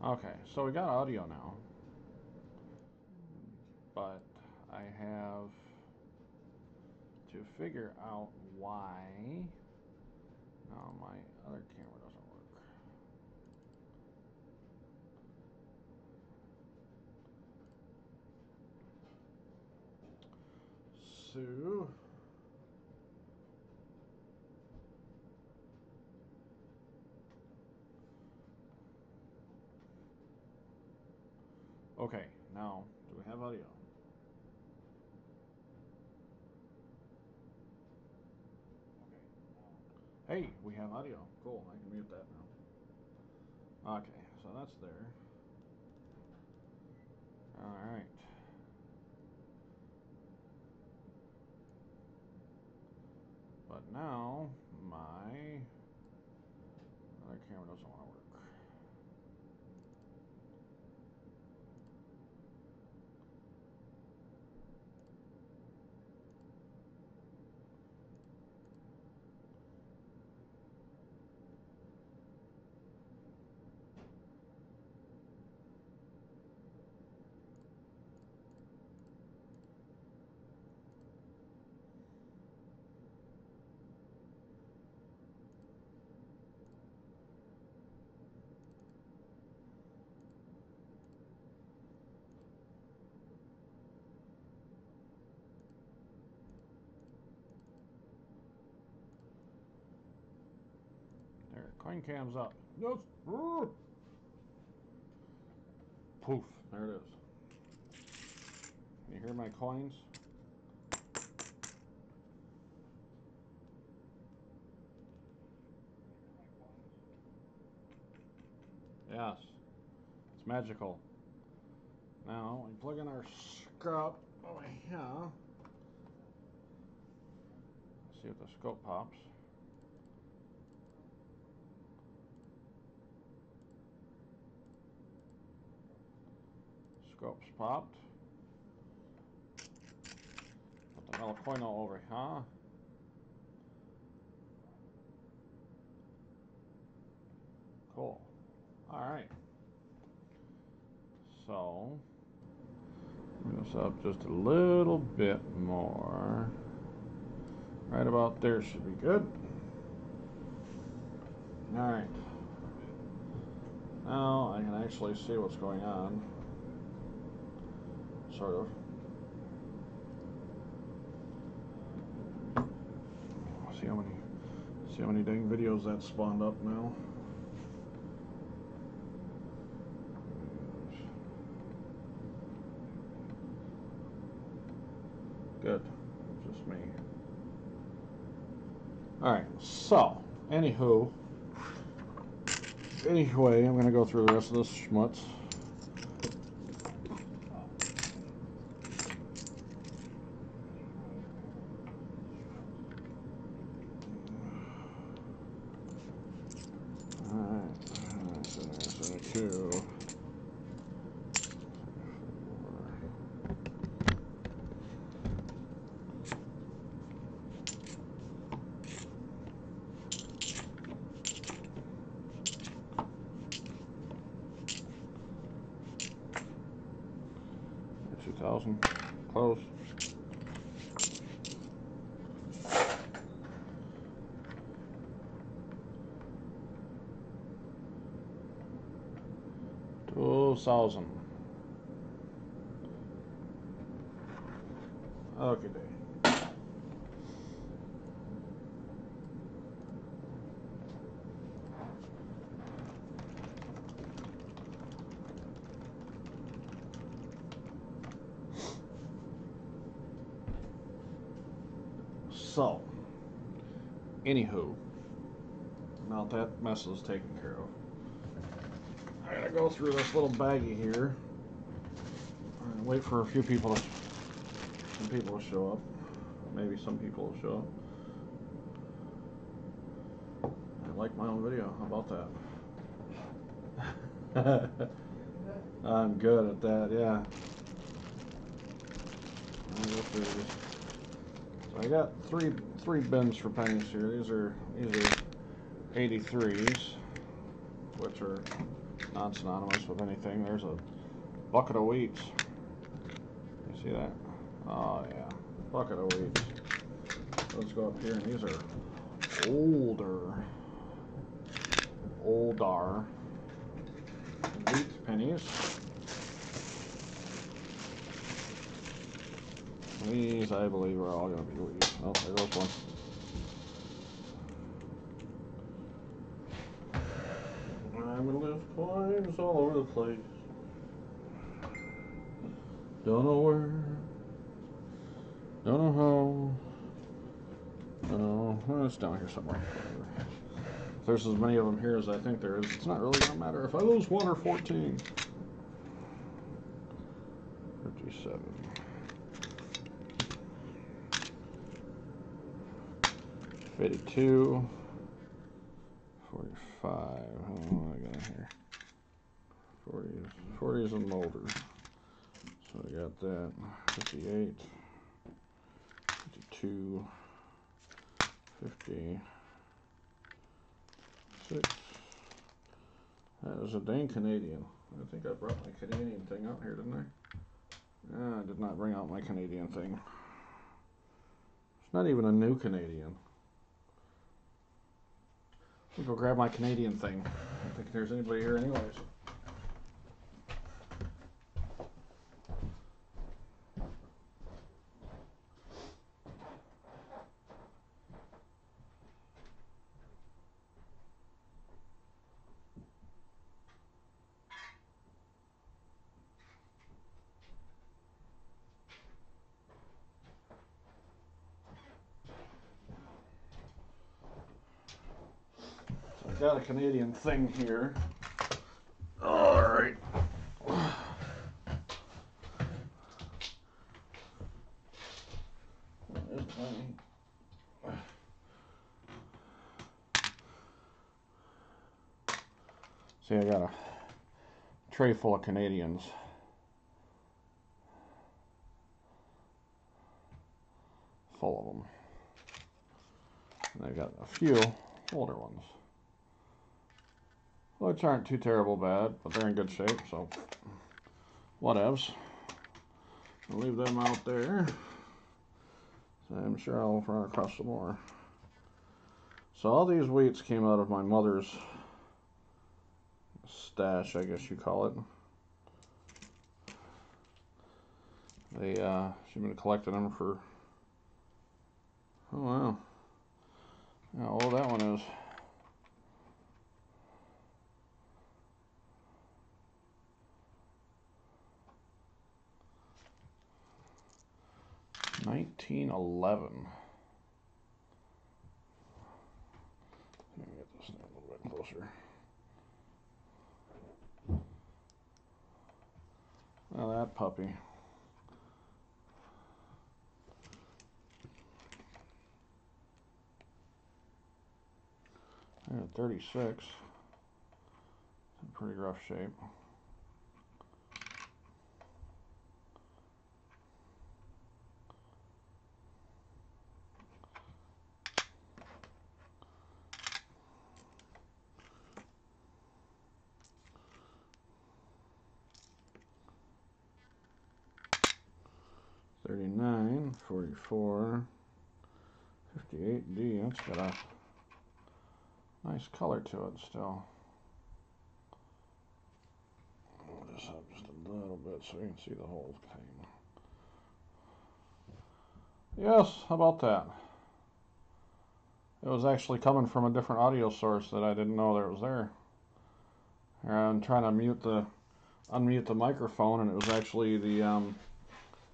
Okay, so we got audio now, but I have to figure out why. No, my other camera doesn't work. So okay, now do we have audio? Hey, we have audio. Cool, I can mute that now. Okay, so that's there. Alright. But now, my other camera doesn't want to work. There, coin cam's up. Yes. Poof, there it is. You hear my coins? Yes. It's magical. Now, we plug in our scope over here. See if the scope pops. Scope's popped. Put the metal coin all over here. Cool. Alright. So, bring this up just a little bit more. Right about there should be good. Alright. Now I can actually see what's going on. Sort of. See how many dang videos that spawned up now. Good. Just me. Alright, so, anyway, I'm going to go through the rest of this schmutz. Alright, 72. 2,000. Close. $2,000. Okay, day. So, anywho, now that mess is taken care of, I gotta go through this little baggie here and wait for a few people to, some people to show up. Maybe some people will show up. I like my own video. How about that? I'm good at that. Yeah. I'll go through these. So I got three bins for pennies here. These are 83s, which are not synonymous with anything. There's a bucket of wheats. You see that? Oh yeah, bucket of wheats. Let's go up here, and these are older wheat pennies. These, I believe, are all going to be wheat. Oh, there goes one. I'm going to live coins all over the place. Don't know where. Don't know how. Don't know. Well, it's down here somewhere. If there's as many of them here as I think there is, it's not really going to matter if I lose 1 or 14. 57. 52. 45. What do I got here? 40s and older. So I got that. 58. 52. 56. That was a dang Canadian. I think I brought my Canadian thing out here, didn't I? I did not bring out my Canadian thing. It's not even a new Canadian. I'll go grab my Canadian thing. I don't think there's anybody here anyways. Got a Canadian thing here. All right. See, I got a tray full of Canadians. Full of them. And I got a few older ones, which aren't too terrible bad, but they're in good shape, so whatevs. I'll leave them out there. So I'm sure I'll run across some more. So all these wheats came out of my mother's stash, I guess you call it. She's been collecting them for, oh wow, how old that one is. $1911. Let me get this thing a little bit closer. Well, that puppy. They're at 36. It's in pretty rough shape. $39, $44, $58. That's got a nice color to it still. I'll just up just a little bit so you can see the whole thing. Yes, how about that? It was actually coming from a different audio source that I didn't know that was there. I'm trying to unmute the microphone, and it was actually the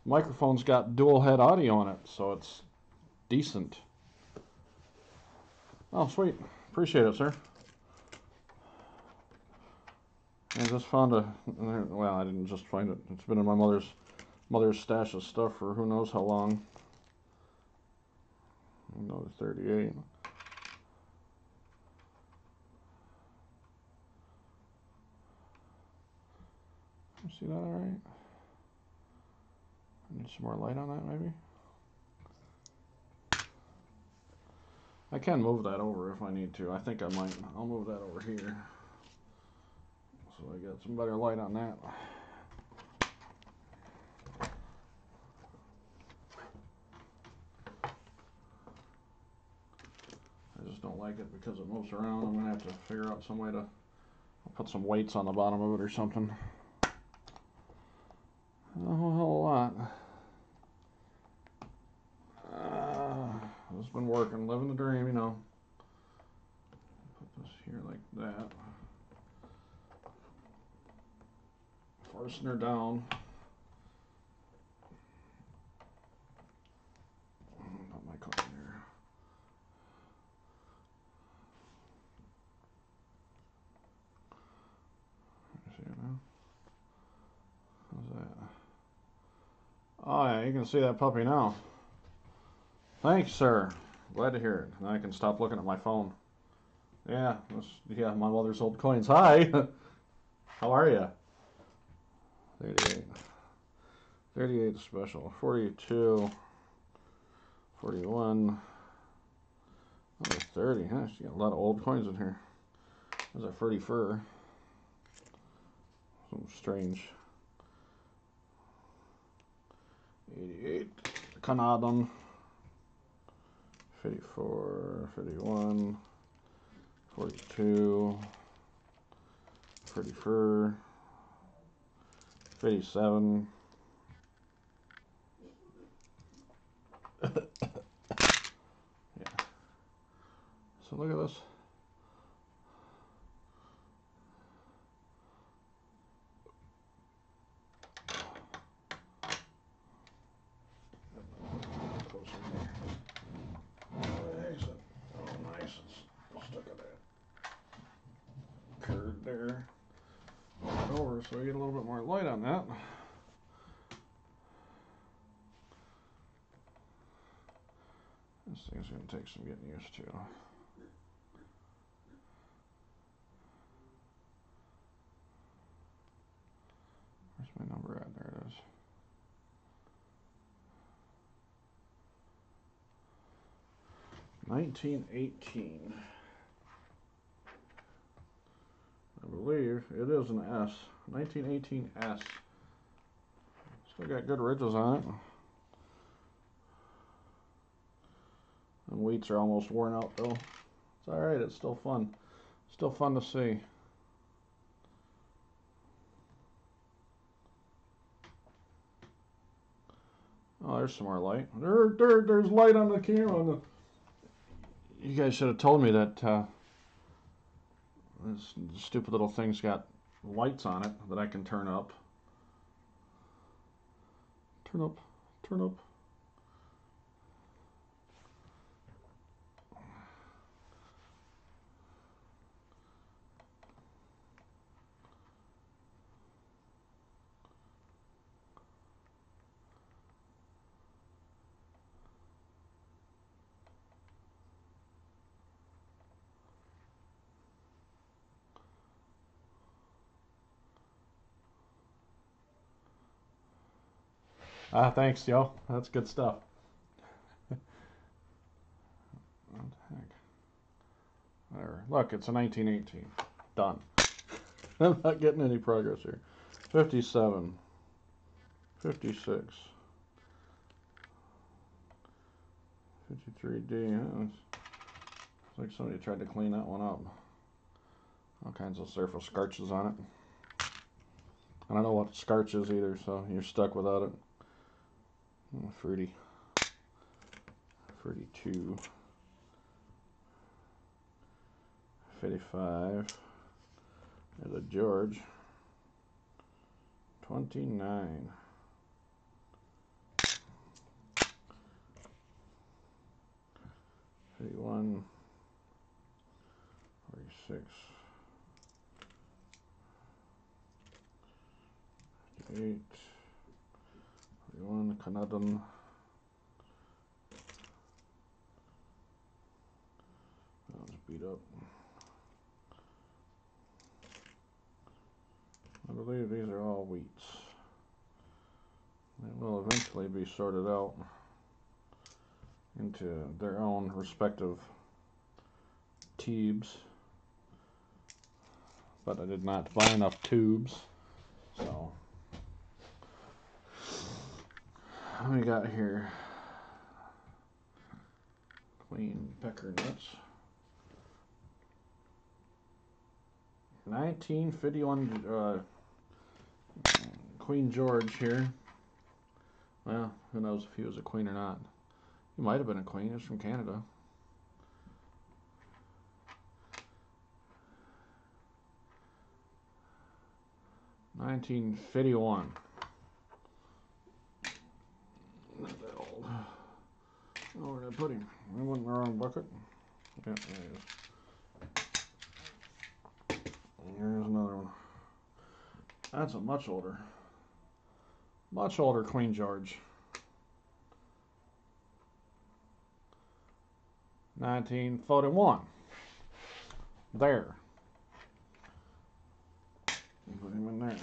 microphone's got dual head audio on it, so it's decent. Oh, sweet. Appreciate it, sir. I just found well, I didn't just find it. It's been in my mother's stash of stuff for who knows how long. Another 38. You see that all right? I need some more light on that, maybe? I can move that over if I need to. I think I might. I'll move that over here. So I got some better light on that. I just don't like it because it moves around. I'm gonna have to figure out some way to put some weights on the bottom of it or something. Not a whole lot. It's been working, living the dream, you know. Put this here like that. Forcing her down. Put my coin there. See it now? How's that? Oh yeah, you can see that puppy now. Thanks, sir. Glad to hear it. Now I can stop looking at my phone. Yeah, yeah, my mother's old coins. Hi. How are you? 38. 38 special. 42. 41. Oh, 30. Huh? She got a lot of old coins in here. There's a Freddy Fur. Some strange. 88. Canadian. 54. 51. 42. Freddy Fur. 57. Yeah. So look at this. Oh, nice. It's stuck in that curd there. Over so we get a little bit more light on that. This thing's going to take some getting used to. Where's my number at? There it is. $19.18. I believe it is an S. 1918 S. Still got good ridges on it. And wheats are almost worn out though. It's alright, it's still fun. Still fun to see. Oh, there's some more light. There's light on the camera. You guys should have told me that this stupid little thing's got lights on it that I can turn up. Turn up. Turn up. Thanks, Joe. That's good stuff. What the heck? Whatever. Look, it's a 1918. Done. I'm not getting any progress here. 57. 56. 53D. Yeah, it's like somebody tried to clean that one up. All kinds of surface scorches on it. I don't know what scorch is either, so you're stuck without it. Oh, fruity. 32. 55. There's a George. 29. 51. 46. 58. 41. Canadian. That one's beat up. I believe these are all wheats. They will eventually be sorted out into their own respective tubes. but I did not buy enough tubes. So, what we got here? Queen pecker nuts. 1951 Queen George here. Well, who knows if he was a queen or not. He might have been a queen. He's from Canada. $1951. Not that old. Oh, where did I put him? I went in the wrong bucket. Yeah, there he is. Here's another one. That's a much older Queen George. 1941. There. Put him in there.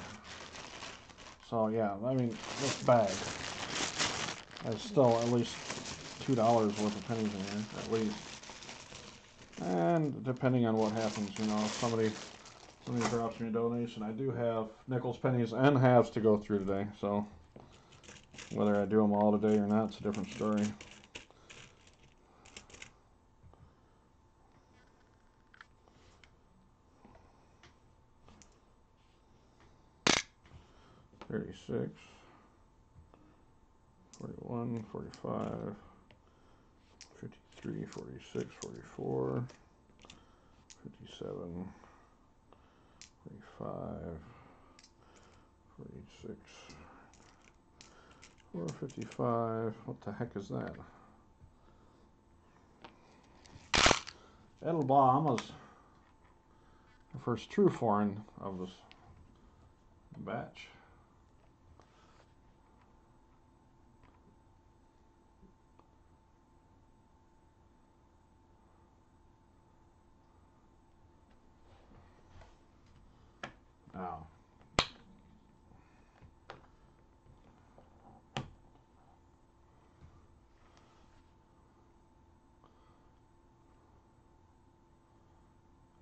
So yeah, I mean, this bag has still at least $2 worth of pennies in here, at least. And depending on what happens, you know, if somebody drops me a donation, I do have nickels, pennies, and halves to go through today. So whether I do them all today or not, it's a different story. $36, $41, $45, $53, $46, $44, $57, $45, $46, $455. What the heck is that? Edelbaum was the first true foreign of this batch. Now,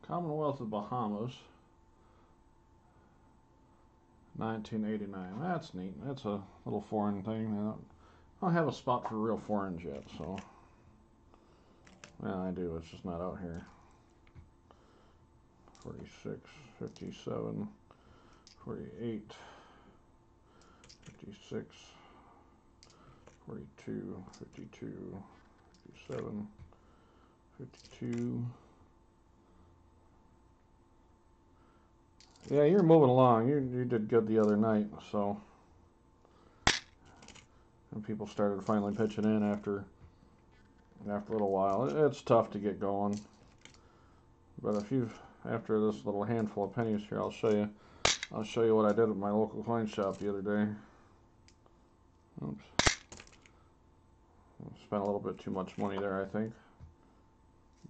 Commonwealth of Bahamas, 1989. That's neat. That's a little foreign thing. I don't have a spot for real foreigns yet, so. Well, I do. It's just not out here. 46, 57, 48, 56, 42, 52, 57, 52. Yeah, you're moving along. You did good the other night, so. And people started finally pitching in after a little while. It's tough to get going. But if you've, after this little handful of pennies here, I'll show you what I did at my local coin shop the other day. Oops. Spent a little bit too much money there, I think.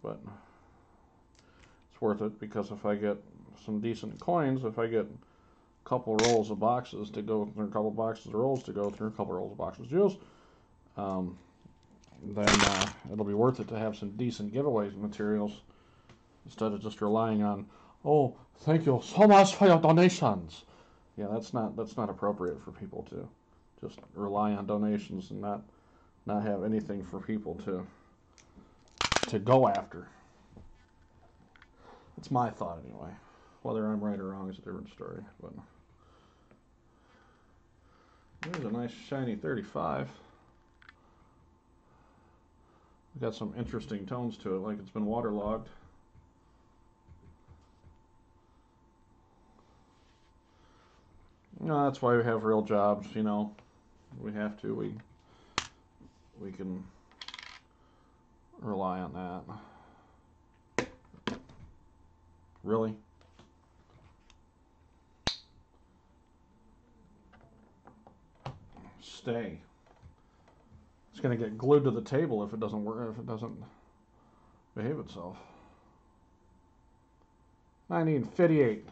But it's worth it, because if I get some decent coins, if I get a couple rolls of boxes to go through, a couple boxes of rolls to go through, a couple rolls of boxes of jewels, then it'll be worth it to have some decent giveaways materials instead of just relying on, oh, thank you so much for your donations. Yeah, that's not appropriate for people to just rely on donations and not have anything for people to go after. It's my thought anyway. Whether I'm right or wrong is a different story. But there's a nice shiny 35. Got some interesting tones to it, like it's been waterlogged. No, that's why we have real jobs, you know. We have to. We can rely on that. Really? Stay. It's going to get glued to the table if it doesn't work, if it doesn't behave itself. 1958.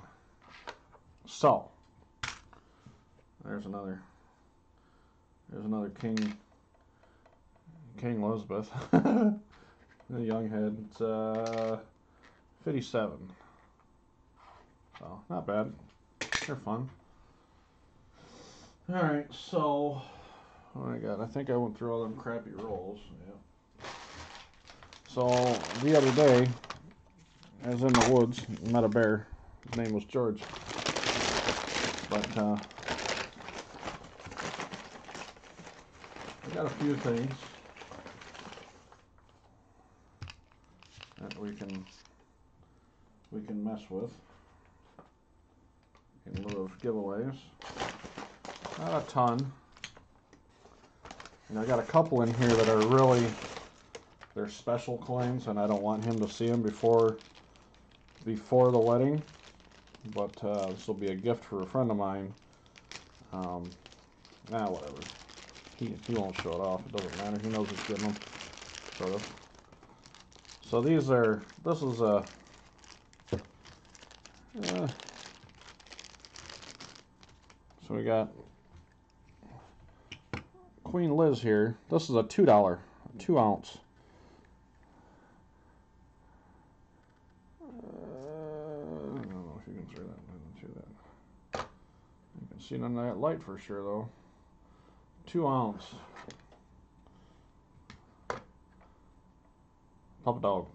So, there's another King Elizabeth. The young head. It's 57. So, not bad. They're fun. Alright, so what I got? I think I went through all them crappy rolls. Yeah. So the other day, I was in the woods, met a bear. His name was George. But I got a few things that we can mess with in lieu of giveaways. Not a ton. And I got a couple in here that are really, they're special coins, and I don't want him to see them before the wedding. But this will be a gift for a friend of mine. Whatever. He won't show it off. It doesn't matter. He knows he's getting them. Sort of. So this is a so we got Queen Liz here. This is a $2, 2 ounce. I don't know if you can see that. I don't see that. You can see none of that light for sure, though. 2 ounce. Papa Dog.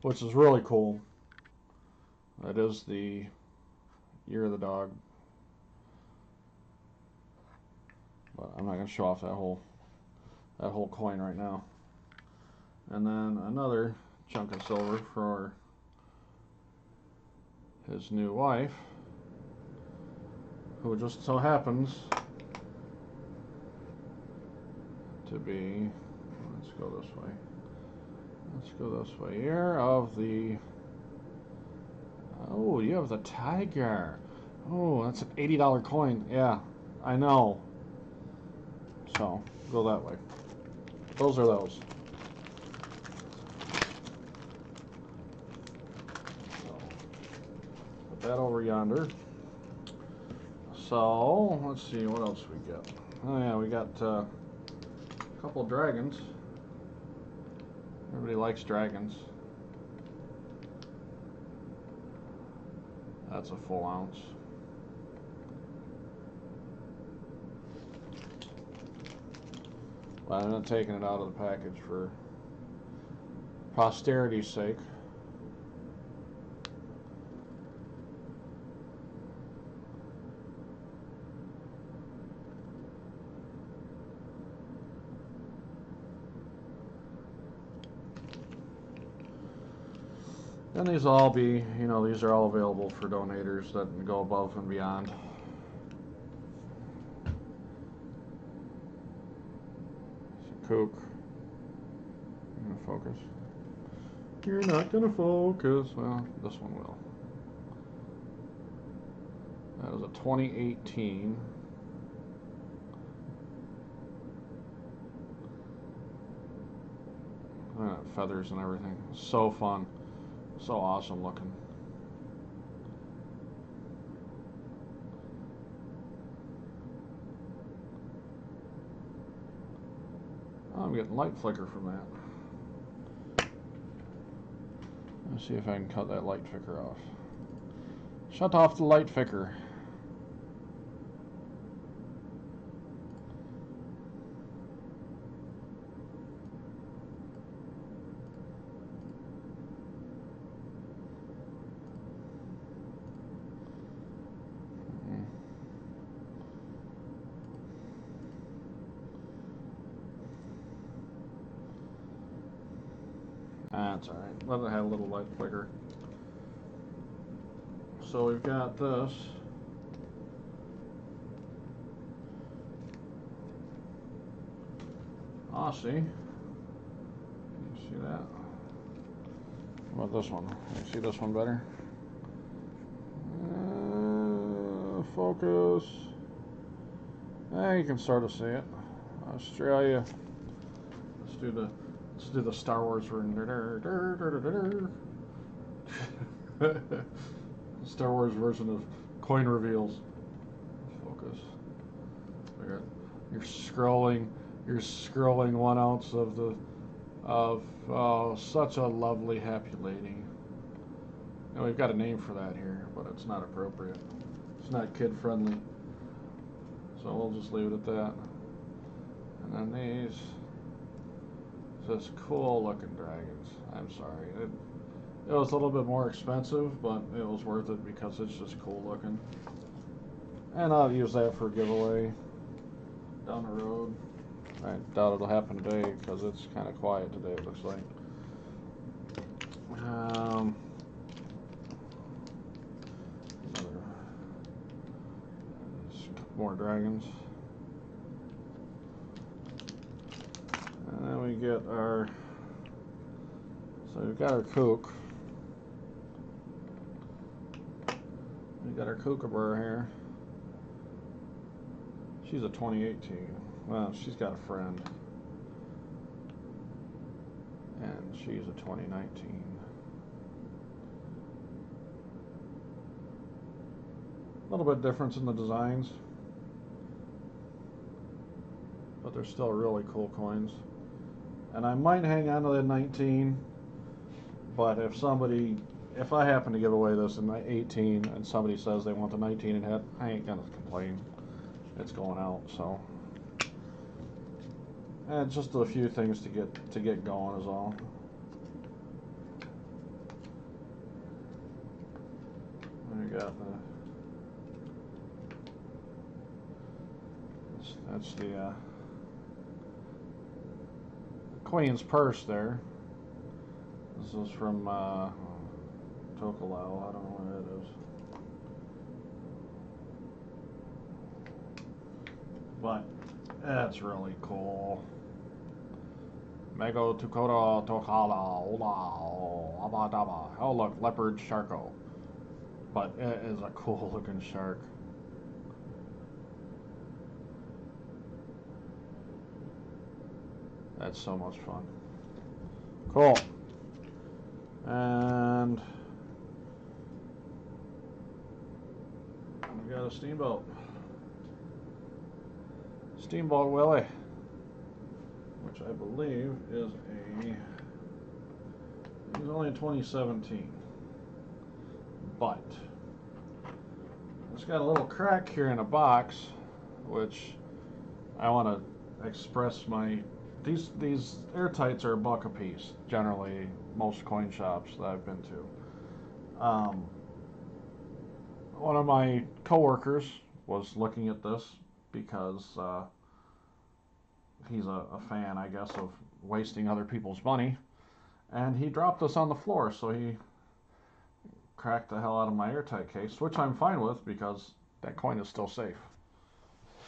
Which is really cool. That is the year of the dog. But I'm not going to show off that whole coin right now. And then another chunk of silver for his new wife, who just so happens to be, let's go this way. Let's go this way here, of the, oh, you have the tiger. Oh, that's an $80 coin. Yeah, I know. So, go that way. Those are those. So, put that over yonder. So, let's see, what else we got? Oh yeah, we got a couple of dragons. Everybody likes dragons. That's a full ounce. But I'm not taking it out of the package for posterity's sake. And these will all be, you know, these are all available for donators that go above and beyond. Coke. You're gonna focus. You're not gonna focus. Well, this one will. That is a 2018. Feathers and everything. So fun. So awesome looking. I'm getting light flicker from that. Let's see if I can cut that light flicker off. Shut off the light flicker. That's alright. Let it have a little light flicker. So we've got this. Aussie. Can you see that? What about this one? Can you see this one better? Focus. You can sort of see it. Australia. Let's do the Star Wars version. Star Wars version of coin reveals. Focus. You're scrolling 1 ounce of such a lovely happy lady. And we've got a name for that here, but it's not appropriate. It's not kid friendly. So we'll just leave it at that. And then these, just cool looking dragons. I'm sorry. It was a little bit more expensive, but it was worth it because it's just cool looking. And I'll use that for a giveaway down the road. I doubt it'll happen today because it's kind of quiet today, it looks like. More dragons. And then we get our, so we've got our kook. We got our kookaburra here. She's a 2018. Well, she's got a friend. And she's a 2019. A little bit difference in the designs, but they're still really cool coins. And I might hang on to the 19, but if I happen to give away this in 18 and somebody says they want the 19 and hit, I ain't gonna complain. It's going out, so. And just a few things to get going is all. We got that's the Queen's Purse there. This is from Tokelau. I don't know where it is. But that's really cool. Mego Tukoda Tokala Ola Abadaba. Oh look, leopard sharko. But it is a cool looking shark. That's so much fun. Cool. And we got a steamboat. Steamboat Willie, which I believe is he's only a 2017. But it's got a little crack here in a box, which I want to express my. These airtights are $1 a piece, generally, most coin shops that I've been to. One of my coworkers was looking at this because he's a fan, I guess, of wasting other people's money, and he dropped this on the floor, so he cracked the hell out of my airtight case, which I'm fine with because that coin is still safe.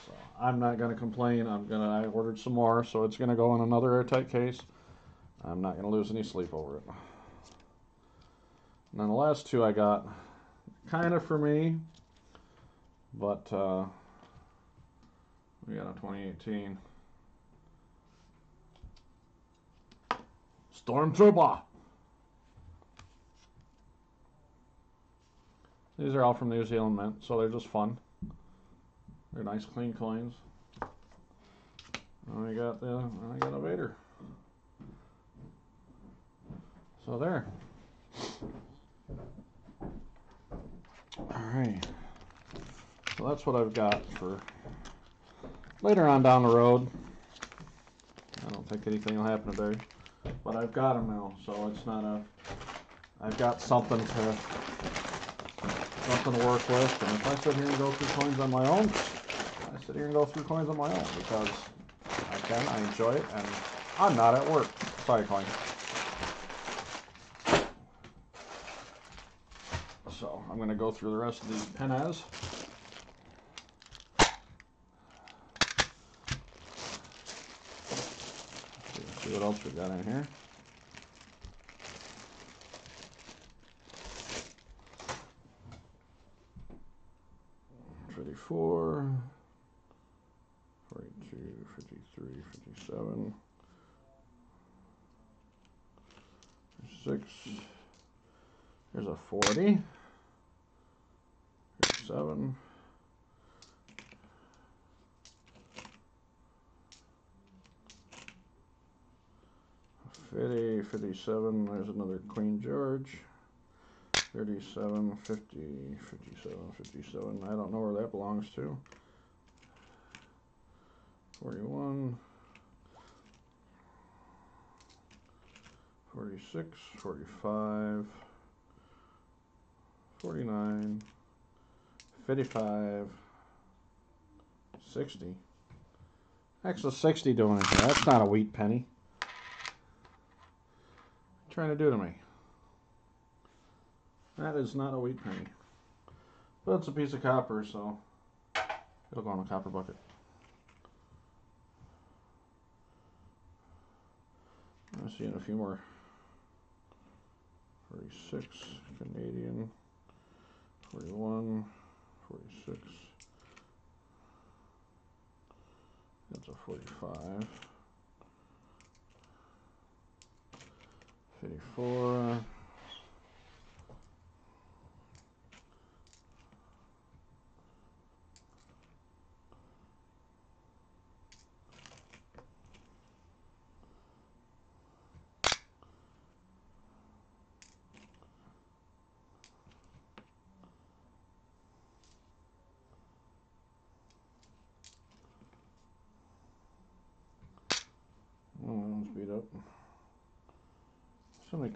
So I'm not going to complain. I ordered some more, so it's going to go in another airtight case. I'm not going to lose any sleep over it. And then the last two I got kind of for me, but we got a 2018 Stormtrooper. These are all from New Zealand Mint, so they're just fun. They're nice, clean coins. And I got a Vader. So there. All right. So that's what I've got for later on down the road. I don't think anything will happen today, but I've got them now, so it's not a. I've got something to work with, and if I sit here and go through coins on my own, I sit here and go through coins on my own because I enjoy it, and I'm not at work. Sorry, coin. So I'm going to go through the rest of these Pennas. See what else we got in here. $34, $42, $53, $57, $6. Here's a 40. Here's 7. $50, $57. There's another Queen George. 37, 50, 57, 57. I don't know where that belongs to. 41, 46, 45, 49, 55, 60. Extra 60 doing it here. That's not a wheat penny. What are you trying to do to me? That is not a wheat penny. But it's a piece of copper, so it'll go in a copper bucket. I'll see in a few more. 46, Canadian. 41, 46. That's a 45. 54. Oh, that one's beat up. Somebody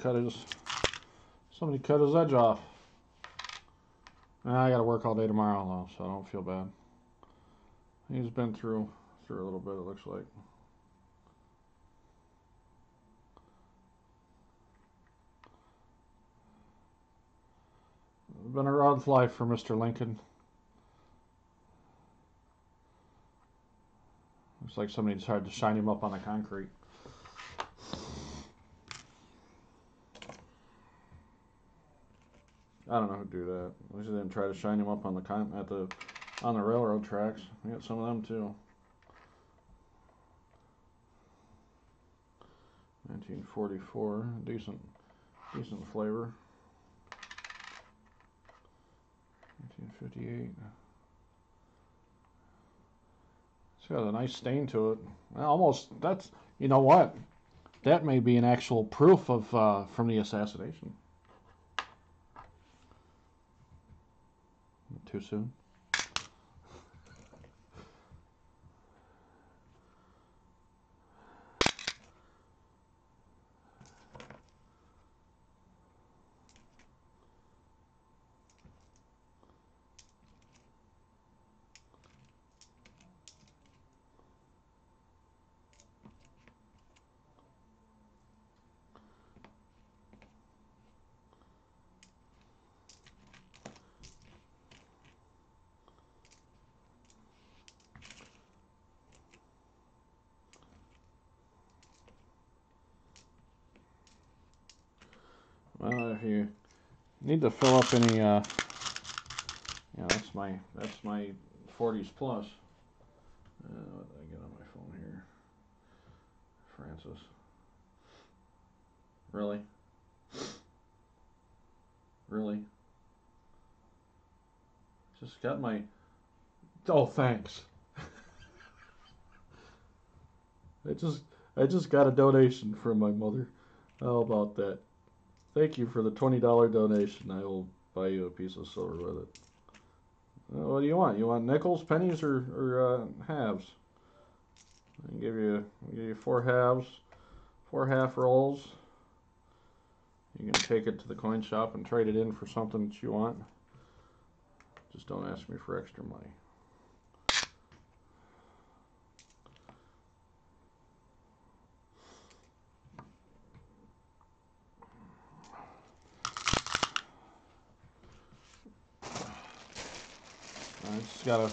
cut his edge off. I gotta work all day tomorrow though, so I don't feel bad. He's been through a little bit, it looks like. It's been a rough life for Mr. Lincoln. Looks like somebody decided to shine him up on the concrete. I don't know who'd do that. At least they didn't try to shine him up on the railroad tracks. We got some of them too. 1944, decent flavor. 1958. It's got a nice stain to it. Almost, you know what? That may be an actual proof of from the assassination. Too soon? Well, if you need to fill up any, that's my 40s plus. What did I get on my phone here? Francis. Really? Really? Just got my. Oh, thanks. I just got a donation from my mother. How about that? Thank you for the $20 donation. I will buy you a piece of silver with it. What do you want? You want nickels, pennies, or halves? I can give you 4 halves, 4 half rolls. You can take it to the coin shop and trade it in for something that you want. Just don't ask me for extra money. I just got a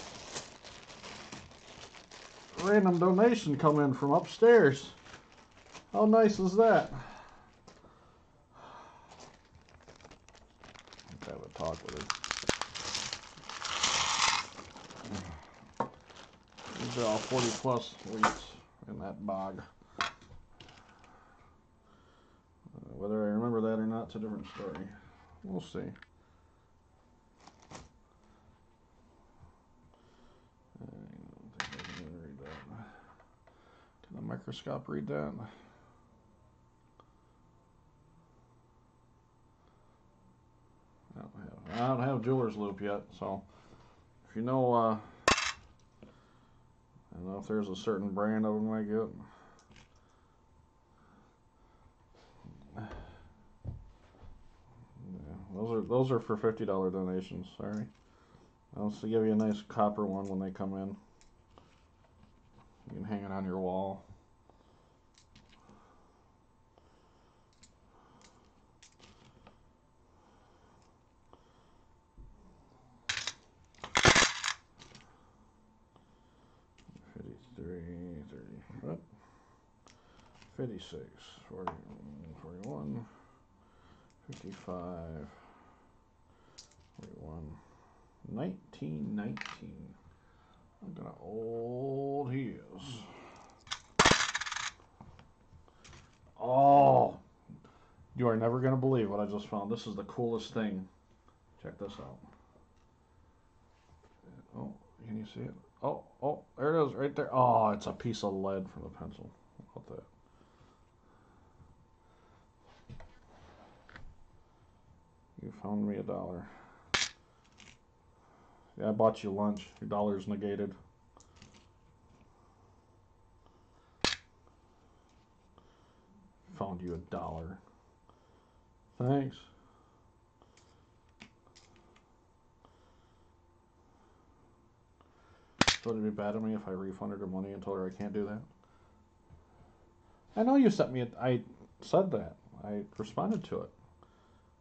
random donation come in from upstairs. How nice is that? Let's have a talk with her. These are all 40 plus wheats in that bog. Whether I remember that or not, it's a different story. We'll see. I don't think I can even read that. Can the microscope read that? don't have Jeweler's Loop yet, so if you know, I don't know if there's a certain brand of them I get. Yeah, those are for $50 donations. Sorry, I'll give you a nice copper one when they come in. You can hang it on your wall. What? 56, 40, 41, 55, 41, 1919. Look at how old he is. Oh, you are never going to believe what I just found. This is the coolest thing. Check this out. Oh, can you see it? Oh, there it is, right there. Oh, it's a piece of lead from the pencil. How about that? You found me $1. Yeah, I bought you lunch. Your $1's negated. Found you $1. Thanks. So would it be bad of me if I refunded her money and told her I can't do that? I know you sent me I said that. I responded to it.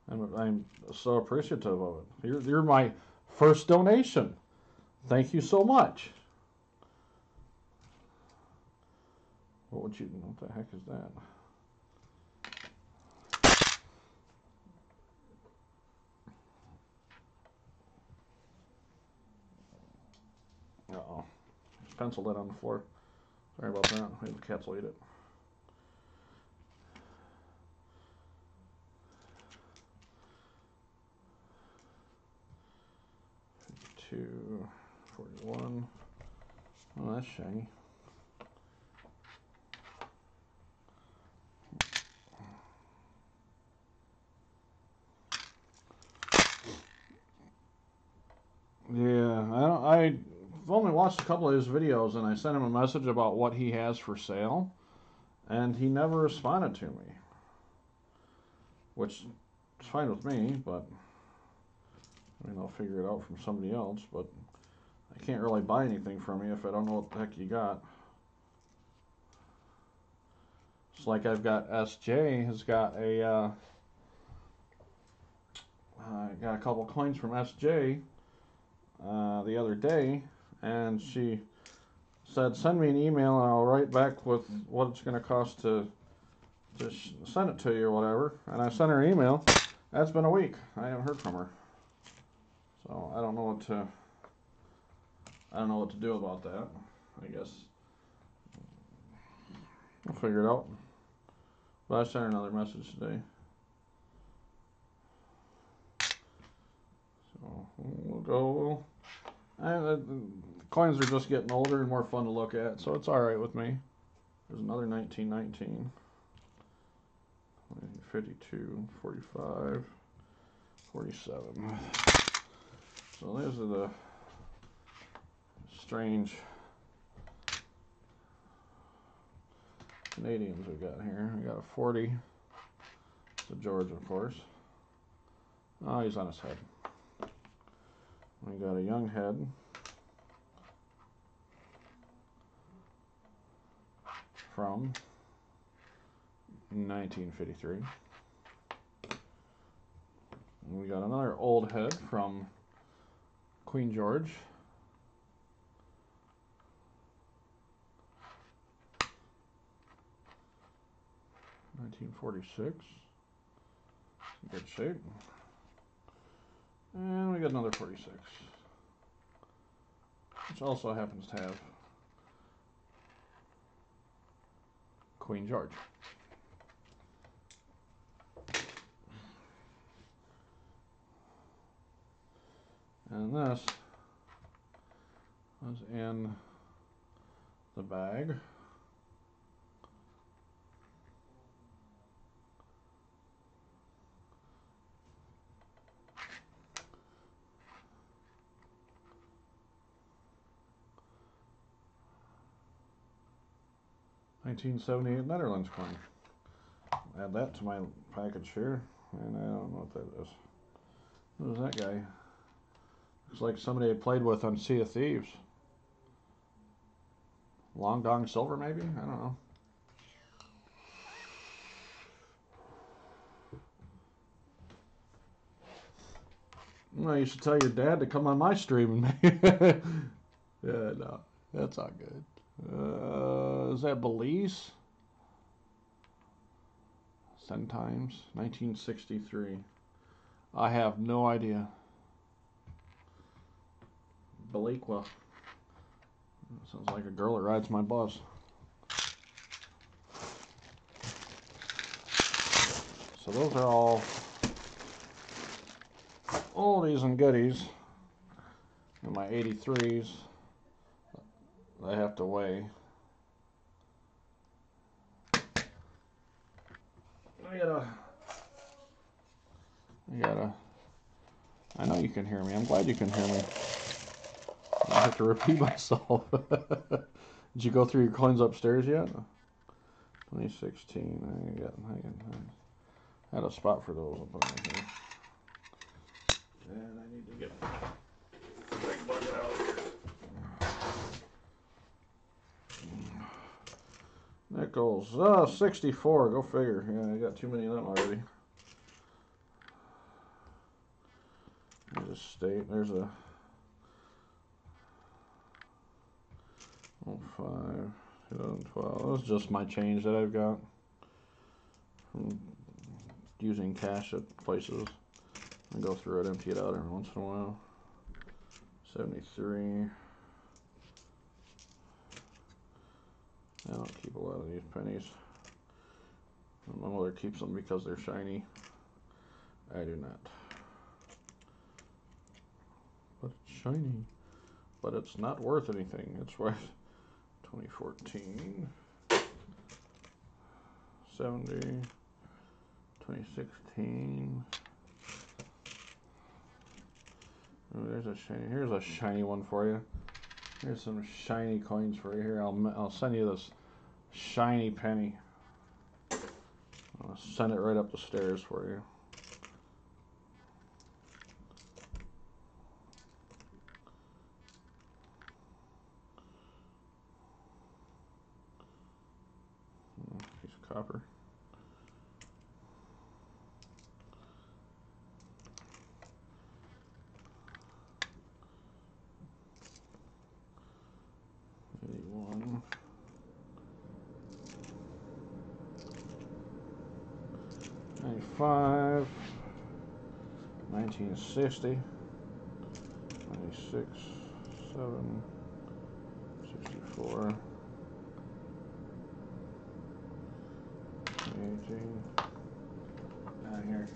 I'm so appreciative of it. You're my first donation. Thank you so much. What the heck is that? Uh-oh. There's pencil lead on the floor. Sorry about that. Maybe the cats will eat it. Two, 41. Oh, that's shiny. Yeah, I've only watched a couple of his videos, and I sent him a message about what he has for sale, and he never responded to me, which is fine with me, but I mean, I'll figure it out from somebody else, but I can't really buy anything from you if I don't know what the heck you got. It's like I've got SJ has got I got a couple coins from SJ the other day, and she said, send me an email and I'll write back with what it's going to cost to send it to you or whatever. And I sent her an email. That's been a week. I haven't heard from her. So I don't know what to do about that. I guess I'll figure it out. But I sent her another message today. So we'll go. The coins are just getting older and more fun to look at, so it's alright with me. There's another 1919. 52, 45, 47. So those are the strange Canadians we got here. We got a 40. It's a George, of course. Oh, he's on his head. We got a young head. From 1953. And we got another old head from Queen George. (1946). Good shape. And we got another 46, which also happens to have Queen George. And this was in the bag. 1978 Netherlands coin. Add that to my package here, and I don't know what that is. Who's that guy? Looks like somebody I played with on Sea of Thieves. Long Dong Silver, maybe? I don't know. Well, you should tell your dad to come on my stream. Yeah, no, that's not good. Is that Belize? Sometimes 1963. I have no idea. Belaqua. Sounds like a girl that rides my bus. So those are all oldies and goodies. And my 83s, I have to weigh. I know you can hear me. I'm glad you can hear me. I have to repeat myself. Did you go through your coins upstairs yet? 2016. I had a spot for those. I'll put them right here. And I need to get the big bucket out here. Nickels. 64. Go figure. Yeah, I got too many of them already. There's a state. There's a 05, 2012. That's just my change that I've got from using cash at places. I go through it, empty it out every once in a while. 73. I don't keep a lot of these pennies. My mother keeps them because they're shiny. I do not. But it's shiny. But it's not worth anything. It's worth 2014, 70, 2016. Oh, there's a shiny. Here's a shiny one for you. Here's some shiny coins for you. Here, I'll send you this shiny penny. I'll send it right up the stairs for you. Piece of copper. $81. 95, 1960, 96, 7, 64, 18, down here,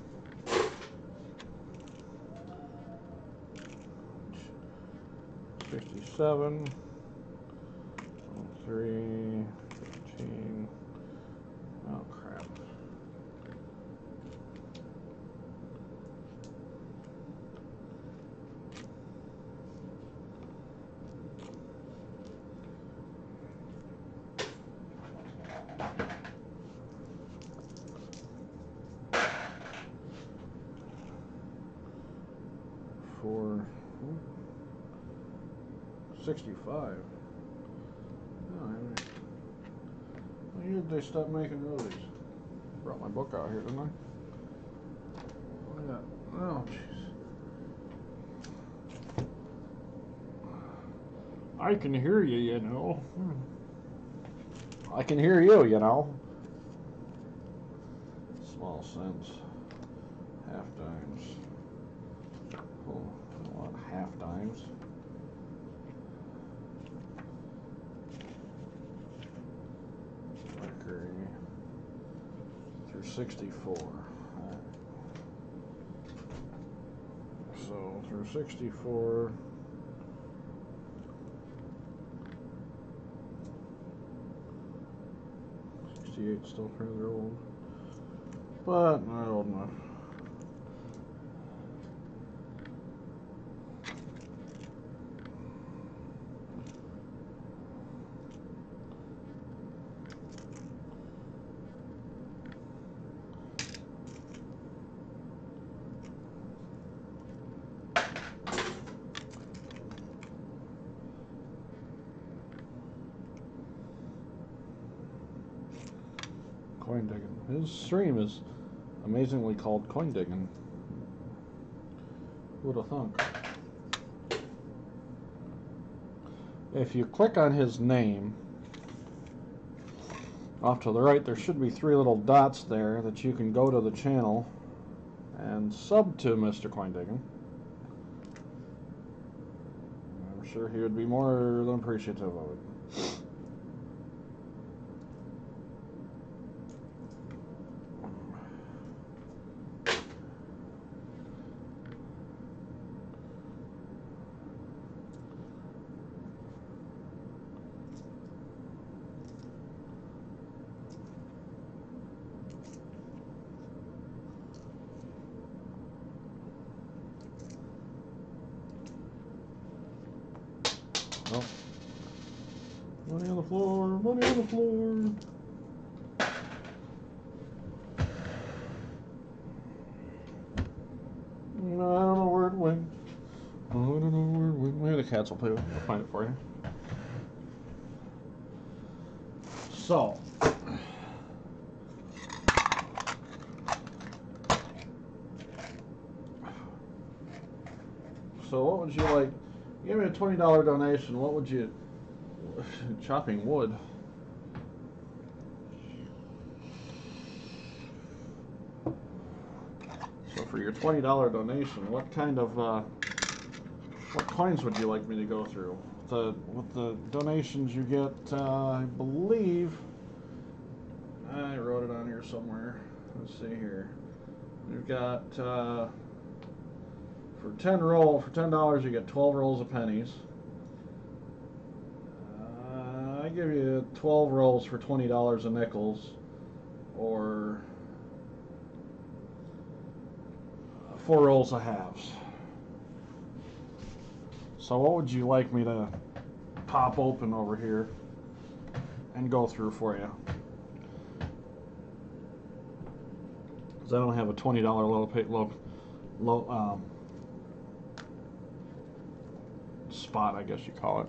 67, 3, 15, oh crap. For 65. Oh, when did they stop making those? Brought my book out here, didn't I? Look at that. Oh, jeez. I can hear you, you know. I can hear you, you know. Small cents. Half dimes. Oh, I want half dimes. Mercury through 64. Right. So through 64. 68 still rather old, but not old enough. Coin digging. His stream is amazingly called coin digging. Who would have thunk? If you click on his name, off to the right, there should be 3 little dots there that you can go to the channel and sub to Mr. Coin Digging. I'm sure he would be more than appreciative of it. Oh. Money on the floor, money on the floor. I don't know where it went. I don't know where it went. Maybe the cats will play with it. I'll find it for you. So. So what would you like? Give me a $20 donation. What would you... Chopping wood. So for your $20 donation, what kind of... what coins would you like me to go through? With the donations you get, I believe... I wrote it on here somewhere. Let's see here. We've got... for $10 you get 12 rolls of pennies. I give you 12 rolls for $20 of nickels, or 4 rolls of halves. So what would you like me to pop open over here and go through for you? Because I don't have a $20 low spot, I guess you call it.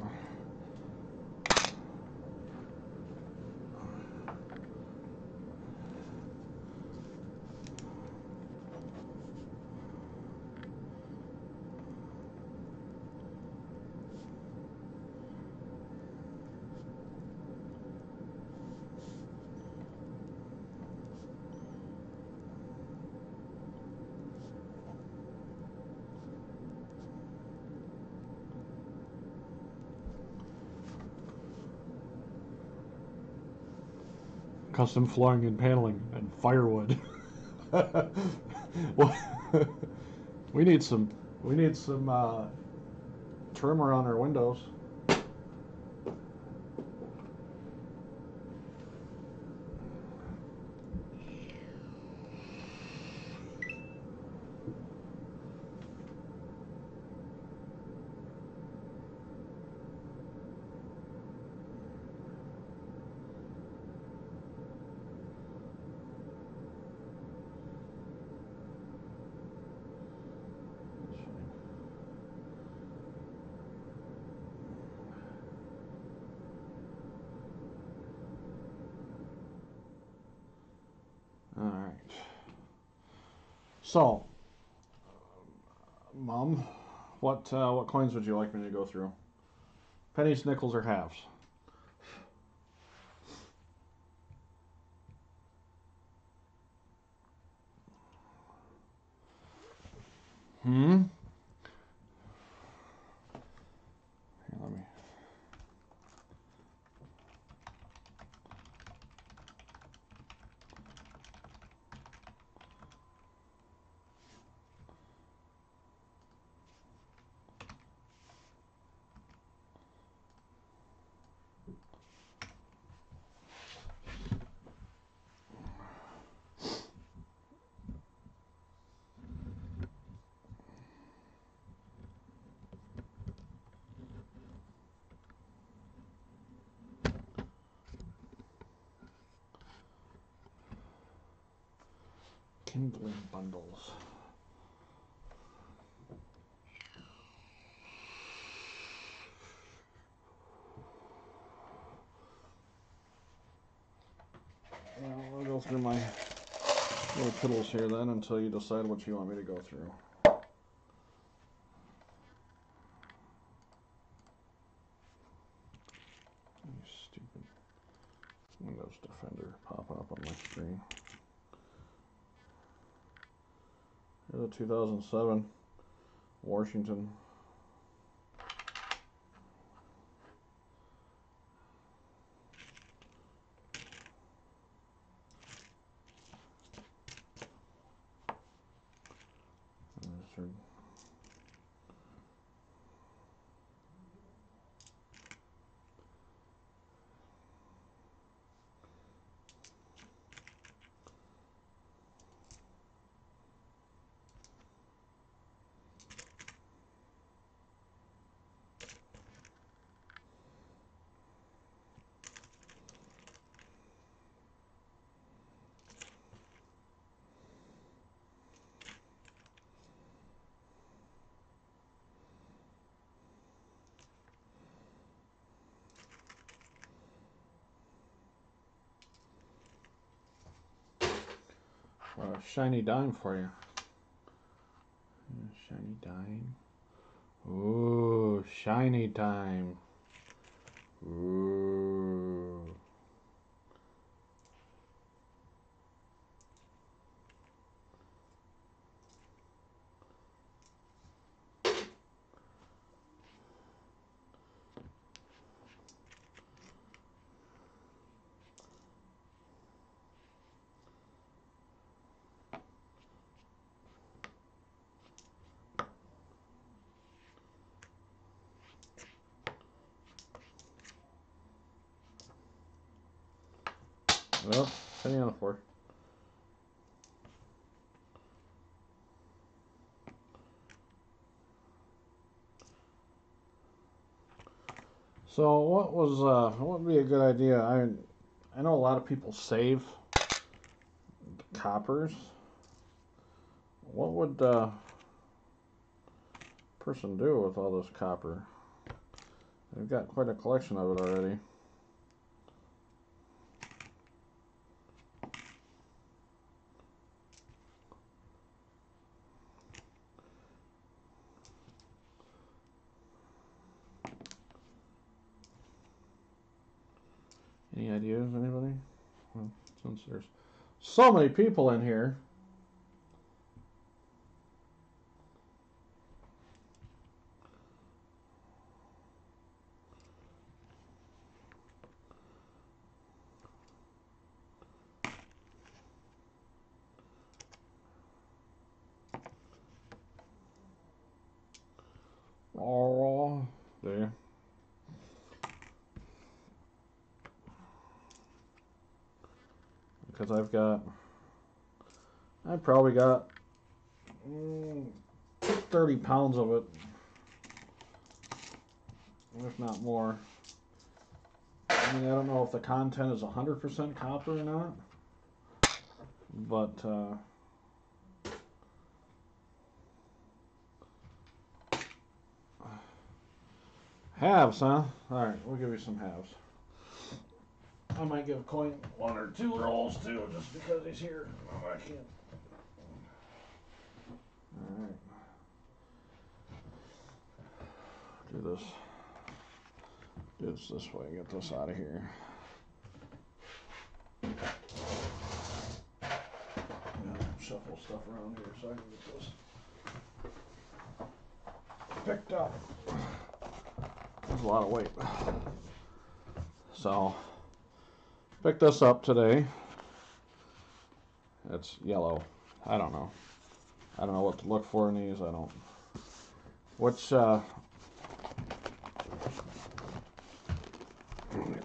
Custom flooring and paneling and firewood. Well, we need some trimmer on our windows. All right. So, Mom, what coins would you like me to go through? Pennies, nickels, or halves? Hmm? Here, let me... Kindling bundles. We'll go through my little piddles here then until you decide what you want me to go through. You stupid Windows Defender popping up on my screen. Here's a 2007 Washington. Shiny dime for you. Shiny dime. Ooh, shiny dime. Ooh. Well, penny on the floor. So what would be a good idea? I know a lot of people save coppers. What would a person do with all this copper? They've got quite a collection of it already. Any ideas, anybody? Well, since there's so many people in here. Oh, there. Because I probably got 30 pounds of it, if not more. I mean, I don't know if the content is 100% copper or not, but halves, huh? All right, we'll give you some halves. I might give Coin one or two rolls too, just because he's here. Oh, I can't. All right. Do this way. Get this out of here. Shuffle stuff around here so I can get this picked up. There's a lot of weight. So, pick this up today. It's yellow. I don't know. I don't know what to look for in these. I don't. Which, get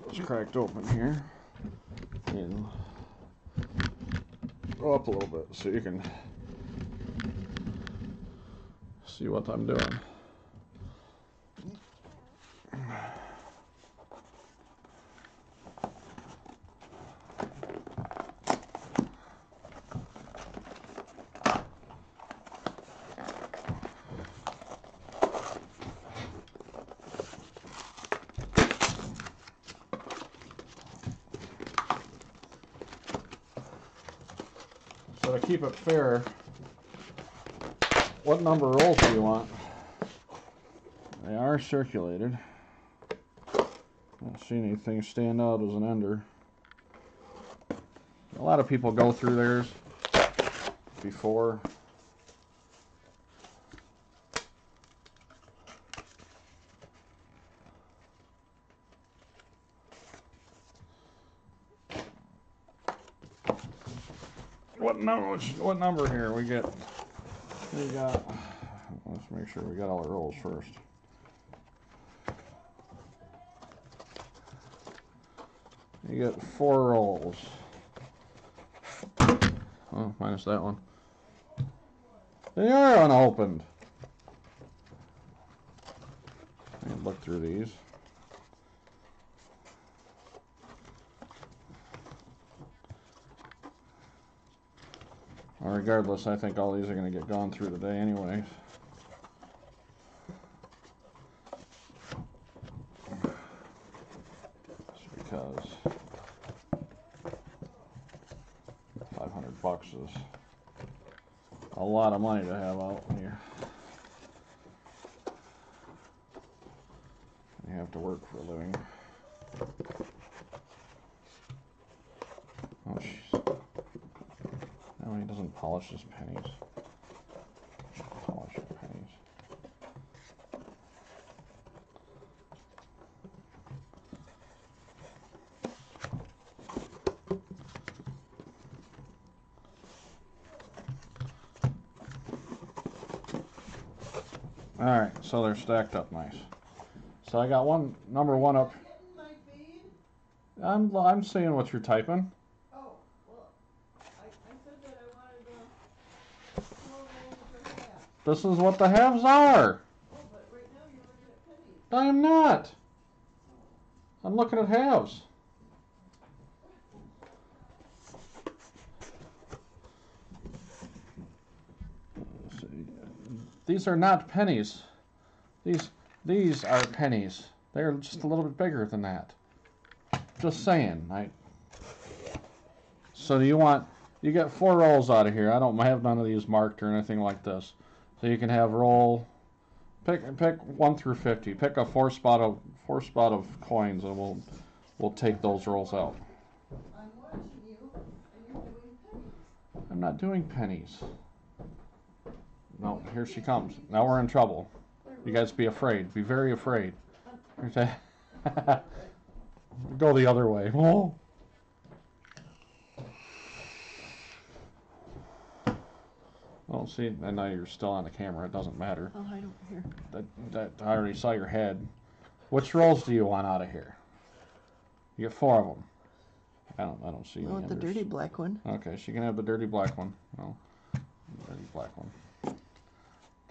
this cracked open here. And go up a little bit so you can see what I'm doing. So to keep it fair, what number rolls do you want? They are circulated. I don't see anything stand out as an ender. A lot of people go through theirs before. What number here? We got. Let's make sure we got all the rolls first. You get 4 rolls. Oh, minus that one. They are unopened. I can look through these. Well, regardless, I think all these are going to get gone through today anyways. Just because $500 is a lot of money to have out when you have to work for a living. Oh, jeez. No, he doesn't polish his pennies. Polish your pennies. Alright, so they're stacked up nice. So I got number one up. I'm seeing what you're typing. Oh, well, I said that I wanted 4 rolls of halves. This is what the halves are. Oh, but right now you're looking at pennies. I am not. I'm looking at halves. Let's see. These are not pennies. These are pennies. They're just a little bit bigger than that. Just saying. So you get 4 rolls out of here. I don't have none of these marked or anything like this. So you can have roll, pick 1 through 50. Pick a 4 spot of coins, and we'll take those rolls out. I'm watching you, and you're doing pennies. I'm not doing pennies. No, here she comes. Now we're in trouble. You guys be afraid. Be very afraid. Go the other way. Oh. Oh, see, and now you're still on the camera. It doesn't matter. Oh, I don't hear. That I already saw your head. Which rolls do you want out of here? You get 4 of them. I don't see. I want the dirty black one. Okay, she can have the dirty black one. No, dirty black one.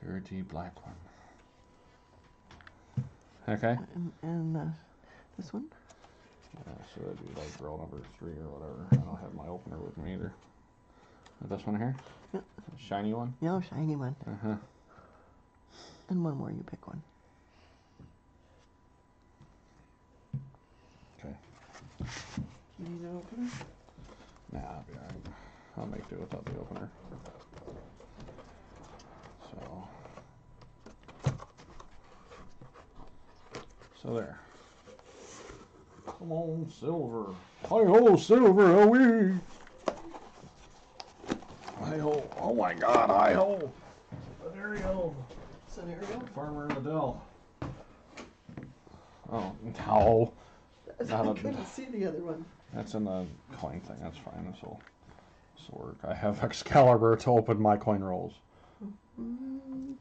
Dirty black one. Okay. And this one. So that'd be like roll number 3 or whatever. I don't have my opener with me either. This one here? Yep. Shiny one? No, shiny one. Uh-huh. And one more, you pick one. Okay. You need an opener? Nah, I'll be alright. I'll make do without the opener. So there. Come on, silver. Hi-ho, silver, oh-wee. Hi-ho. Oh my god, hi-ho. Scenario. Farmer in the Dell. Oh, no. I couldn't see the other one. That's in the coin thing. That's fine. This will work. I have Excalibur to open my coin rolls. Mm.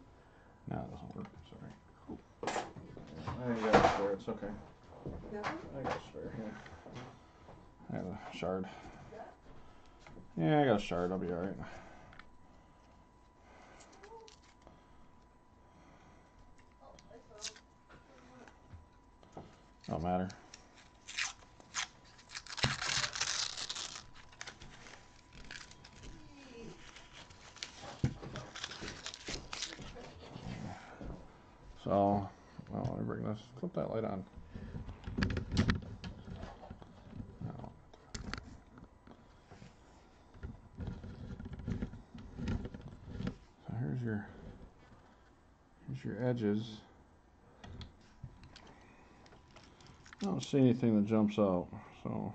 No, it doesn't work. Sorry. I got a spare. It's okay. Yeah. I got a spare. Yeah. I have a shard. Yeah, I got a shard. I'll be alright. Don't matter. So, well, let me bring this. Flip that light on. No. There's your edges. I don't see anything that jumps out, so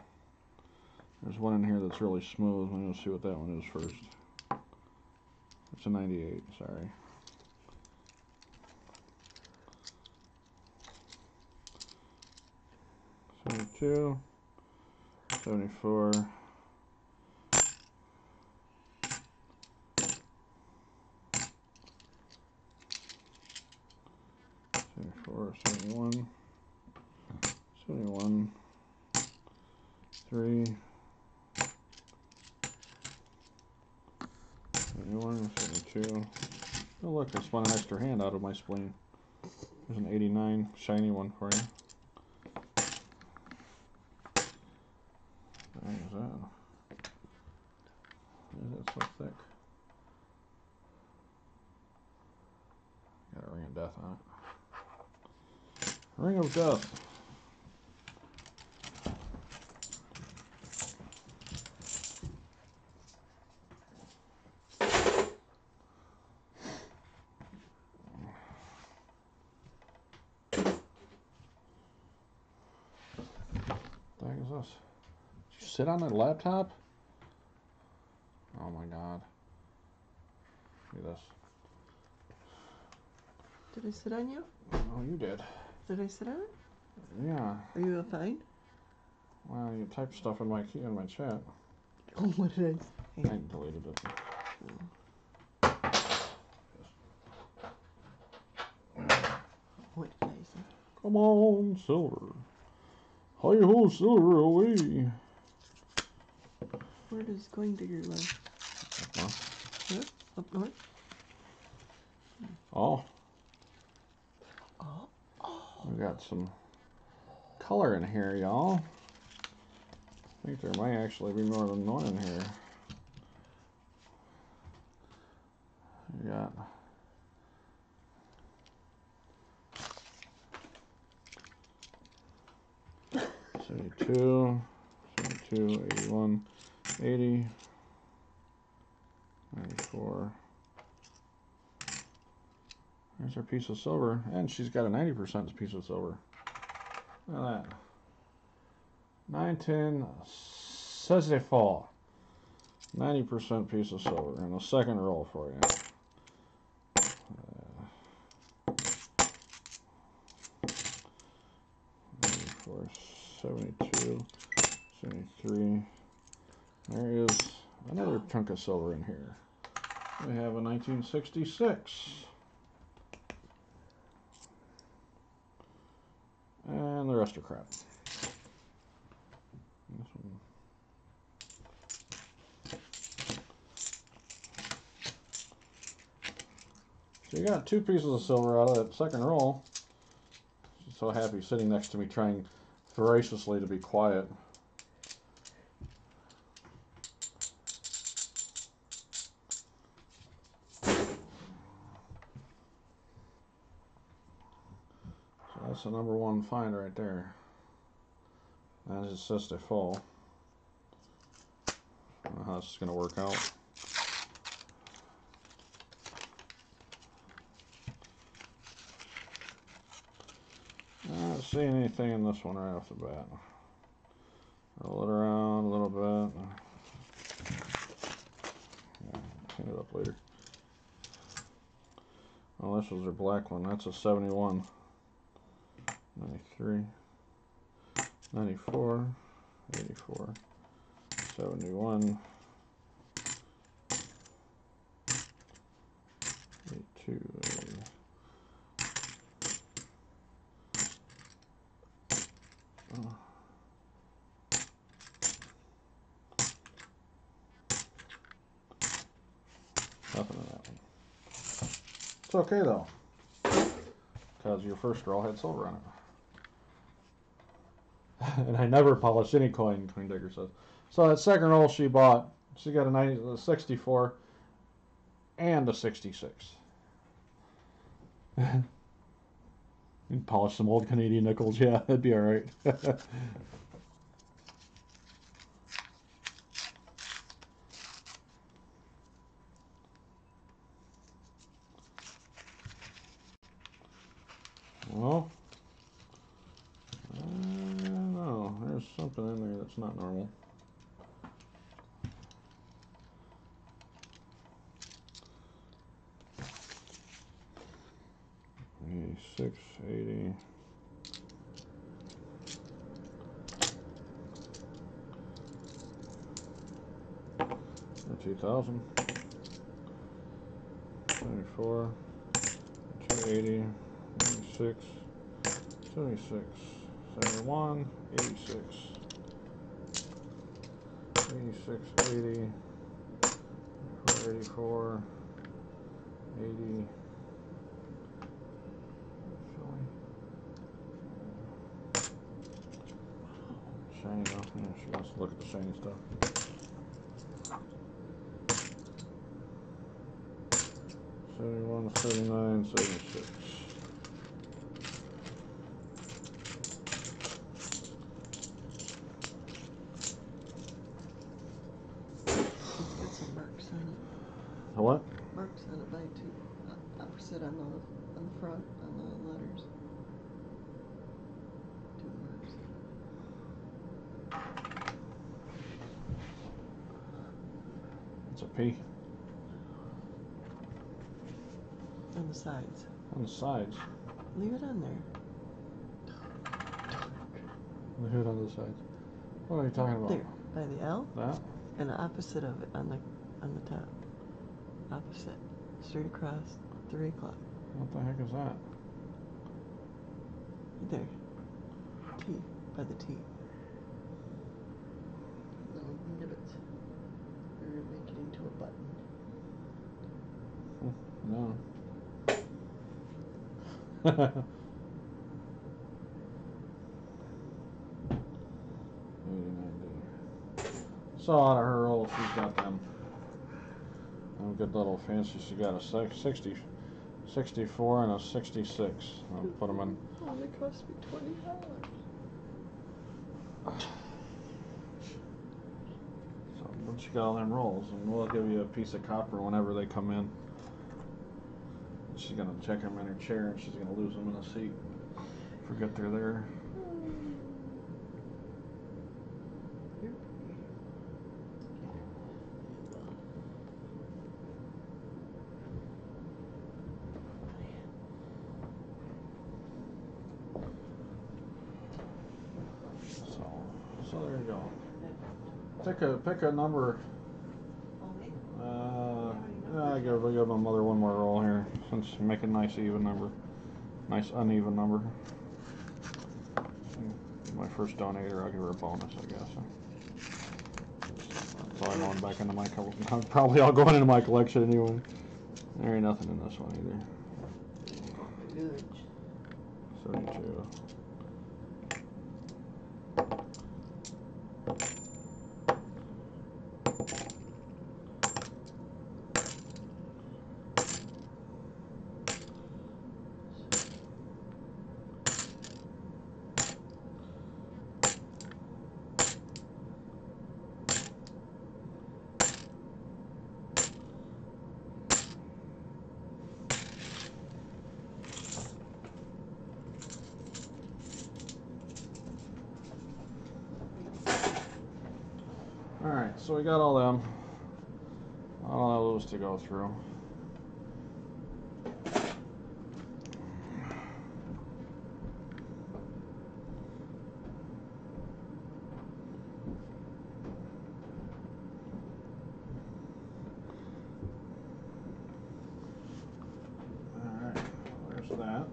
there's one in here that's really smooth. I'm going to see what that one is first. It's a 98, sorry. '72, '74, '71, '71, 3, '71, '72. Oh look, I spun an extra hand out of my spleen. There's an 89, shiny one for you. What is that? Why is it so thick? Got a ring of death on it. Ring of death. What the heck is this? Did you sit on that laptop? Oh my god. Look at this. Did I sit on you? Oh, you did. Did I sit on it? Yeah. Are you fine? Well, you typed stuff in my chat. Oh, what did I say? I deleted it. What did I say? Come on, Silver. Hi ho, Silver, away. Where does going to your life? Huh? Huh? Up north? Oh, Oh. Oh. we got some color in here, y'all. I think there might actually be more than one in here. We got '72, '72, '81, '80, '94. There's our piece of silver, and she's got a 90% piece of silver. Look at that. 1964. 90% piece of silver. And the second roll for you. 94, 72, 73. There is another chunk of silver in here. We have a 1966. And the rest are crap. This one. So you got two pieces of silver out of that second roll. She's so happy sitting next to me trying voraciously to be quiet. So that's the number one find right there. That is just a full. I don't know how this is going to work out. I don't see anything in this one right off the bat. Roll it around a little bit. Yeah, clean it up later. Oh, this was their black one. That's a 71. 93. 94. 84. 71. 82. Oh. Nothing in that one. It's okay though, because your first roll had silver on it. And I never polish any coin, Coin Digger says. So that second roll she bought, she got a 64 and a 66. And polish some old Canadian nickels, yeah, that'd be alright. Well, no, there's something in there that's not normal. $86, $80. 2,000, 74, 280, 86, 76, 71, 86, 86, 80, 84, 80. Shiny though. Yeah, she wants to look at the shiny stuff. 71, 79, 76. Get some marks on it. The what? Marks on it by two. Opposite on the front on the letters. 2 marks. It's a P. On the sides. On the sides. Leave it on there. Leave it on the sides. What are you talking about? There, by the L. That? And the opposite of it on the top. Opposite. Straight across. 3 o'clock. What the heck is that? There. T. By the T. Little nibbits. We're gonna make it into a button. No. So out of her roll, she's got them good little fancy. She got a 60, 64 and a 66. I'll put them in. Oh, they cost me $20. So once you got all them rolls, and we'll give you a piece of copper whenever they come in. She's gonna check them in her chair, and she's gonna lose them in the seat. Forget they're there. So there you go. Pick a number. I give my mother one more roll here, since make a nice even number, nice uneven number. My first donator, I'll give her a bonus, I guess. Probably going back into my probably all going into my collection anyway. There ain't nothing in this one either. Good. 72. Alright, so we got all them. All those to go through. Alright, there's that.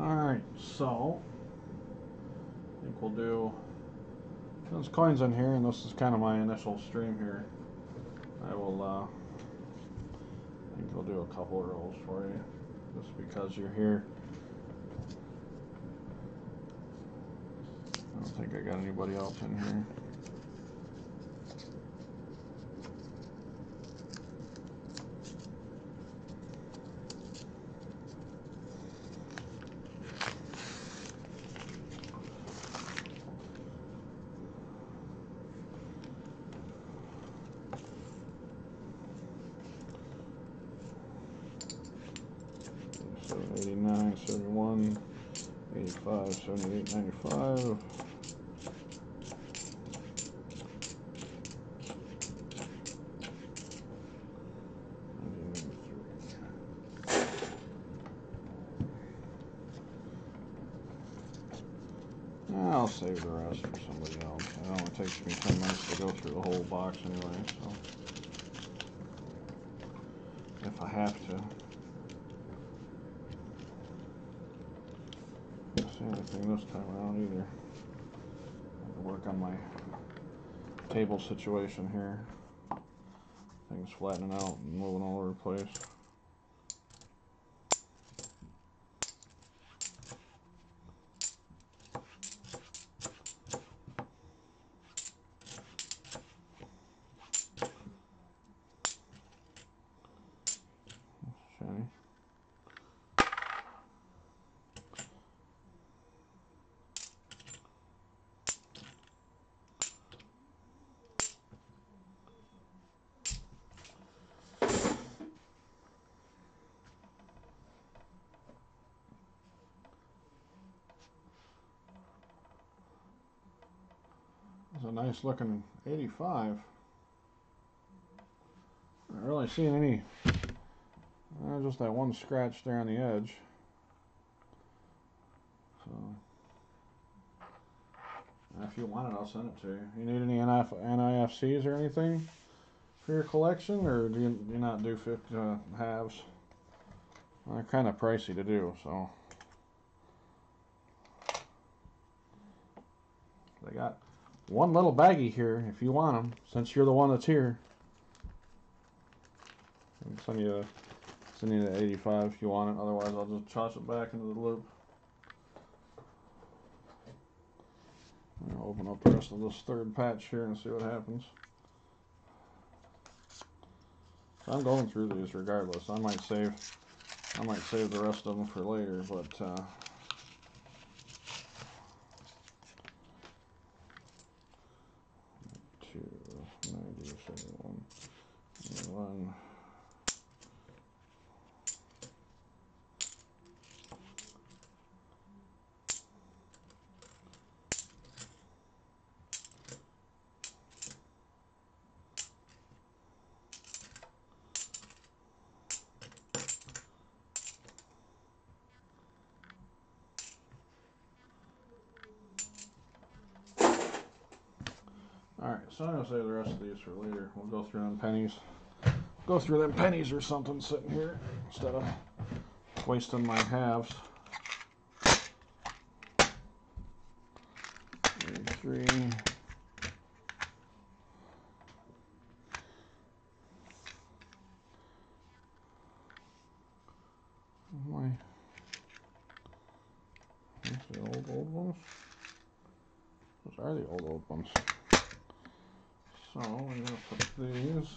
Alright, so I think we'll do Since coins in here, and this is kind of my initial stream here, I will, I think I'll do a couple of rolls for you, just because you're here. I don't think I got anybody else in here. So 89, 71, 85, 78, 95. I'll save the rest for somebody else. It only takes me 10 minutes to go through the whole box anyway, so if I have to. Don't see anything this time around either. I have to work on my table situation here. Things flattening out and moving all over the place. Shiny. It's a nice looking 85. Not really seeing any, just that one scratch there on the edge. So, if you want it, I'll send it to you. You need any NIFCs or anything for your collection, or do you not do halves? Well, they're kind of pricey to do, so. They got one little baggie here if you want them, since you're the one that's here. I'll send you the 85 if you want it, otherwise I'll just toss it back into the loop. I'll open up the rest of this third patch here and see what happens. So I'm going through these regardless. I might save the rest of them for later, but 90, 71, 81. Alright, so I'm going to save the rest of these for later. We'll go through them pennies. Go through them pennies or something sitting here instead of wasting my halves. 83. These the old ones. Those are the old ones. So we're going to put these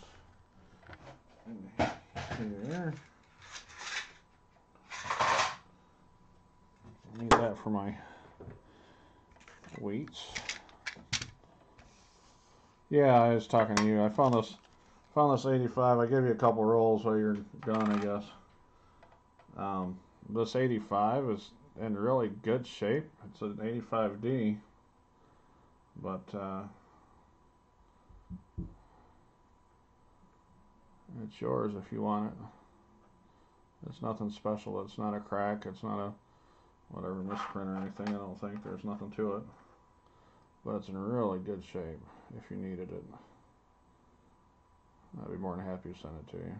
in here. I need that for my weights. Yeah, I was talking to you. I found this 85. I gave you a couple rolls while you're gone, I guess. This 85 is in really good shape. It's an 85D, but it's yours if you want it. It's nothing special. It's not a crack. It's not a whatever misprint or anything. I don't think there's nothing to it, but it's in really good shape if you needed it. I'd be more than happy to send it to you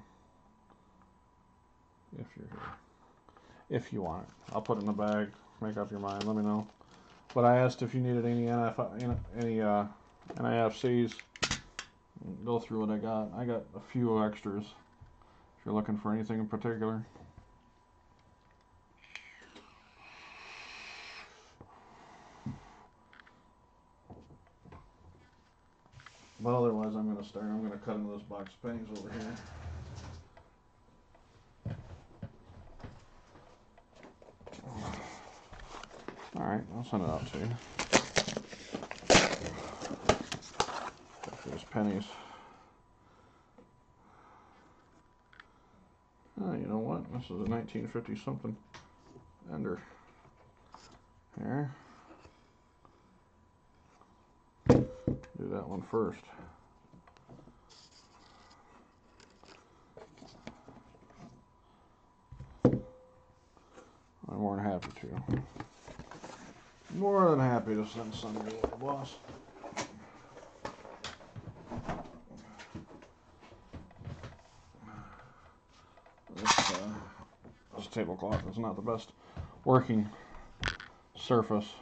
if you're here. If you want it, I'll put it in the bag. Make up your mind. Let me know. But I asked if you needed any NIFCs. Go through what I got. I got a few extras if you're looking for anything in particular. But otherwise, I'm going to cut into this box of pennies over here. Alright, I'll send it out to you. These pennies. Oh, you know what? This is a 1950 something ender. Here. Do that one first. I'm more than happy to. More than happy to send some to your little boss. This tablecloth is not the best working surface.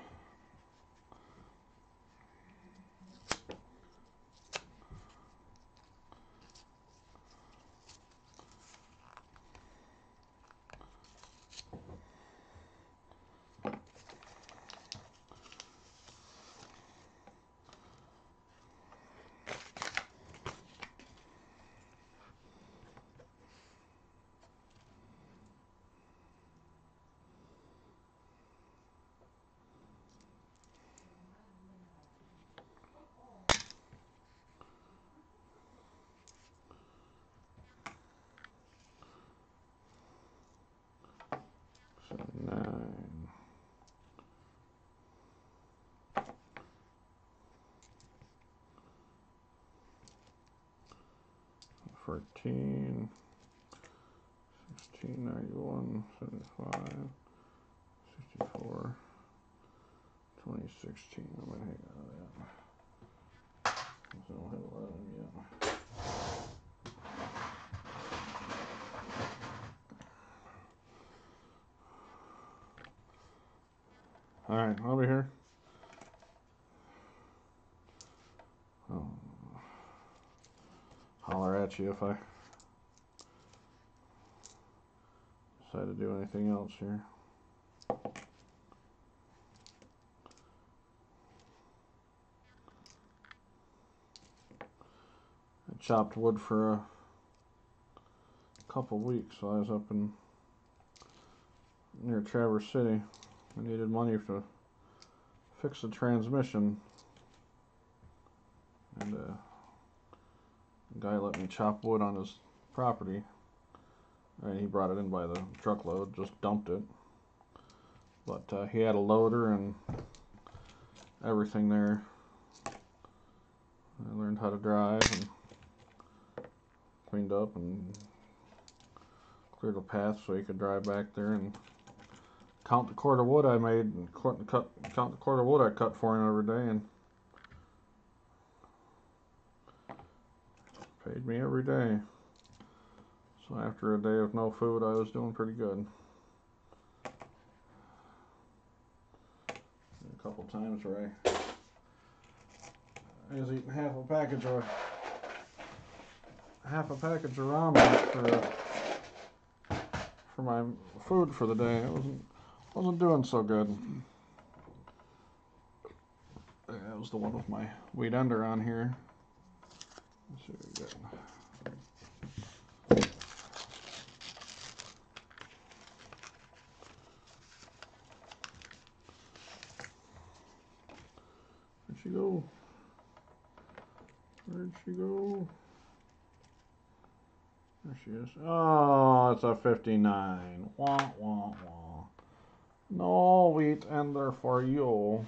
$14, $16, $91, $75, $64, $20, $16. I'm gonna hang out of that. So I don't have a lot of them yet. All right, I'll be here. Oh. Holler at you if I decide to do anything else here. I chopped wood for a couple weeks while I was up in near Traverse City. I needed money to fix the transmission, and the guy let me chop wood on his property, and he brought it in by the truckload, just dumped it. But he had a loader and everything there. I learned how to drive and cleaned up and cleared a path so he could drive back there and count the cord of wood I made and count the cord of wood I cut for him every day, and paid me every day. So after a day of no food, I was doing pretty good. A couple times where I was eating half a package of ramen for my food for the day. It wasn't doing so good. That was the one with my wheat ender on here. Let's see what we got. Where'd she go? Where'd she go? There she is. Oh, it's a 59. Wah, wah, wah. No wheat ender for you.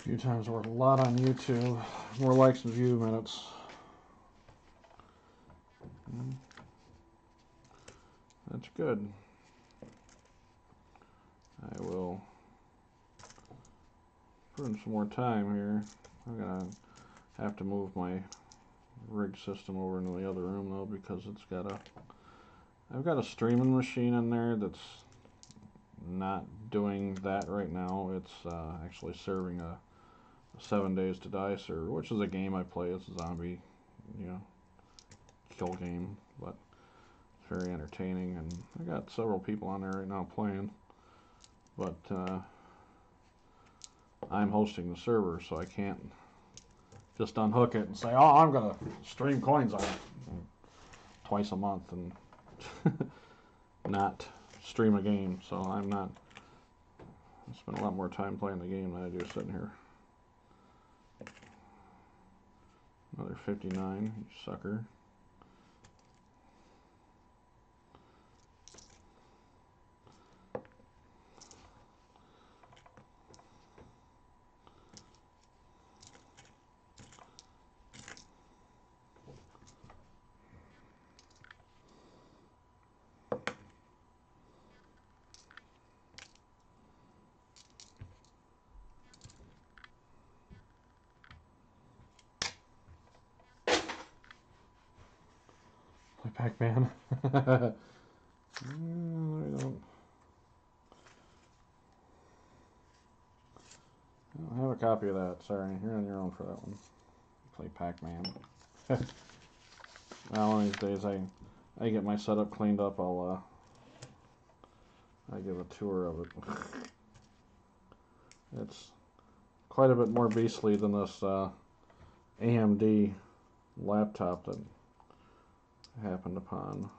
few times worth a lot on YouTube. More likes and view minutes. That's good. I will put in some more time here. I'm gonna have to move my rig system over into the other room though, because I've got a streaming machine in there that's not doing that right now. It's actually serving a 7 Days to Die server, which is a game I play. It's a zombie, kill game, but it's very entertaining, and I got several people on there right now playing, but I'm hosting the server, so I can't just unhook it and say, oh, I'm gonna stream coins on it twice a month and not stream a game. So I spend a lot more time playing the game than I do sitting here. Another 59, you sucker. Play Pac-Man. I don't have a copy of that. Sorry, you're on your own for that one. Play Pac-Man. Well, one of these days I get my setup cleaned up. I give a tour of it. It's quite a bit more beastly than this AMD laptop that I happened upon.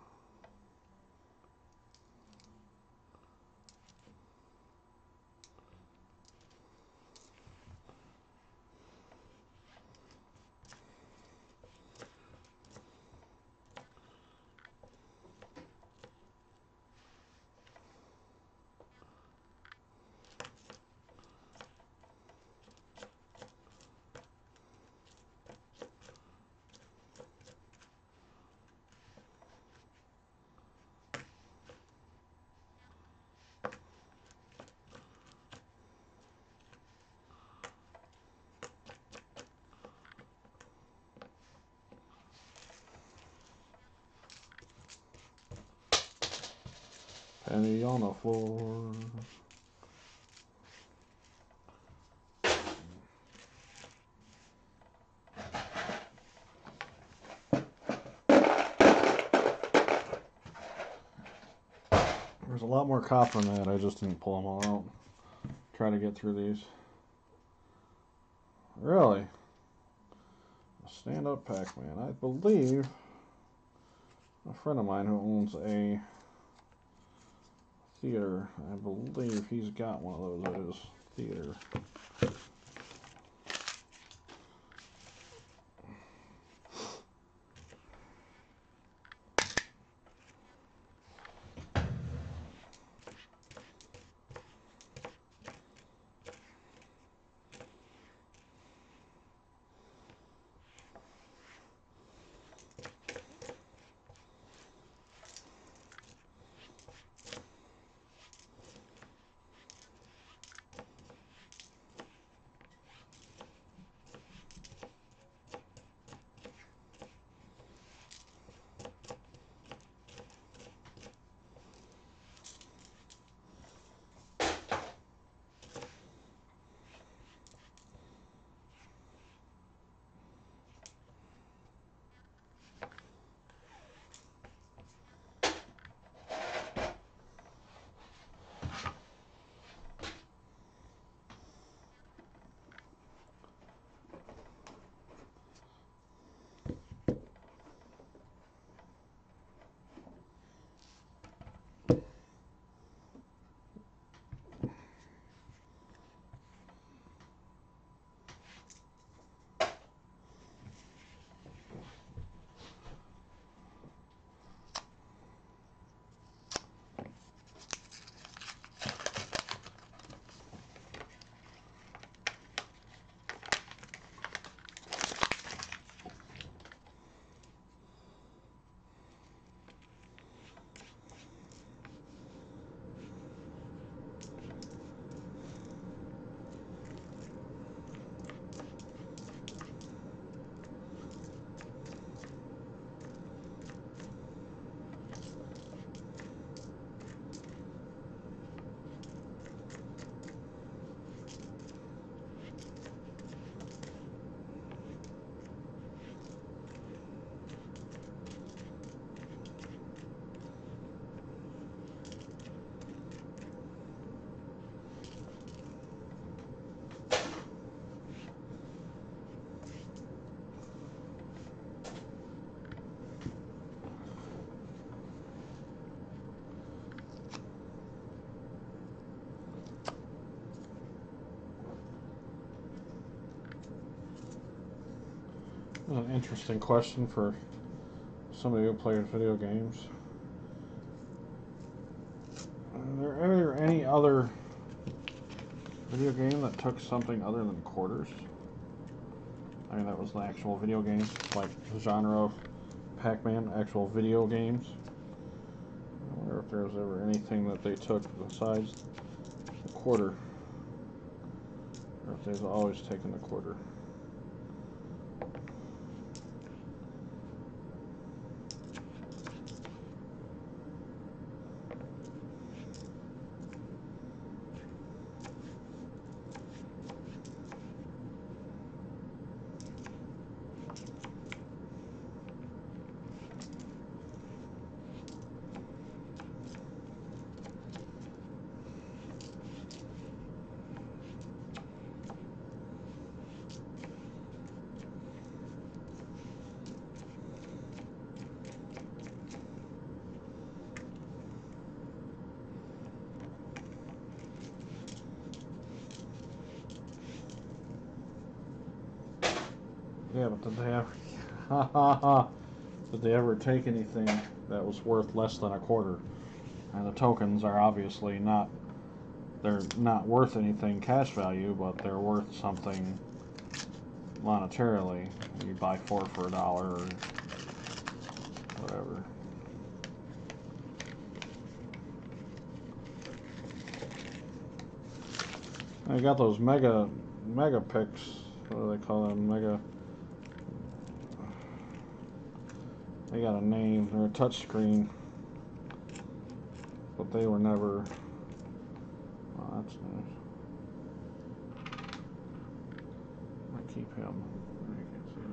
Penny on the floor. There's a lot more copper in that. I just didn't pull them all out. Try to get through these. Really? Stand up Pac-Man. I believe a friend of mine who owns a theater, I believe he's got one of those at his theater. That's an interesting question for somebody who plays video games. Are there ever any other video game that took something other than quarters? I mean, that was the actual video game, like the genre of Pac-Man, actual video games. I wonder if there was ever anything that they took besides the quarter. Or if they've always taken the quarter. Yeah, but did they ever, did they ever take anything that was worth less than a quarter? And the tokens are obviously not, they're not worth anything cash value, but they're worth something monetarily. You buy 4 for $1 or whatever. I got those mega picks. What do they call them? Mega. They got a name. They're a touch screen, but they were never. Oh, that's nice. I keep him. You can see it.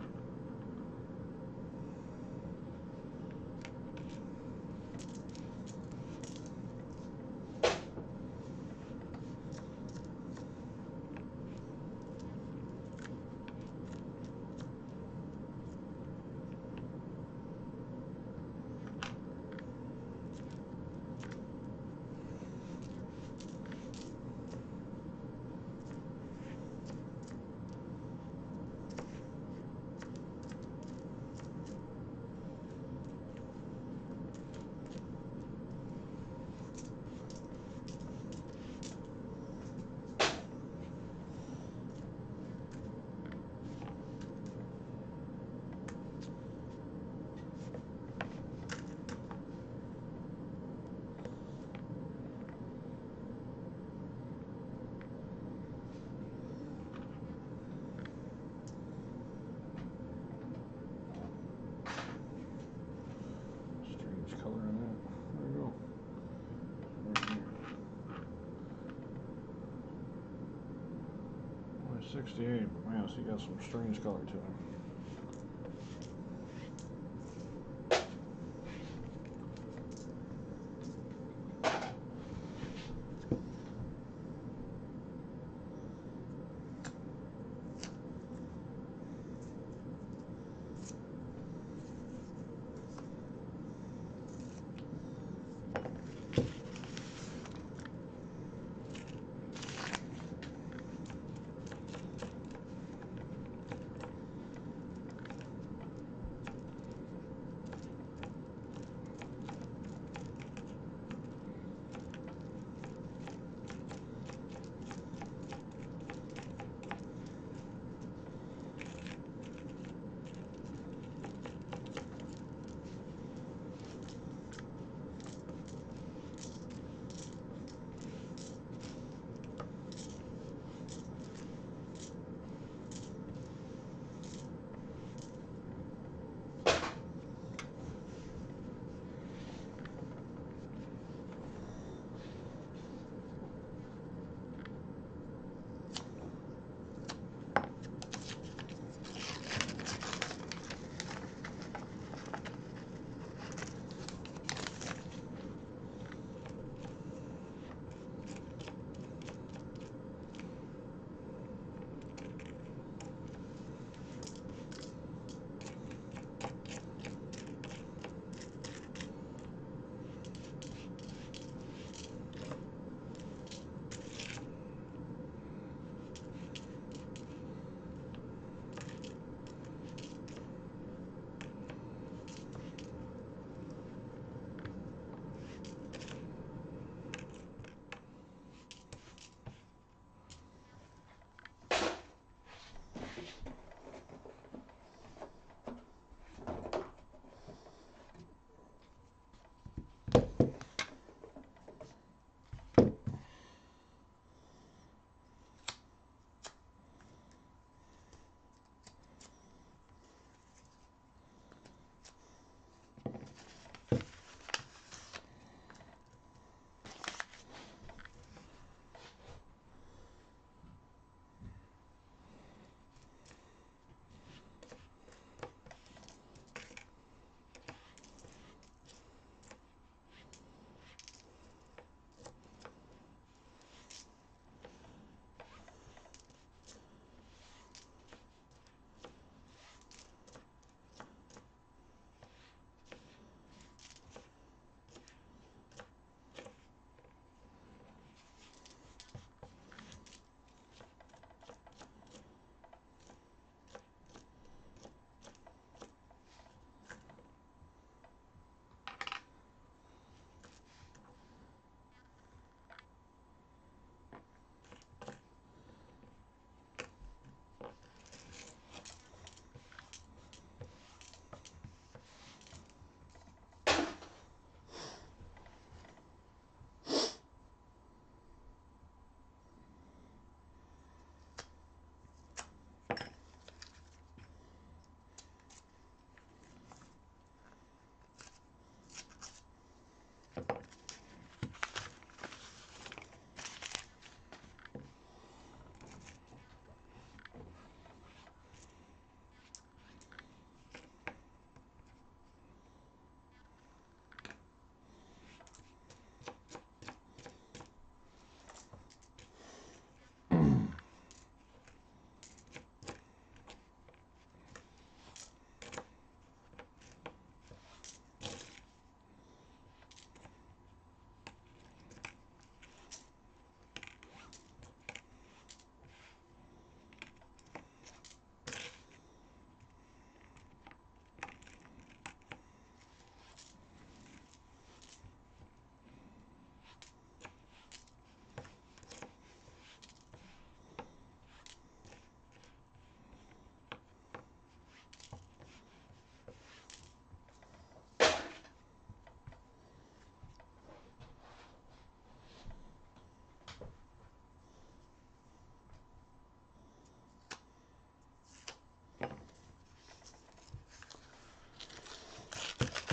Color in that. There you go. Right here. Only 68, but man, so you got some strange color to him.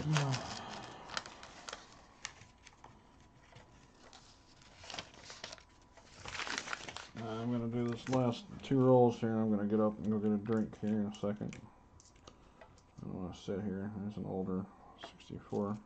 I'm going to do this last 2 rolls here, and I'm going to get up and go get a drink here in a second. I don't want to sit here. There's an older 64.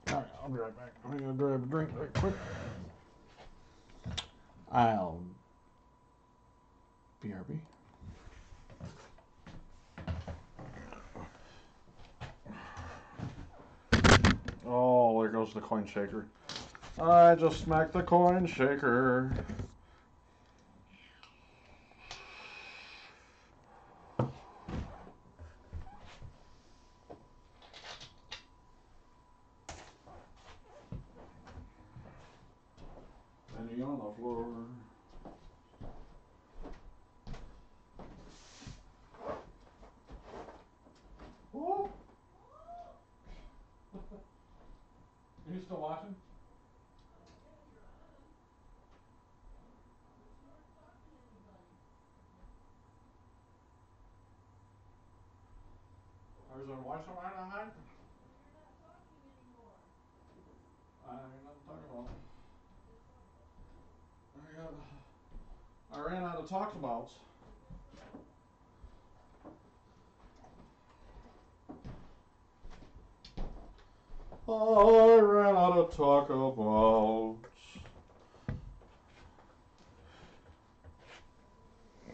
Alright, I'll be right back. I'm going to grab a drink right quick. I'll BRB. Oh, there goes the coin shaker. I just smacked the coin shaker. Penny on the floor. Whoa. Are you still watching? I was on watch something on that? I ain't nothing to talk about. I ran out of talk abouts. I ran out of talk abouts.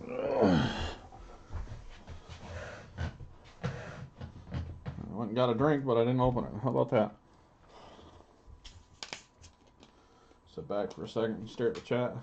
I went and got a drink, but I didn't open it. How about that? Sit back for a second and stare at the chat.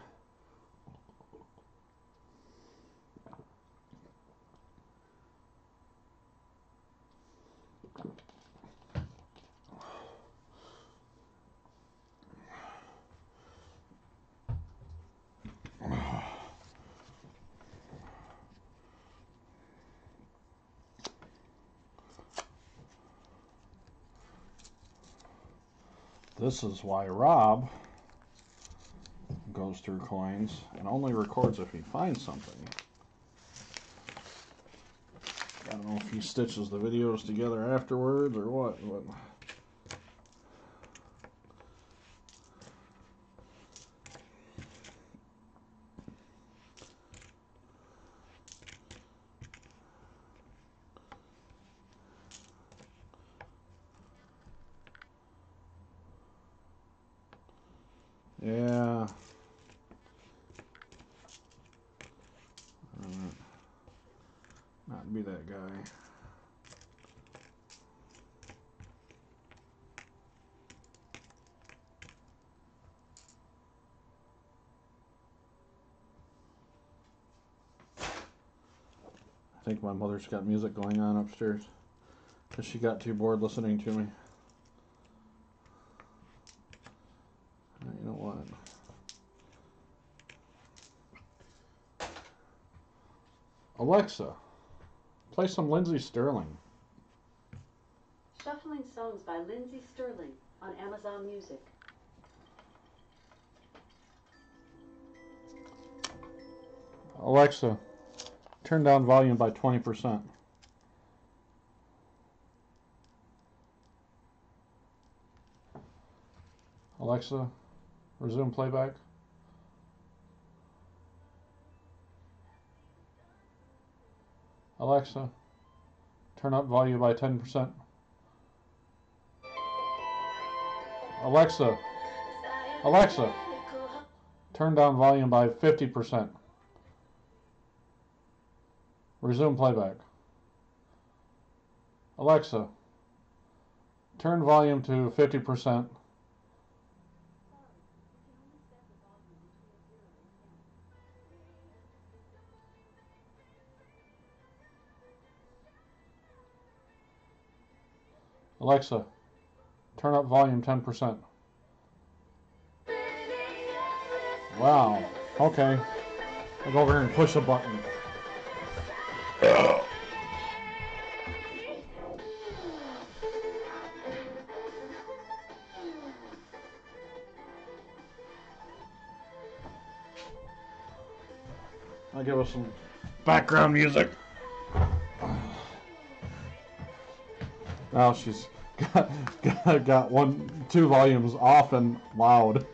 This is why Rob goes through coins and only records if he finds something. I don't know if he stitches the videos together afterwards or what, but yeah. Not be that guy. I think my mother's got music going on upstairs because she got too bored listening to me. You know what? Alexa, play some Lindsey Sterling. Shuffling songs by Lindsey Sterling on Amazon Music. Alexa, turn down volume by 20%. Alexa, resume playback. Alexa, turn up volume by 10%. Alexa, turn down volume by 50%. Resume playback. Alexa, turn volume to 50%. Alexa, turn up volume 10%. Wow. Okay. I'll go over here and push a button. I'll give us some background music. Now she's got two volumes off and loud.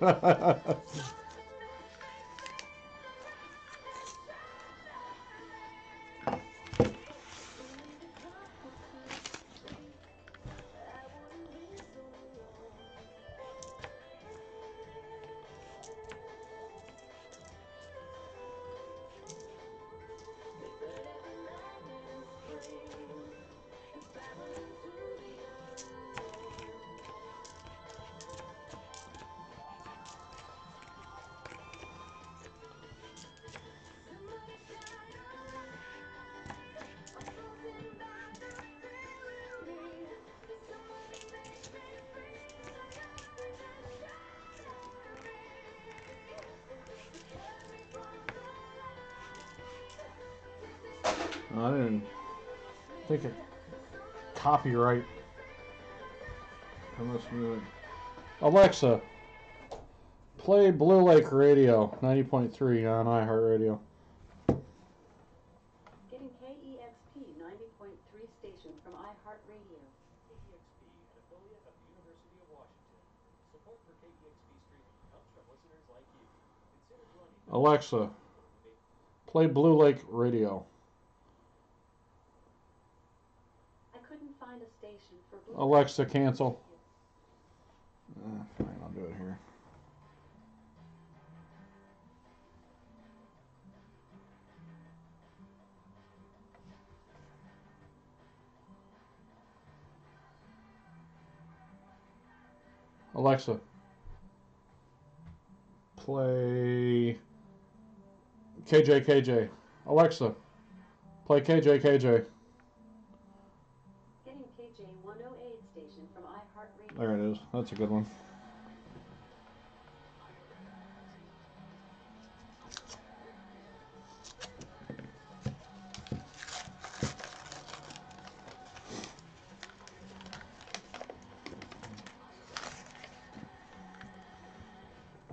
I didn't think of copyright from this music. Alexa, play Blue Lake Radio 90.3 on iHeartRadio. Getting KEXP 90.3 station from iHeartRadio. KEXP, an affiliate of the University of Washington. Support for KEXP streaming comes from listeners like you. Consider joining them. Alexa, play Blue Lake Radio. I couldn't find a station for Blue Alexa, cancel. Fine, I'll do it here. Alexa, play KJKJ. Alexa, play KJKJ. Getting KJ 108 station from iHeartRadio. There it is. That's a good one.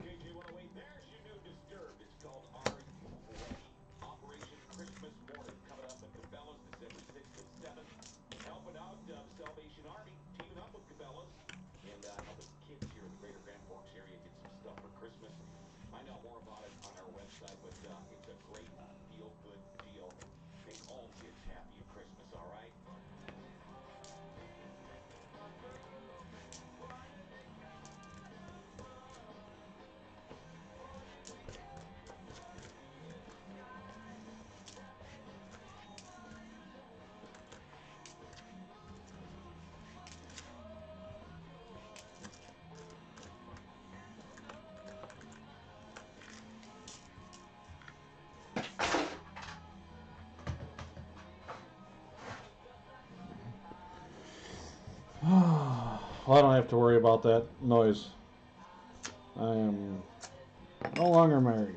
KJ 108, there's your new Disturbed. It's called Are You Ready? Operation Christmas Morning coming up at Cabela's December 6th and 7th. Helping out the Salvation Army, teaming up with Cabela's and helping kids here in the greater Grand Forks area get some stuff for Christmas. Find out more about it on our website, but it's a great feel-good deal. Make all kids happy at Christmas, all right? Well, I don't have to worry about that noise. I am no longer married.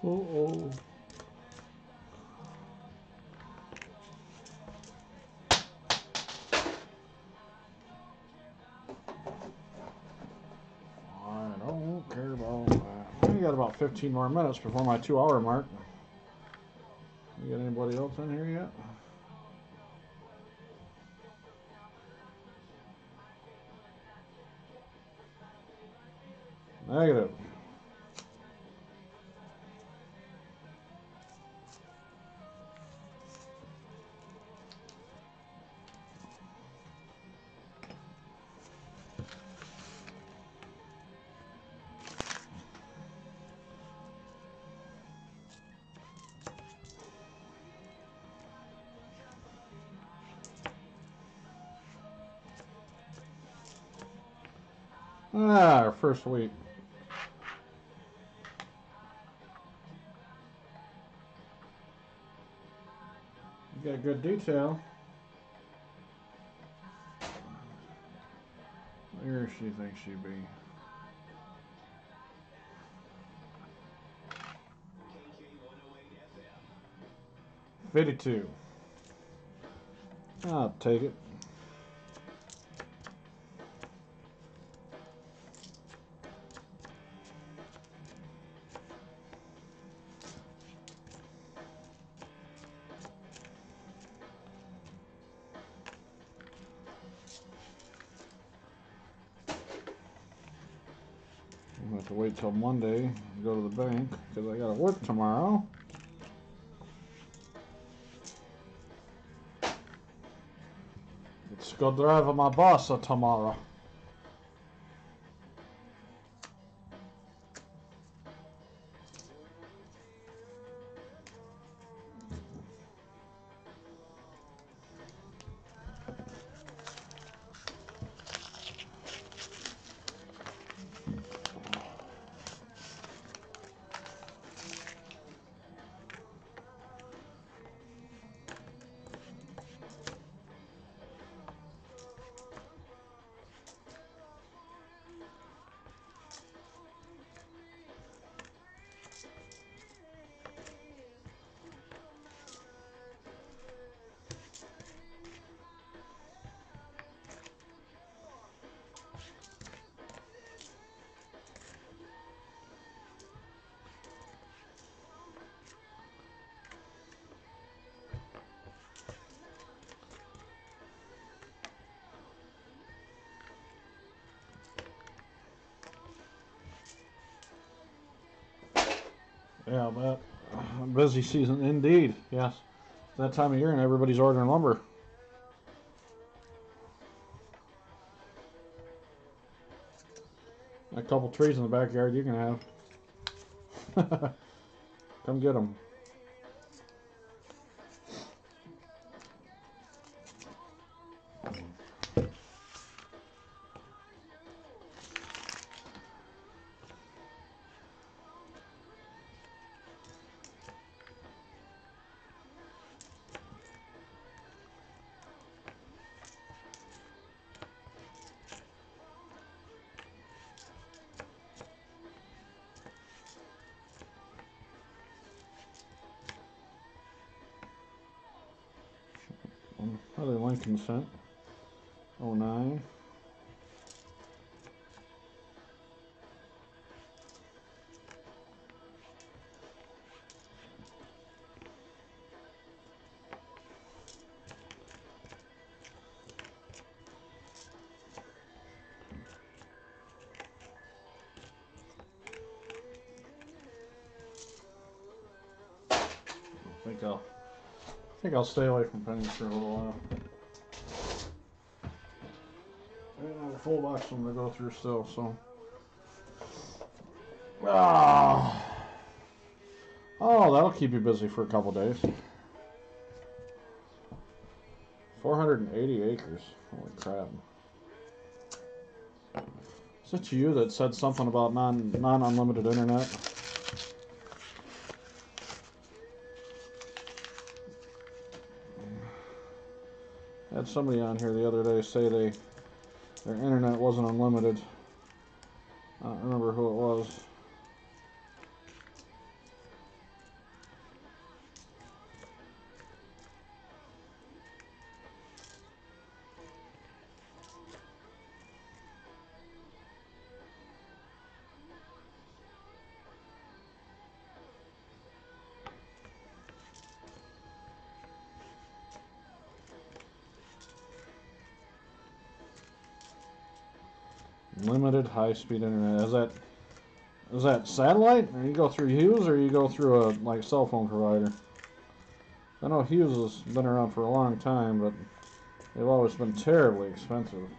Oh. I don't care about that. We got about 15 more minutes before my 2-hour mark. You got anybody else in here yet? Negative. Ah, our first week. You got good detail. Where she thinks she'd be. KK108 FM. 52. I'll take it. I'm going to have to wait till Monday to go to the bank because I got to work tomorrow. Let's go drive with my boss tomorrow. Yeah, but busy season indeed. Yes, it's that time of year and everybody's ordering lumber. A couple trees in the backyard you can have. Come get them. Another Lincoln cent. 09. I think I'll stay away from pennies for a little while. I didn't have a full box of them to go through still, so. Oh, that'll keep you busy for a couple days. 480 acres. Holy crap. Is it you that said something about non-unlimited internet? I had somebody on here the other day say their internet wasn't unlimited. I don't remember who it was. Limited high-speed internet. Is that Is that satellite? Or you go through Hughes, or you go through a like cell phone provider? I know Hughes has been around for a long time, but they've always been terribly expensive.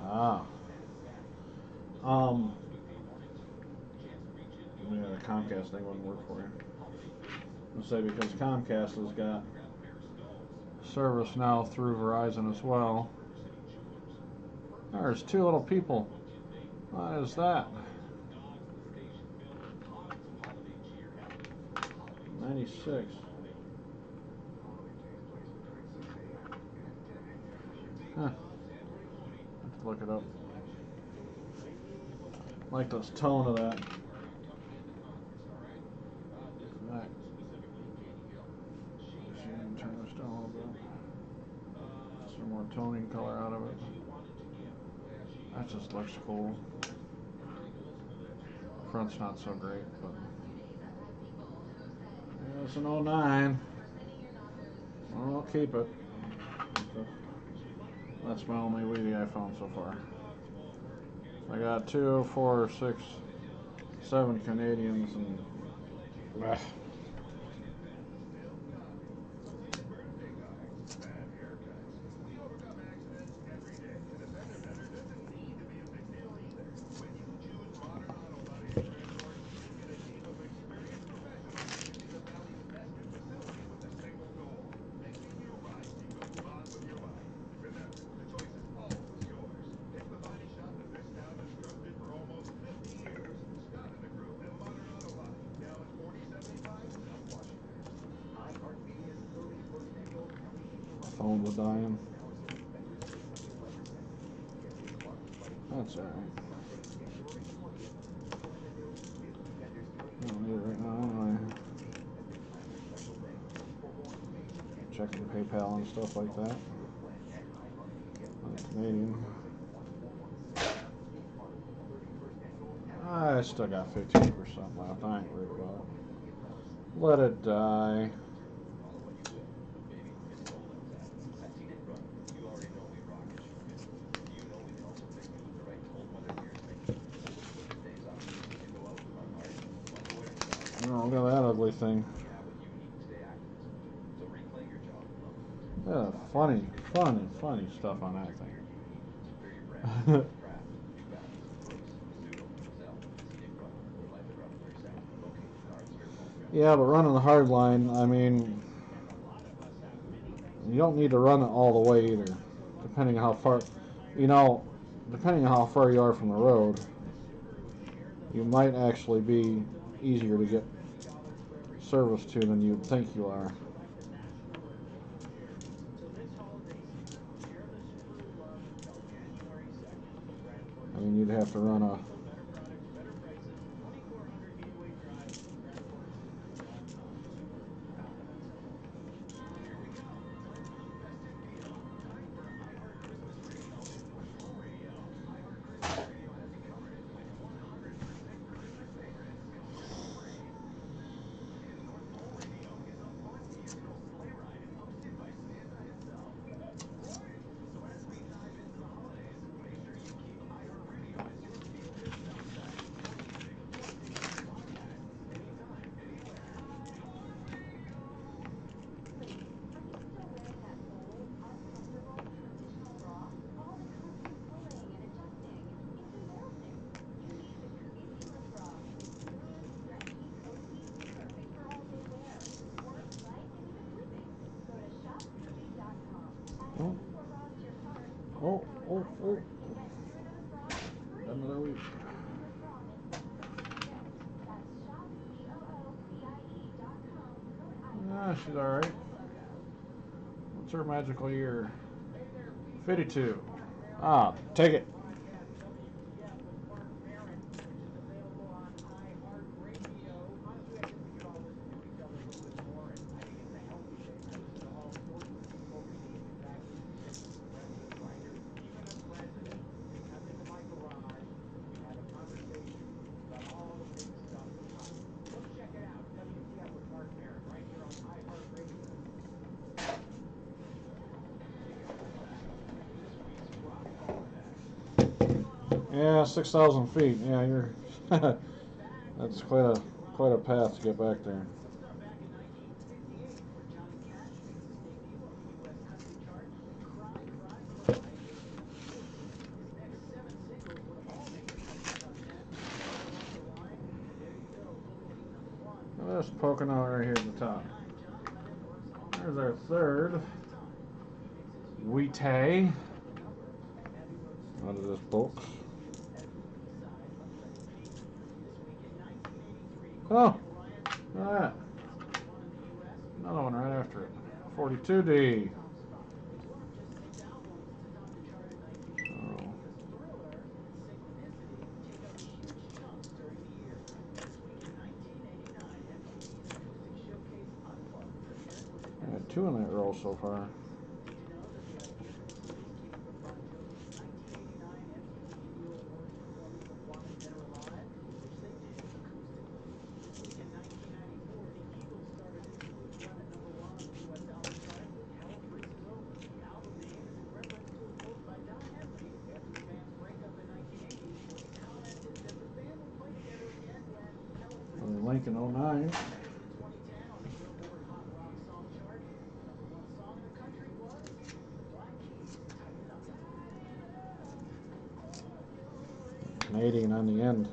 Ah. Yeah, the Comcast thing wouldn't work for you. I'll say because Comcast has got service now through Verizon as well. There's two little people. What is that? 96. Huh. Have to look it up. Like the tone of that. Right. See, I can turn this down a little bit. Some more toning color out of it. That just looks cool. Front's not so great, but yeah, it's an 09. I'll keep it. That's my only Wheatie iPhone so far. I got 2, 4, 6, 7 Canadians and. Phone was dying. That's alright. I don't need it right now anyway. Checking PayPal and stuff like that. Canadian. I still got 15% left. I ain't worried about it. Let it die. Oh, look at that ugly thing. Yeah, funny stuff on that thing. Yeah, but running the hard line, I mean, you don't need to run it all the way either. Depending on how far, depending on how far you are from the road, you might actually be easier to get service to than you think you are. I mean, you'd have to run a oh. Another week. Ah, she's alright. What's her magical year? 52. Ah, take it. Yeah, 6,000 feet. Yeah, you're. That's quite a path to get back there. Just poking out right here at the top. There's our third. Wheatay. Out of this box. Oh, look at that. Another one right after it. 42D. Oh. I had two in that roll so far. Lincoln 09. Canadian on the end.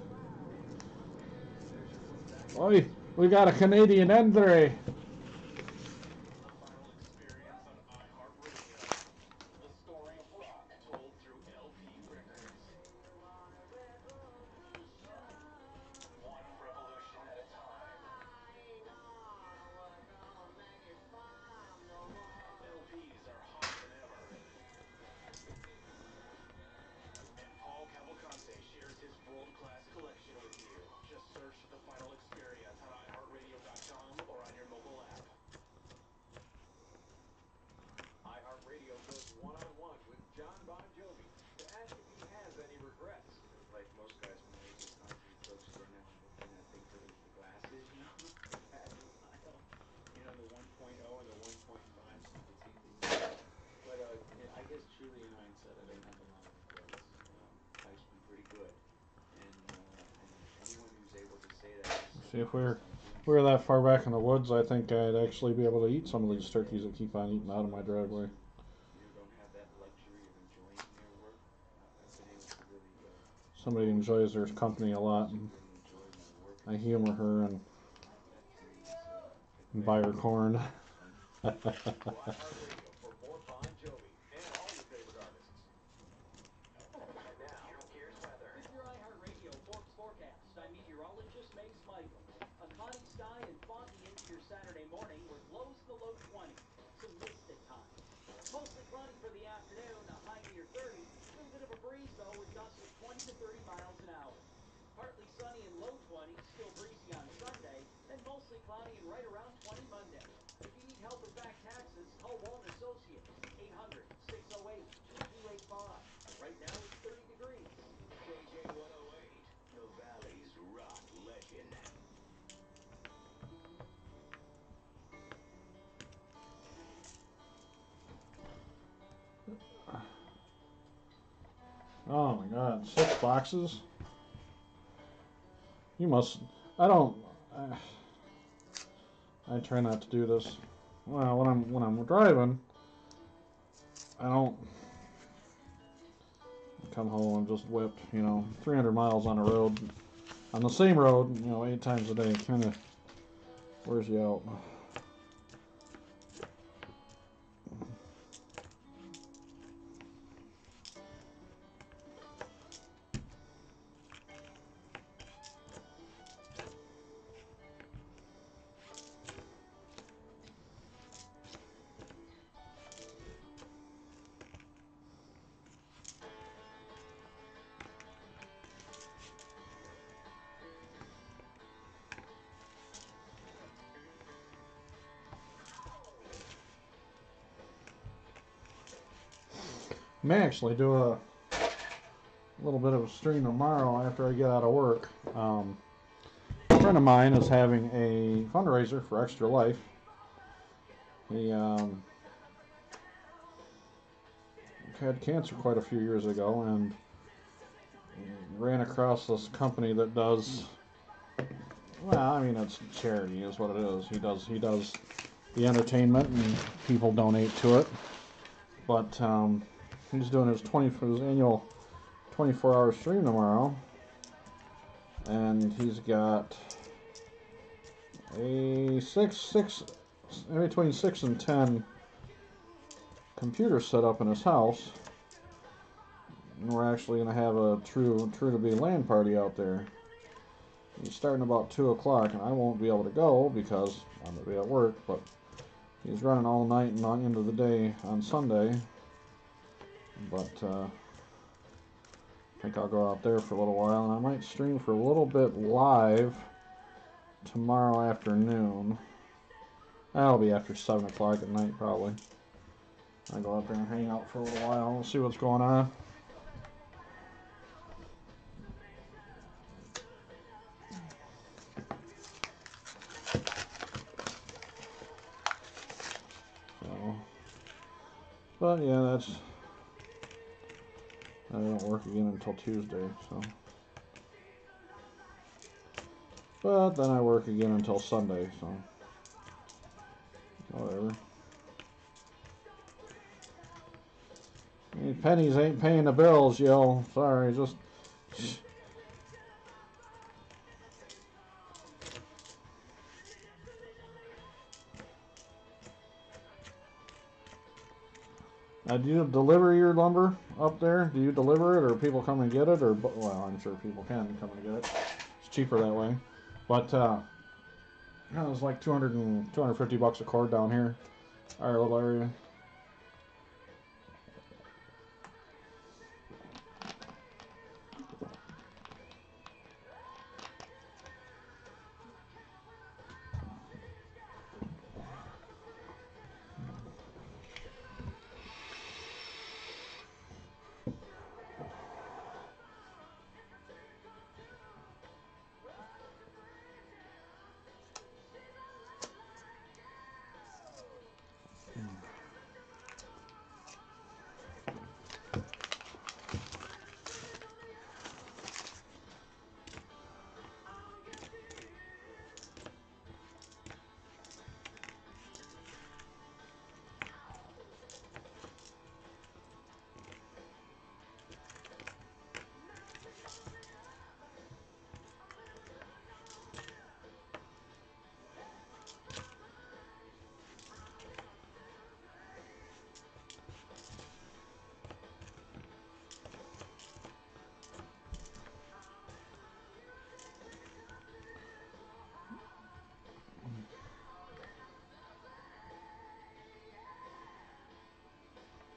Oi, we got a Canadian Andre. iHeartRadio goes one-on-one with John Bon Jovi to ask if he has any regrets. Like most guys my age, it's gone to the drugstore now and looking at things that are the glasses, you know, that style. You know, the 1.0 and the 1.5, so you can see things better. But I guess truly in hindsight, I don't have a lot of regrets. Life's been pretty good, and anyone who's able to say that is so See, if focused on doing we're something. that far back in the woods, I think I'd actually be able to eat some of these turkeys that keep on eating out of my driveway. You don't have that luxury of enjoying their work. I've been able to really Somebody enjoys their company a lot, to and really enjoy my work. I humor her and That to me is buy her corn. Go iHeartRadio for more Bon Jovi and all your favorite artists. And now, here's weather. With your iHeartRadio Forbes forecast, I'm meteorologist Mace Michael. A cloudy sky and foggy into your Saturday morning with lows in the low 20s. Some mist at times. Mostly cloudy for the afternoon, a high near 30. A little bit of a breeze though with gusts of 20 to 30 miles an hour. Partly sunny and low 20s, still breezy on Sunday, then mostly cloudy and right around 20 Monday. If you need help with back taxes, call Walton Associates, 800-608-2285. Right now it's 30 degrees. KJ 108, the Valley's rock legend. Oh my God, 6 boxes? You must. I don't. I try not to do this. Well, when I'm driving, I don't come home and just whip, 300 miles on the road, on the same road, 8 times a day. Kind of wears you out. May actually do a little bit of a stream tomorrow after I get out of work. A friend of mine is having a fundraiser for Extra Life. He had cancer quite a few years ago, and ran across this company that does. Well, I mean, it's charity is what it is. He does the entertainment and people donate to it. But he's doing his his annual 24-hour stream tomorrow, and he's got a between 6 and 10 computers set up in his house. And we're actually going to have a true to be LAN party out there. He's starting about 2 o'clock, and I won't be able to go because I'm going to be at work, but he's running all night and on into the day on Sunday. But I think I'll go out there for a little while, and I might stream for a little bit live tomorrow afternoon. That'll be after 7 o'clock at night, probably. I go out there and hang out for a little while and see what's going on. So, but yeah, I don't work again until Tuesday, so. But then I work again until Sunday, so. Whatever. Pennies ain't paying the bills, yo. Sorry, just. Now, do you deliver your lumber up there? Do you deliver it, or people come and get it? Or well, I'm sure people can come and get it. It's cheaper that way. But it was like 250 bucks a cord down here, our little area.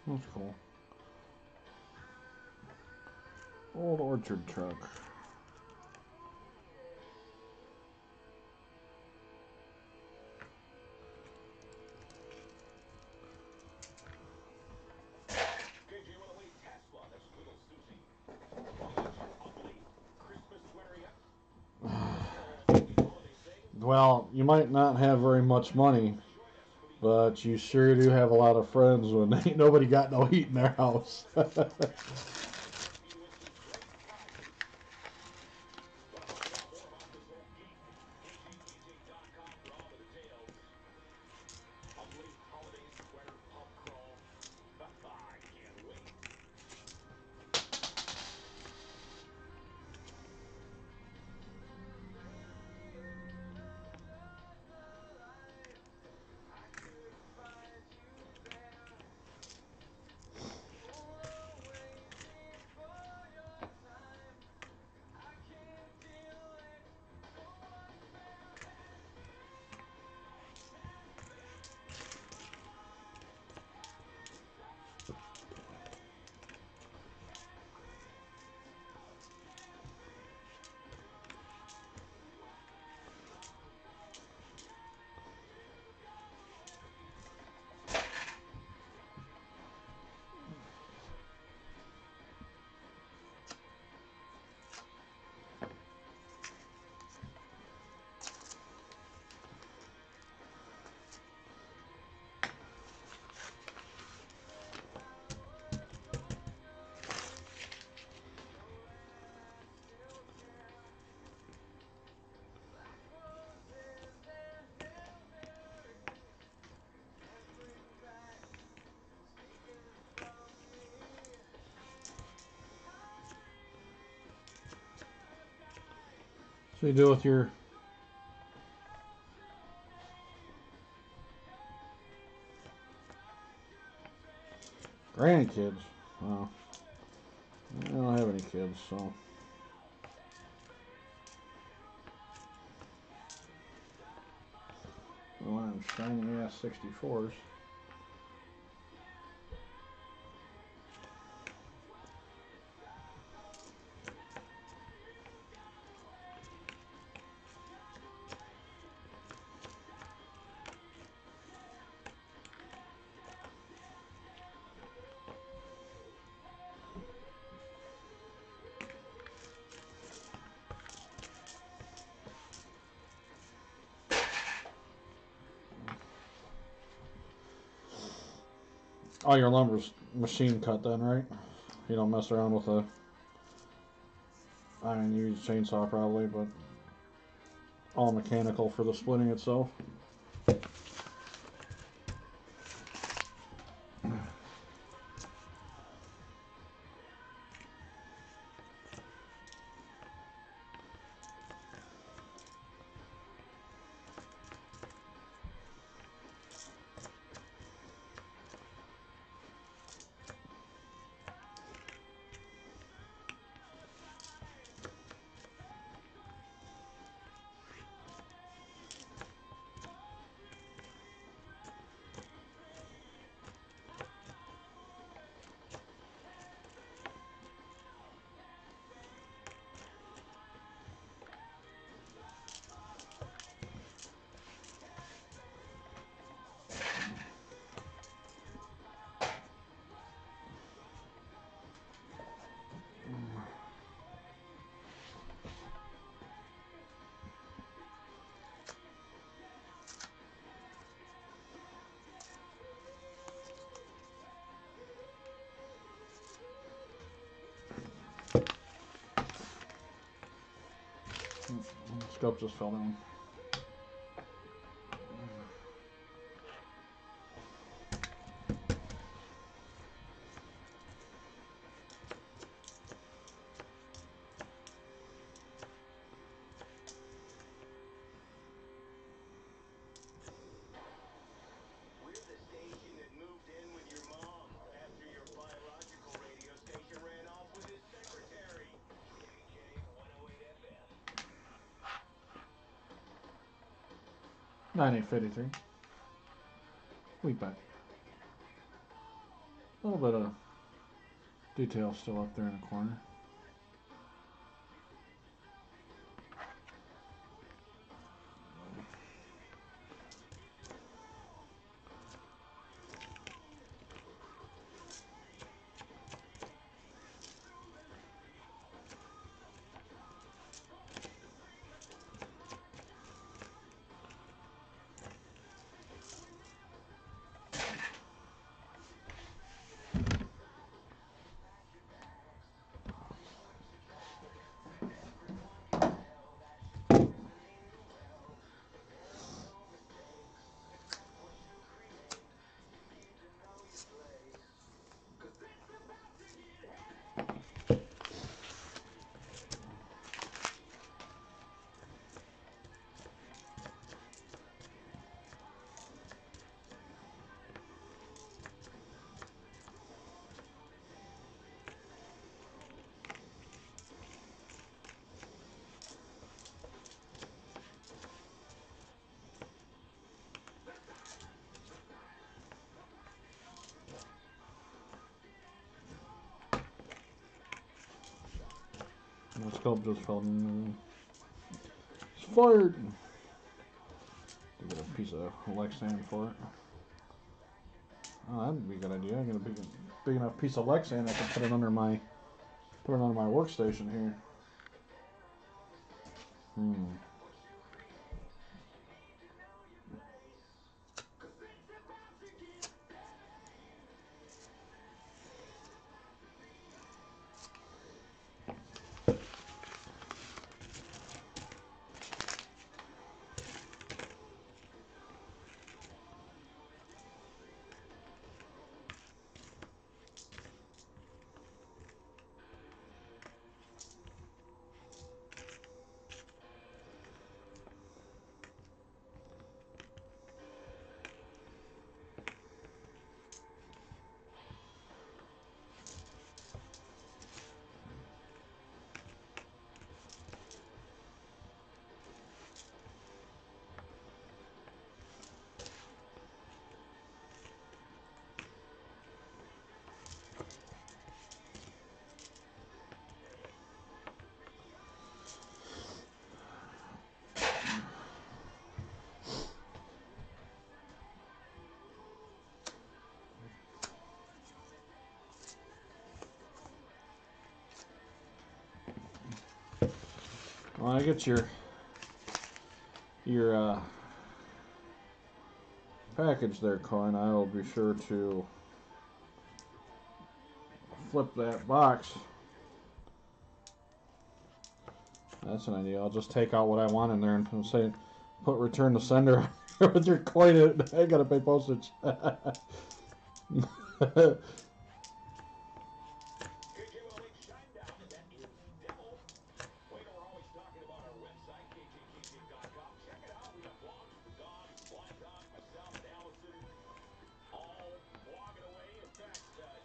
That's cool. Old orchard truck. Well, you might not have very much money, but you sure do have a lot of friends when ain't nobody got no heat in their house. So you deal with your grandkids. Well, I don't have any kids, so. One of them shiny ass 64s. All your lumber's machine cut then, right? You don't mess around with a, I mean, you use a chainsaw probably, but all mechanical for the splitting itself. Scope just fell down. We're the station that moved in with your mom after your biological radio station ran off with his secretary. KJ 108 FM. 9853. Wheat back. A little bit of detail still up there in the corner. The scope just fell in. It's fired! Get a piece of Lexan for it. Oh, that'd be a good idea. I get a big enough piece of Lexan I can put it under my workstation here. When I get your package there, Coin, I will be sure to flip that box. That's an idea. I'll just take out what I want in there and say, put return to sender with your coin in it. I gotta pay postage.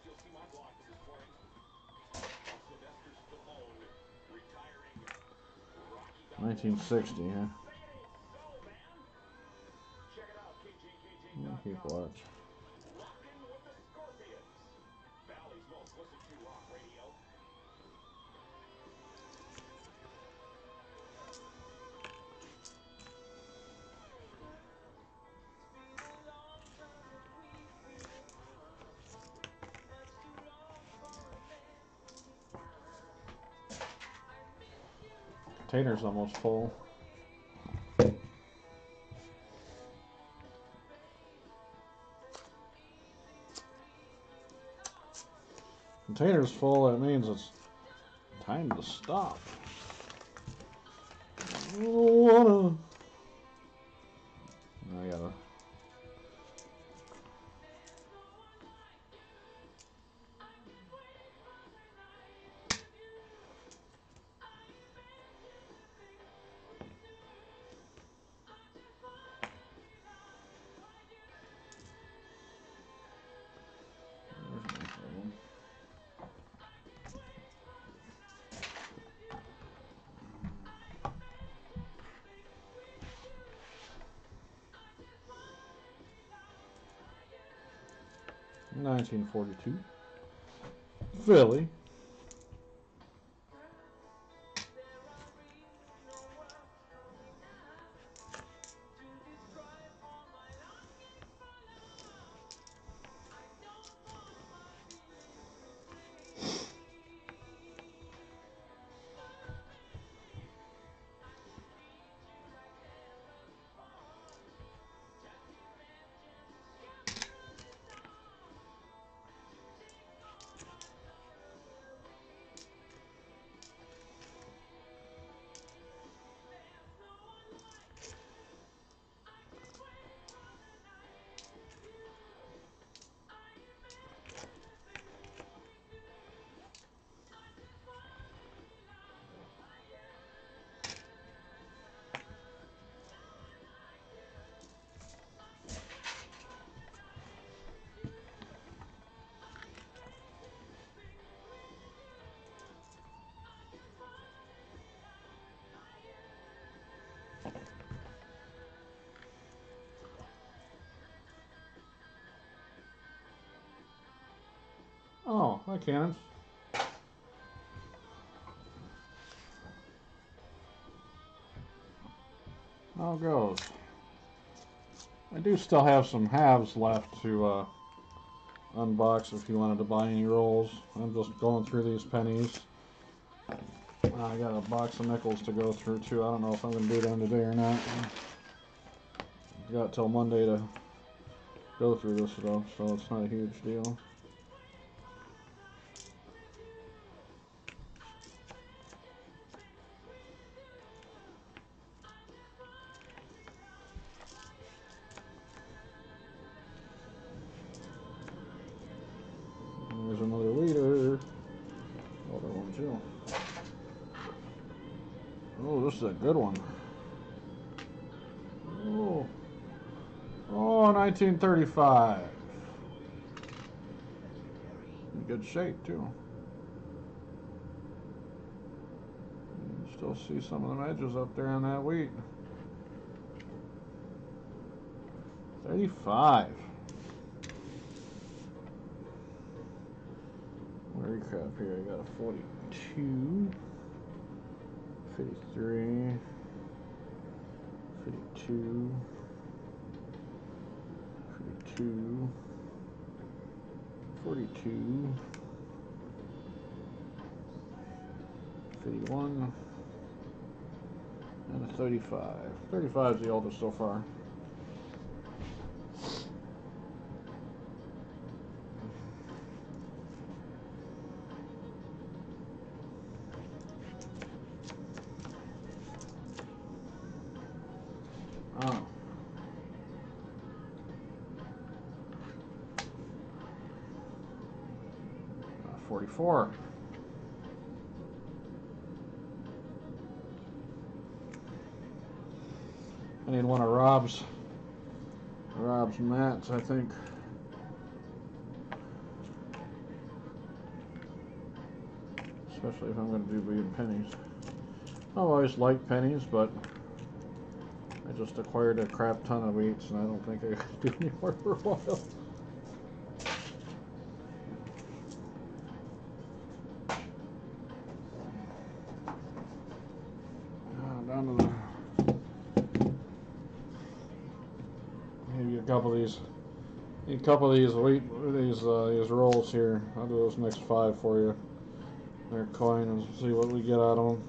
You'll see my blog from this morning on Sylvester Stallone retiring Rocky Balboa. 1960, yeah. Say it ain't so, man. Check it out, Keep KJKJ.com. watch. Rockin' with the Scorpions. Valley's most listened to rock radio. Container's almost full. Container's full, that means it's time to stop. I gotta. There's no problem. 1942. Philly. Oh, hi, Cannons. How it goes. I do still have some halves left to unbox if you wanted to buy any rolls. I'm just going through these pennies. I got a box of nickels to go through too. I don't know if I'm going to do them today or not. I've got till Monday to go through this though, so it's not a huge deal. There's another leader. Oh, that one too. Oh, this is a good one. Oh, 1935. In good shape too. You can still see some of them edges up there on that wheat. 35. Where crap here? I got a 42, 53, 52, 52, 42, 51, And a 35. 35 is the oldest so far. Oh. 44. I need one of Rob's mats, I think. Especially if I'm going to do big pennies. I've always liked pennies, but I just acquired a crap ton of weights, and I don't think I can do any more for a while. Down to the maybe a couple of these these rolls here. I'll do those next 5 for you. They're coin and see what we get out of them.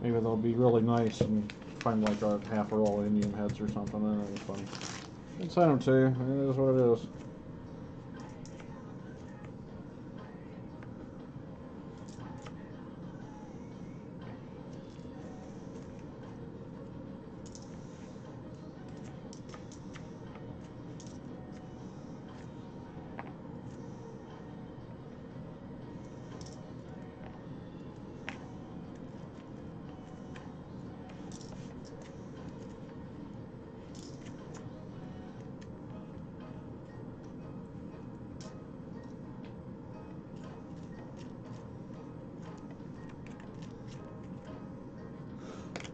Maybe they'll be really nice and find like a half a roll of Indian heads or something. That'll be fun. I'll send them to you. It is what it is.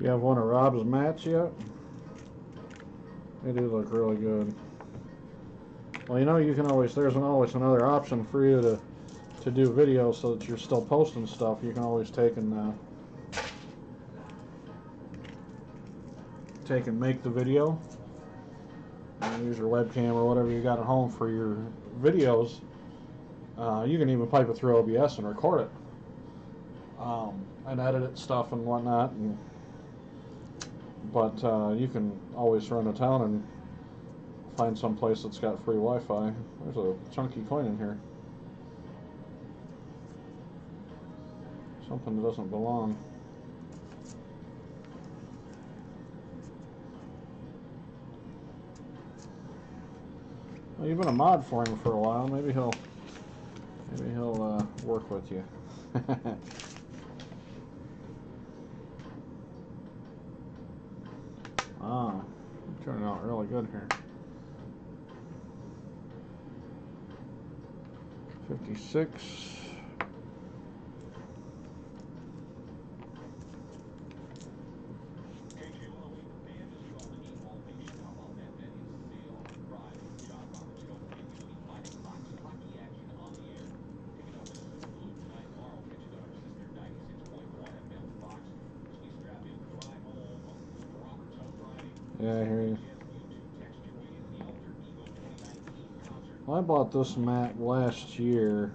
You have one of Rob's mats yet? They do look really good. Well, you know, you can always, there's always another option for you to do videos so that you're still posting stuff. You can always take and make the video and use your webcam or whatever you got at home for your videos. You can even pipe it through OBS and record it and edit it stuff and whatnot. But you can always run to town and find some place that's got free Wi-Fi. There's a chunky coin in here. Something that doesn't belong. Well, you've been a mod for him for a while. Maybe he'll work with you. Ah, you're turning out really good here. 56. Yeah, I hear you. Well, I bought this mat last year.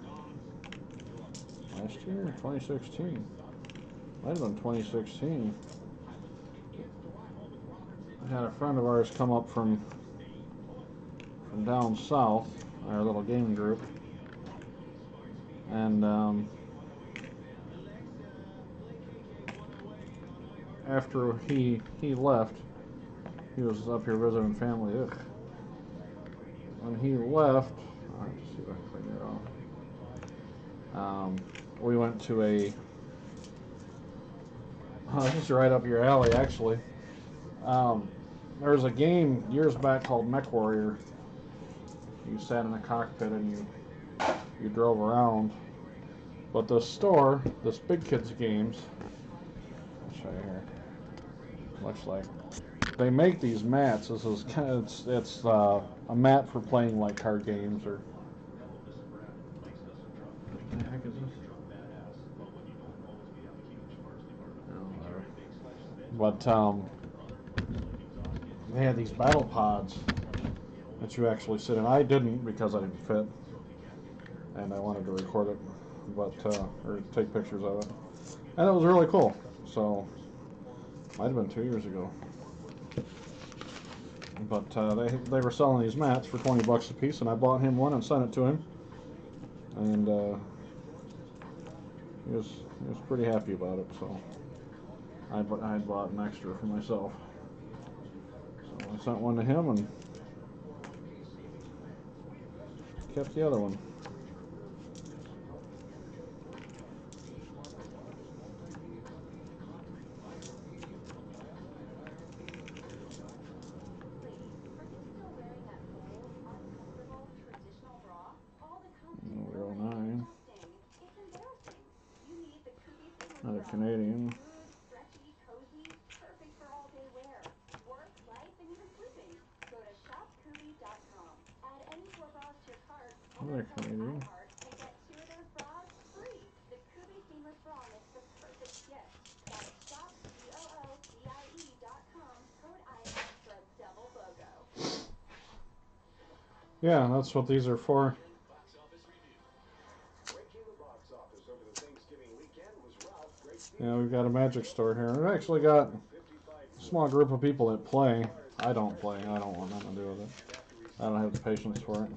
Last year? 2016. Might have been 2016. I had a friend of ours come up from down south, our little gaming group, and after he left, he was up here visiting family. Ugh. When he left, let's see if I can clean it off. We went to a. This is right up your alley, actually. There was a game years back called MechWarrior. You sat in a cockpit and you drove around. But the store, this Big Kids Games, I'll show you here. Looks like they make these mats. This is kind of it's a mat for playing like card games or. What the heck is this? But they had these battle pods that you actually sit in. I didn't because I didn't fit, and I wanted to record it, but or take pictures of it, and it was really cool. So Might have been 2 years ago. But they were selling these mats for $20 a piece, and I bought him one and sent it to him, and he was pretty happy about it. So I bought an extra for myself. So I sent one to him and kept the other one. Number 09. Another Canadian. Stretchy, cozy, perfect for all day wear. Work, life, and even sleeping. Go to shopkubi.com. Add any 4 bras to your cart, Another Canadian. iHeart, and get 2 of those bras free. The Kubi Seamless Bra makes the perfect gift. That's shopkubi.com. Code iHeart for a double BOGO. Yeah, that's what these are for. Box office review. Breaking the box office over the Thanksgiving weekend was Ralph Breaks the Yeah, we've got a Magic store here. We've actually got a small group of people that play. I don't play. I don't want nothing to do with it. I don't have the patience for it.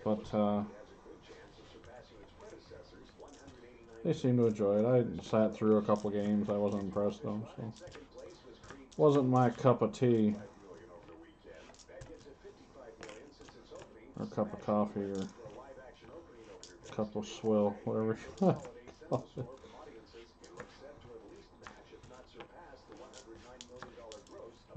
But they seem to enjoy it. I sat through a couple games. I wasn't impressed though, so wasn't my cup of tea or cup of coffee or cup of swill, whatever you call it.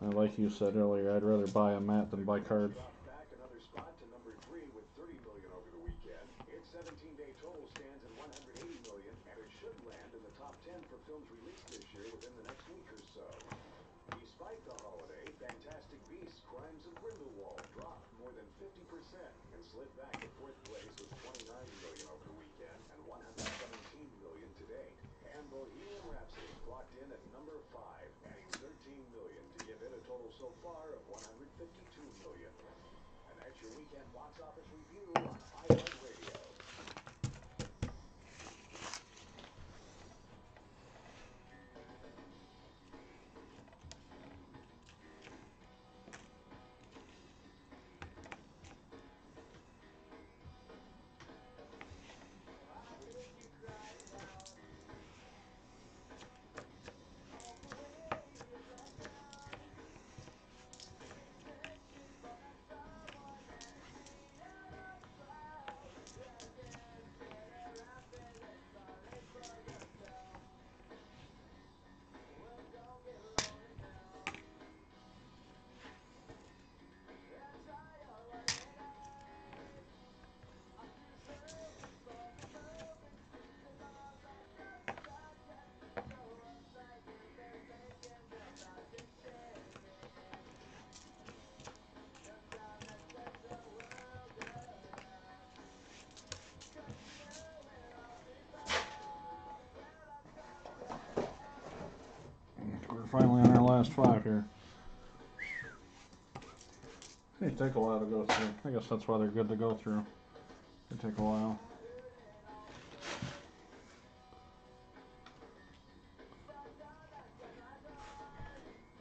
And like you said earlier, I'd rather buy a mat than buy cards. Back another spot to number 3 with 30 million over the weekend. Its 17-day total stands at 180 million, and it should land in the top 10 for films released this year within the next week or so. Despite the holiday, Fantastic Beasts: Crimes of Grindelwald dropped more than 50% and slid back to 4th place with 29 million over the weekend and 117 million to date. And Bohemian Rhapsody clocked in at number 5, adding 13 million to give it a total so far of 152 million. And that's your weekend box office review on iHeartRadio. We're finally on our last 5 here. They take a while to go through. I guess that's why they're good to go through. They take a while.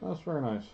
That's very nice.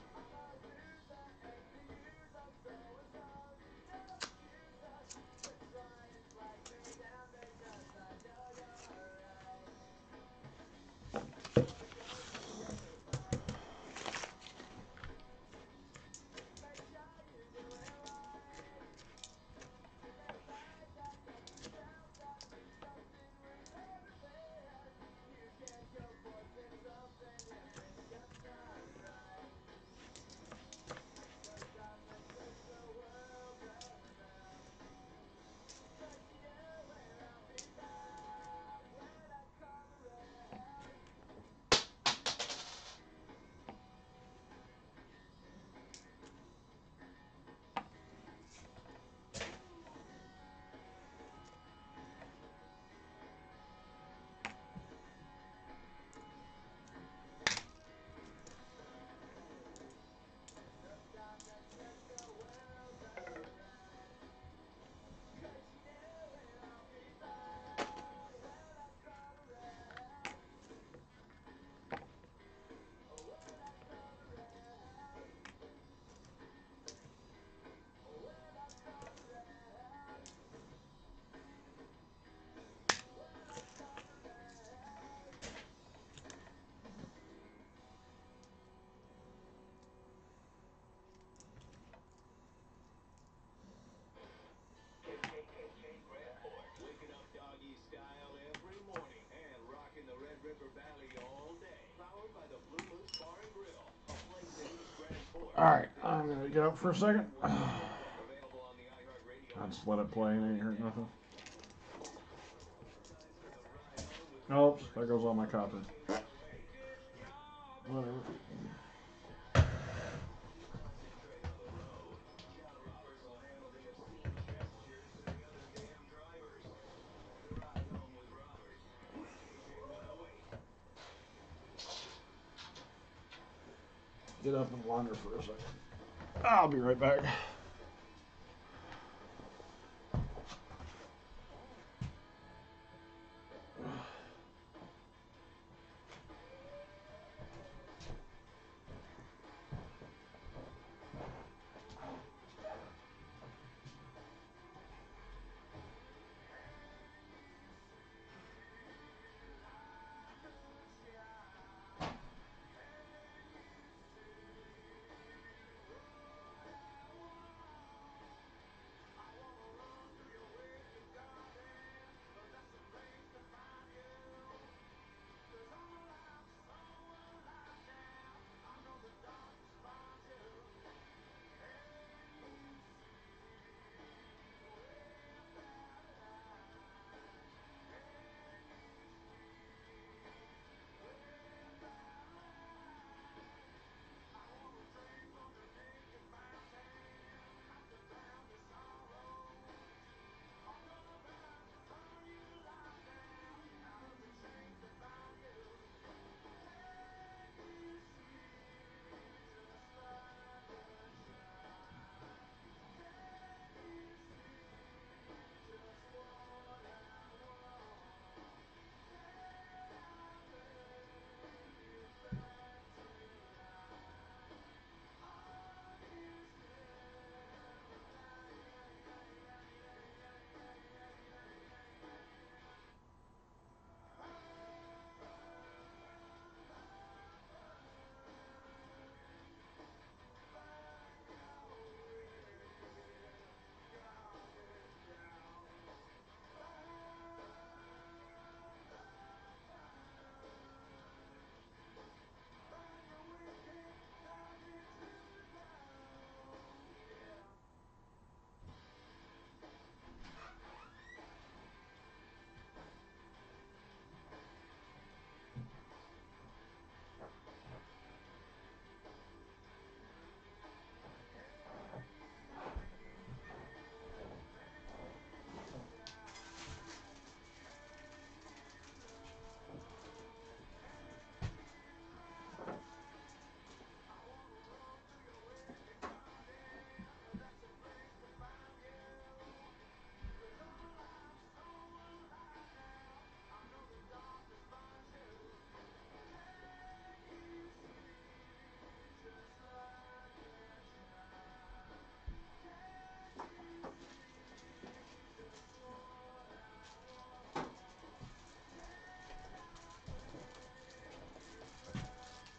Alright, I'm gonna get up for a second. I just let it play and ain't hurt nothing. Oops, there goes all my copper. Whatever. Get up and wander for a second. I'll be right back.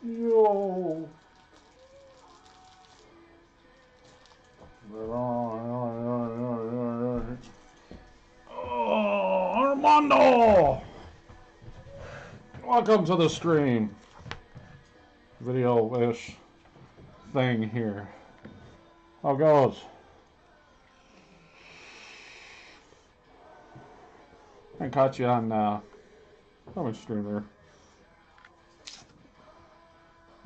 Yo. Oh, Armando! Welcome to the stream. Video-ish thing here. How goes? I caught you on how much stream there?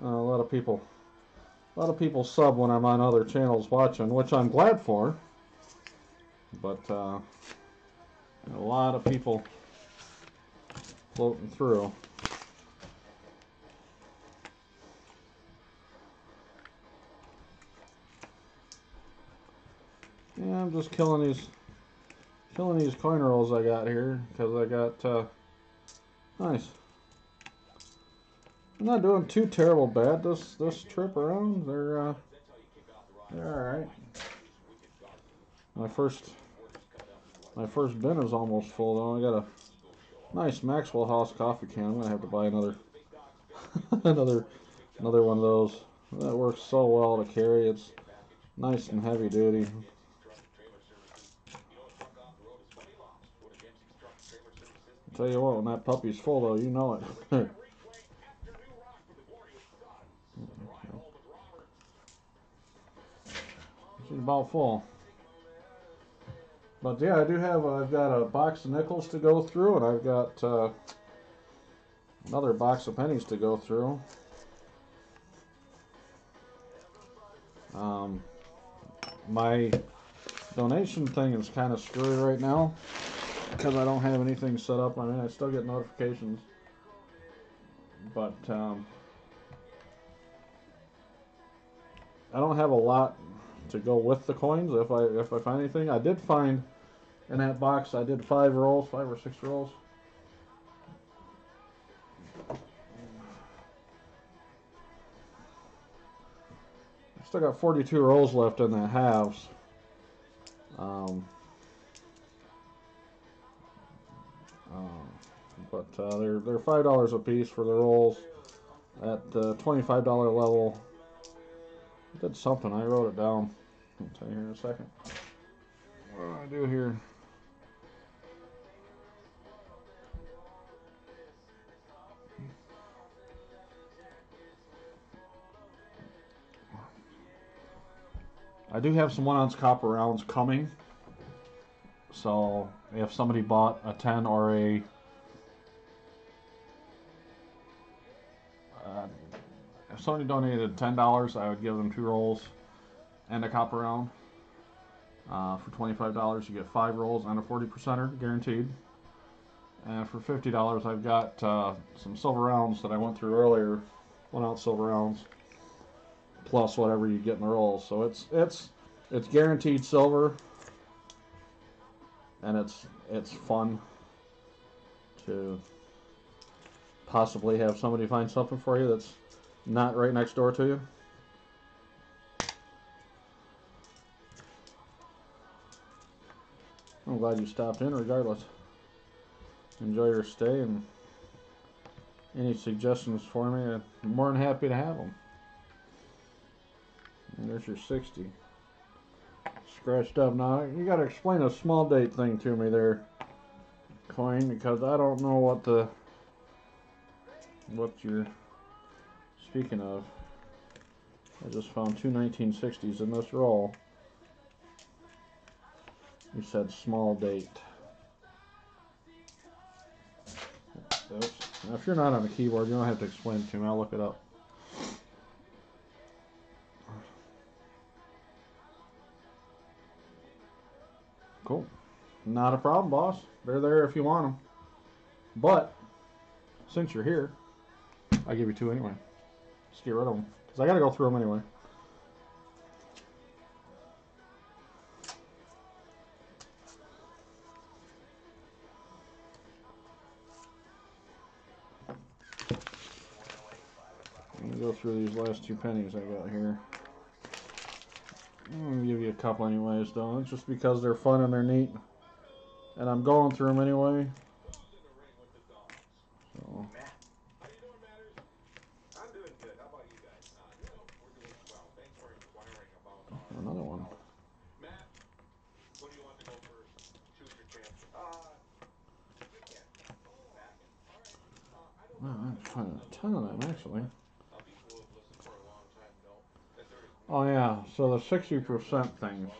A lot of people sub when I'm on other channels watching, which I'm glad for. But a lot of people floating through. Yeah, I'm just killing these coin rolls I got here because I got nice. I'm not doing too terrible bad this trip around. They're all right. My first bin is almost full though. I got a nice Maxwell House coffee can. I'm gonna have to buy another another one of those. That works so well to carry. It's nice and heavy duty. I'll tell you what, when that puppy's full though, you know it. about full. But yeah, I do have. I've got a box of nickels to go through, and I've got another box of pennies to go through. My donation thing is kind of screwy right now because I don't have anything set up. I mean, I still get notifications, but I don't have a lot to go with the coins. If I find anything, I did find in that box. I did 5 or 6 rolls. I still got 42 rolls left in the halves. But they're $5 a piece for the rolls at the $25 level. I did something. I wrote it down. I'll tell you here in a second. What do I do here? I do have some 1-ounce copper rounds coming. So if somebody bought a 10 or a if somebody donated $10, I would give them 2 rolls and a copper round. For $25, you get 5 rolls and a 40%er guaranteed. And for $50, I've got some silver rounds that I went through earlier, 1-ounce silver rounds, plus whatever you get in the rolls. So it's guaranteed silver, and it's fun to possibly have somebody find something for you that's not right next door to you. I'm glad you stopped in regardless. Enjoy your stay, and any suggestions for me, I'm more than happy to have them. And there's your 60. Scratched up. Now, you got to explain a small date thing to me there, Coin, because I don't know what you're speaking of. I just found 2 1960s in this roll. You said small date. Oops. Now, if you're not on the keyboard, you don't have to explain it to me. I'll look it up. Cool. Not a problem, boss. They're there if you want them. But since you're here, I'll give you 2 anyway. Just get rid of them, because I got to go through them anyway. I'm going to go through these last 2 pennies I got here. I'm going to give you a couple anyways, though. It's just because they're fun and they're neat. And I'm going through them anyway. So. How you doing, Matters? I'm doing good. How about you guys? We're doing well. Thanks for inquiring about our Another one. Matt, what do you want to go first? Choose your champion. You can. Matt. All right. I don't Wow, I'm finding a ton of them, actually. People who have listened for a long time know that there is Oh, yeah. So the 60% things.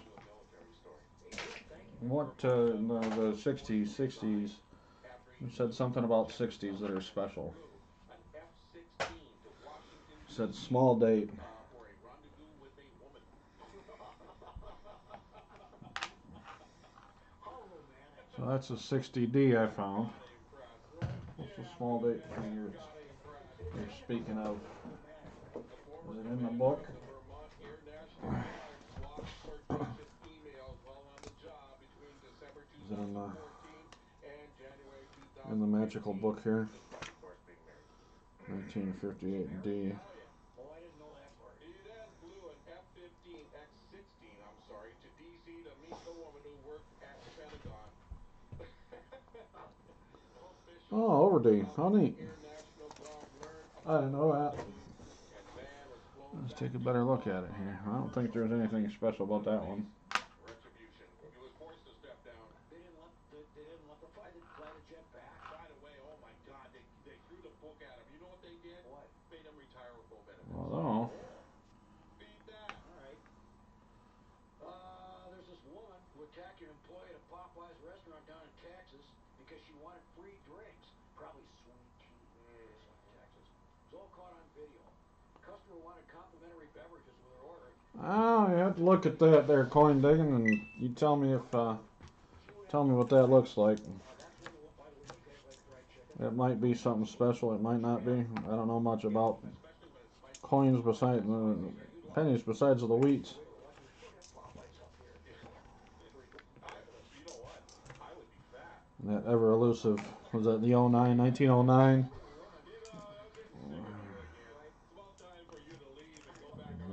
What, the 60s, you said something about 60s that are special. You said small date. So that's a 60D I found. What's the small date thing you're speaking of? Is it in the book? Is it in the magical book here? 1958D. Oh, I didn't know that part. Iran flew an F-15X-16, I'm sorry, to D.C. to meet the woman who worked at the Pentagon. Oh, over D. How neat. I didn't know that. Let's take a better look at it here. I don't think there's anything special about that one. Retribution. He was forced to step down. They didn't let the fly the jet back. By the way, oh my God, they threw the book at him. You know what they did? What? Made him retire with full benefits. Well, Beat that. All right. because she wanted free drinks. Probably sweet tea. Some Texas. It's all caught on video. Customer wanted complimentary beverages with her order. Oh, you have to look at that there, coin digging, and you tell me if tell me what that looks like. It might be something special. It might not be. I don't know much about coins besides pennies besides the wheats. And that ever elusive, was that the 09, 1909?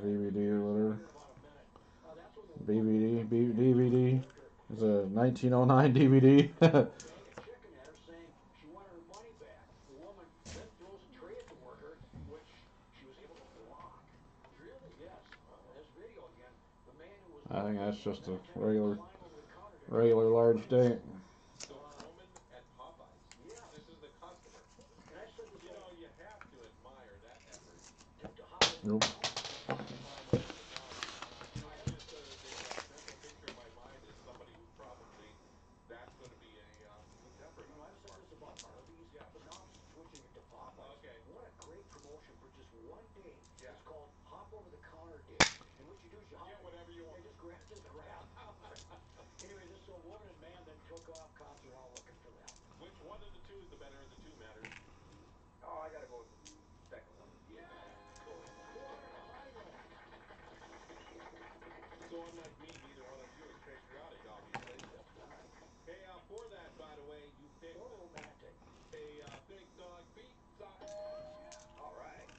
DVD or whatever. DVD. It's a 1909 DVD. I think that's just a regular large date. Nope. What a great promotion for just one day. It's called Hop Over the Counter Day. And what you do is you hop whatever you want. Just grab. Anyway, this woman and man then took off. Cops are all looking for them. Which one of the two is the better of the two matters? Oh, I gotta go with the second one. Yeah. So unlike me, neither one of you is patriotic, obviously. Hey, for that, by the way, you picked more romantic. A big dog pizza. All right.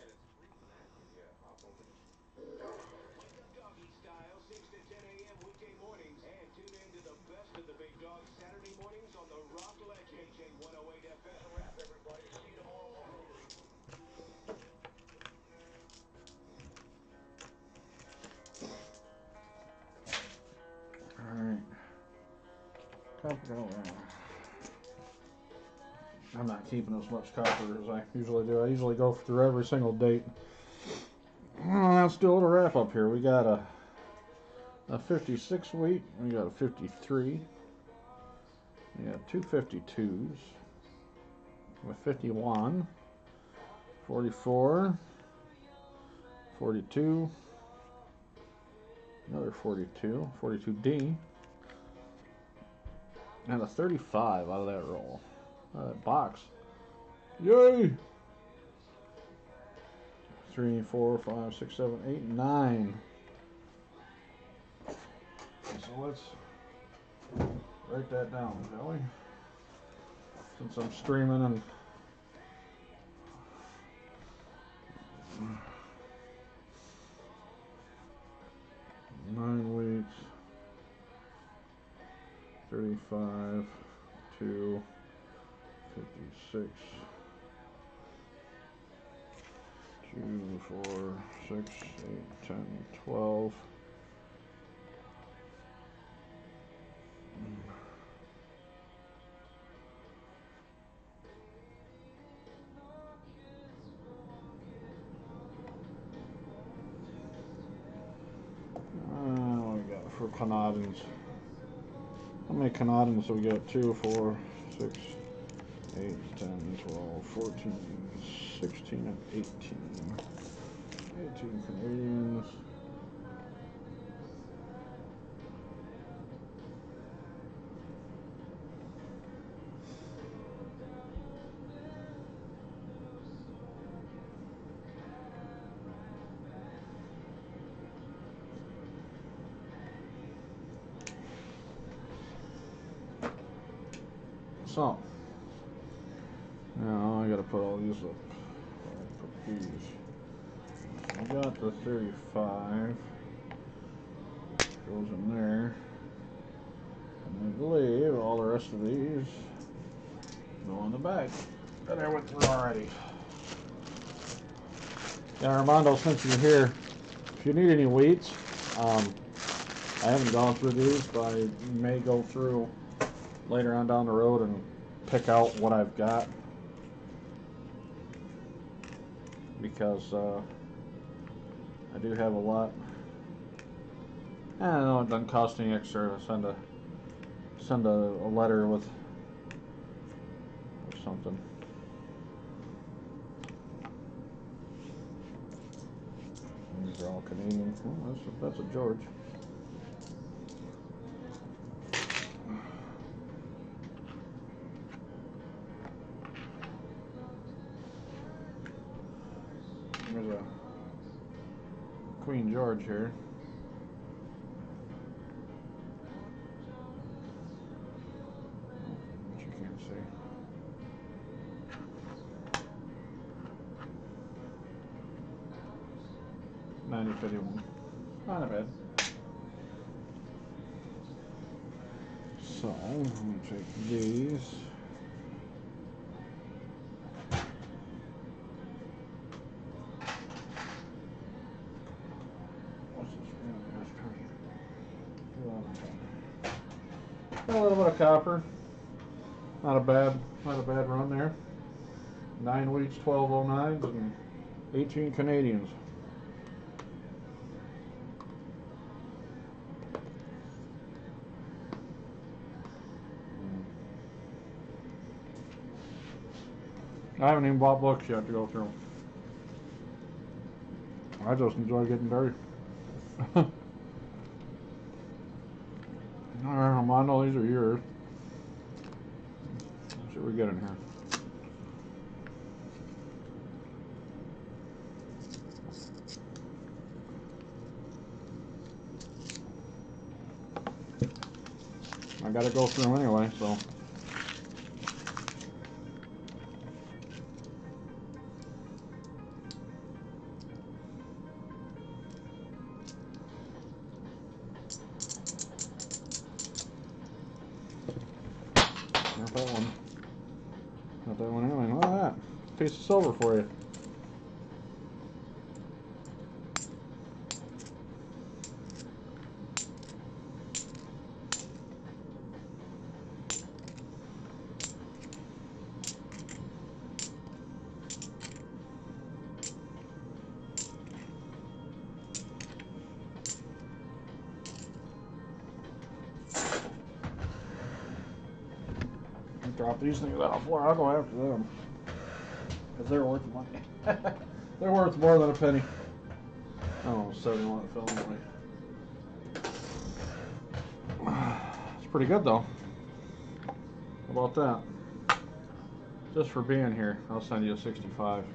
And it's free for that. Yeah, hop over this. Wake up doggy style, 6 to 10 a.m. weekday mornings. And tune in to the best of the big dog Saturday mornings on the Rock Legend. KJ 108 FM. Wrap, everybody. See you tomorrow morning. Alright. I'm not keeping as much copper as I usually do. I usually go through every single date. Let's do a little wrap up here. We got a 56 wheat. We got a 53. We got two 52s. With 51. 44. 42. Another 42. 42D. And a 35 out of that roll. That box. Yay! 3, 4, 5, 6, 7, 8, 9. So let's write that down, shall we? Since I'm streaming and 9 weeks, 35 to 56. 2, 4, 6, 8, 10, 12. What we got for Canadians? How many Canadians do we got? 2, 4, 6, 8, 10, 12, 14, 16, and 18. 18 Canadians. So, now I gotta put all these up. Put these. I got the 35. Goes in there. And I believe all the rest of these go in the bag that I went through already. Yeah, Armando, since you're here, if you need any wheats, I haven't gone through these, but I may go through later on down the road and pick out what I've got, because I do have a lot. I don't know, it doesn't cost any extra to send send a letter with or something. These are all Canadian. Oh, that's a George. There's a Queen George here. Which you can't see. $90.51. Not bad. So I'm gonna take these. What's this? A little bit of copper. Not a bad run there. 9 weeks, 1209s, and 18 Canadians. I haven't even bought books yet to go through. I just enjoy getting dirty. Alright, Armando, these are yours. Let's see what we get in here. I gotta go through anyway, so. Not that one. Not that one anyway. Look at that. Piece of silver for you. Drop these things on the floor. I'll go after them. Because they're worth money. They're worth more than a penny. Oh, 71 film anyway. It's pretty good though. How about that? Just for being here, I'll send you a 65.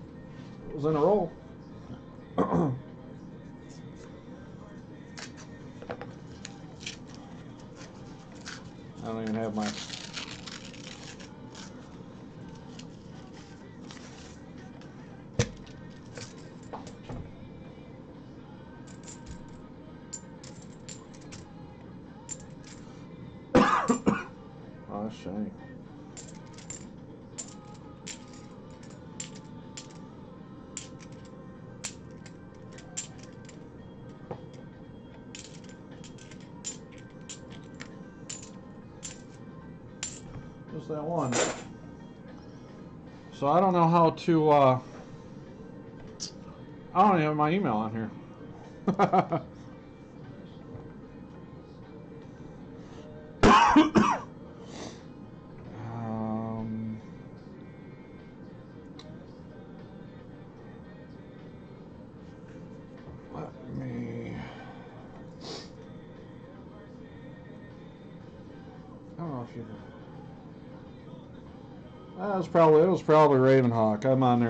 It was in a roll. I don't even have my. Oh, that's shiny. Just that one. So I don't know how to, I don't even have my email on here. Let me, I don't know if you. It was probably Ravenhawk. I'm on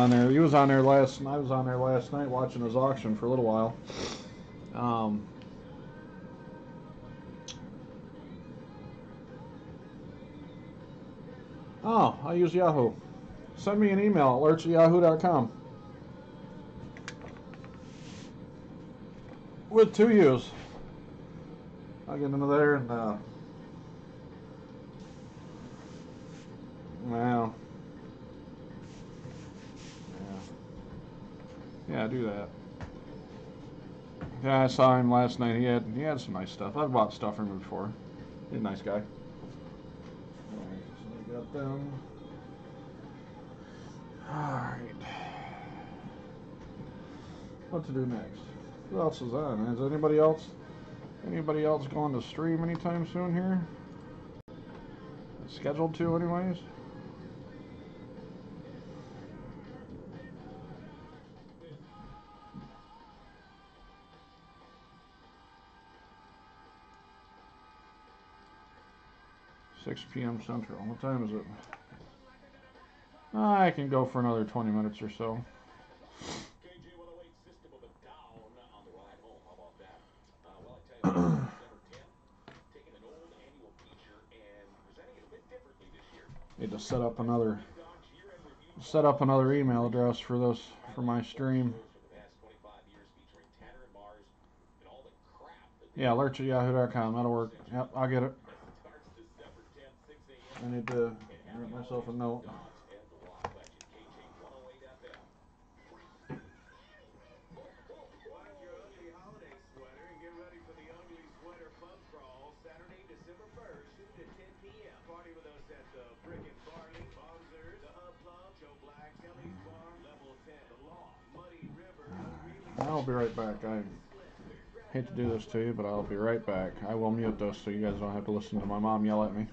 there. He was on there last. I was on there last night watching his auction for a little while. Oh, I use Yahoo. Send me an email, alerts@yahoo.com. With 2 U's. I'll get into there and well, yeah, do that. Yeah, I saw him last night. He had some nice stuff. I've bought stuff from him before. He's a nice guy. Alright, so we got them. Alright. What to do next? Who else is on? Is anybody else going to stream anytime soon here? Scheduled to, anyways. Six p.m. Central. What time is it? I can go for another 20 minutes or so. KJ108 System of a Down on the ride home. How about that? Well, I tell you what, December 10th, taking an old annual feature and presenting it a bit differently this year. Need to set up another email address for this, for my stream. Yeah, alerts@yahoo.com. That'll work. Yep, I'll get it. I need to write myself a note. Find your ugly holiday sweater and get ready for the Ugly Sweater Pub Crawl Saturday, December 1st, 2 to 10 p.m. Party with us at the Brick and Barley, Bonzers, the Hub Club, Joe Black, Kelly's Bar, Level 10, The Law, Muddy River, I'll be right back. I hate to do this to you, but I'll be right back. I will mute this so you guys don't have to listen to my mom yell at me.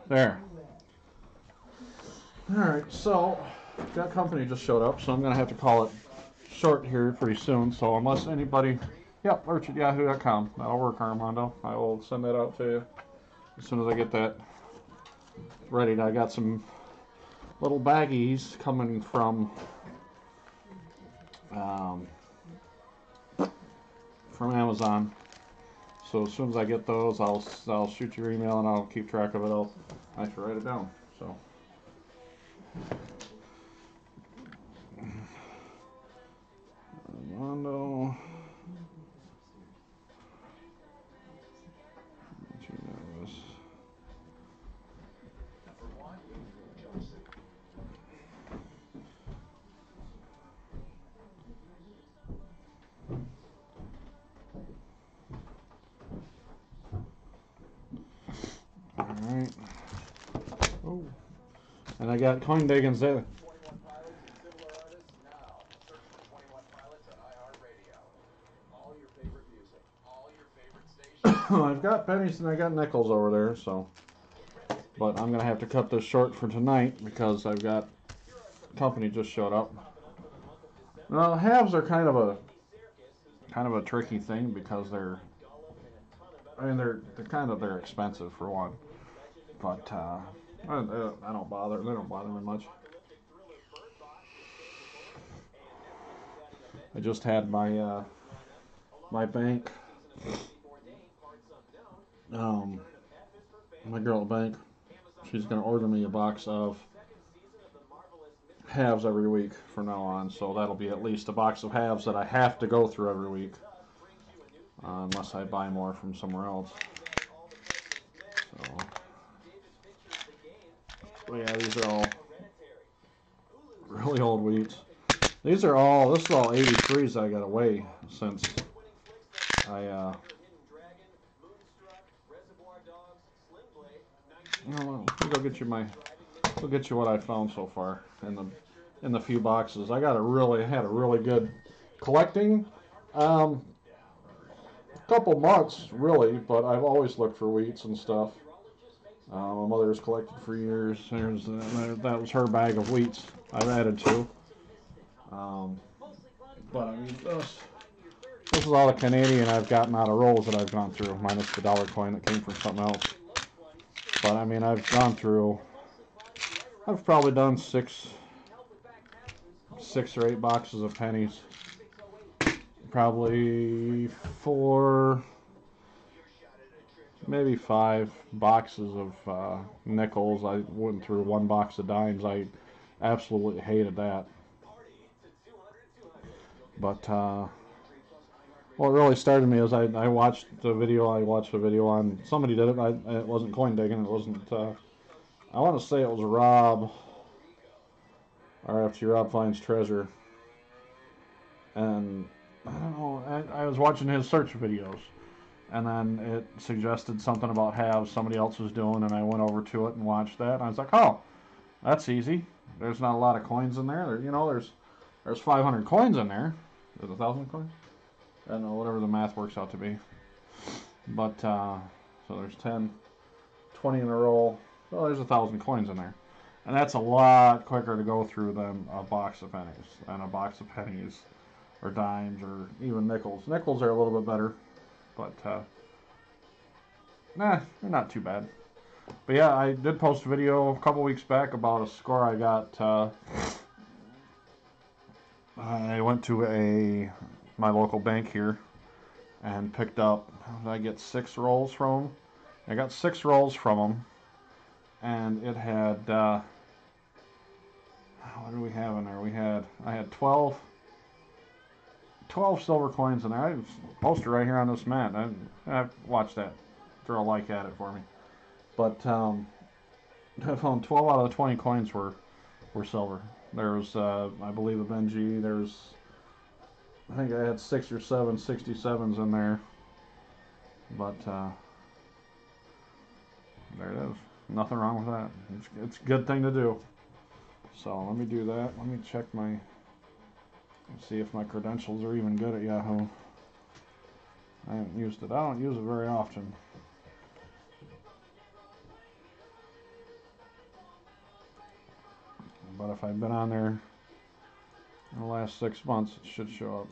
There. Alright, so that company just showed up, so I'm going to have to call it short here pretty soon. So unless anybody... Yep, lurch@yahoo.com. That'll work, Armando. I will send that out to you as soon as I get that ready. I got some little baggies coming from Amazon. So as soon as I get those, I'll shoot your email and I'll keep track of it. I have to write it down. So. Armando. Alright. Oh. And I got CoinDiggins there. I've got pennies and I got nickels over there, so. But I'm going to have to cut this short for tonight because I've got company just showed up. Now, halves are kind of a tricky thing because they're expensive for one. But I don't bother. They don't bother me much. I just had my my bank, my girl at the bank. She's gonna order me a box of halves every week from now on. So that'll be at least a box of halves that I have to go through every week, unless I buy more from somewhere else. So. But yeah, these are all really old wheats. This is all 83s that I got away since I, we'll get you what I found so far in the few boxes. I had a really good collecting, couple months really, but I've always looked for wheats and stuff. My mother's collected for years. That was her bag of wheats I've added to. But I mean, this is all the Canadian I've gotten out of rolls that I've gone through, minus the dollar coin that came from something else. But I mean, I've probably done six or eight boxes of pennies. Probably 4, maybe 5 boxes of nickels. I went through 1 box of dimes. I absolutely hated that. But what really started me is I watched a video on, somebody did it. It wasn't CoinDigging. It wasn't, I want to say it was Rob, RFG, Rob Finds Treasure. And I don't know, I was watching his search videos. And then it suggested something about halves somebody else was doing, and I went over to it and watched that. And I was like, oh, that's easy. There's not a lot of coins in there. There's 500 coins in there. There's 1,000 coins? I don't know, whatever the math works out to be. But, so there's 10, 20 in a row. Well, there's 1,000 coins in there. And that's a lot quicker to go through than a box of pennies. And a box of pennies, or dimes, or even nickels. Nickels are a little bit better. But, they're not too bad. But yeah, I did post a video a couple weeks back about a score I got. I went to my local bank here and picked up, I get 6 rolls from them. I got 6 rolls from them, and it had, what do we have in there? I had 12 silver coins in there. I have a poster right here on this mat. I watch that. Throw a like at it for me. But I found 12 out of the 20 coins were silver. There was, I believe, a Benji. I think I had 6 or 7 67s in there. But there it is. Nothing wrong with that. It's a good thing to do. So let me do that. Let me check see if my credentials are even good at Yahoo. I haven't used it. I don't use it very often. But if I've been on there in the last 6 months, it should show up.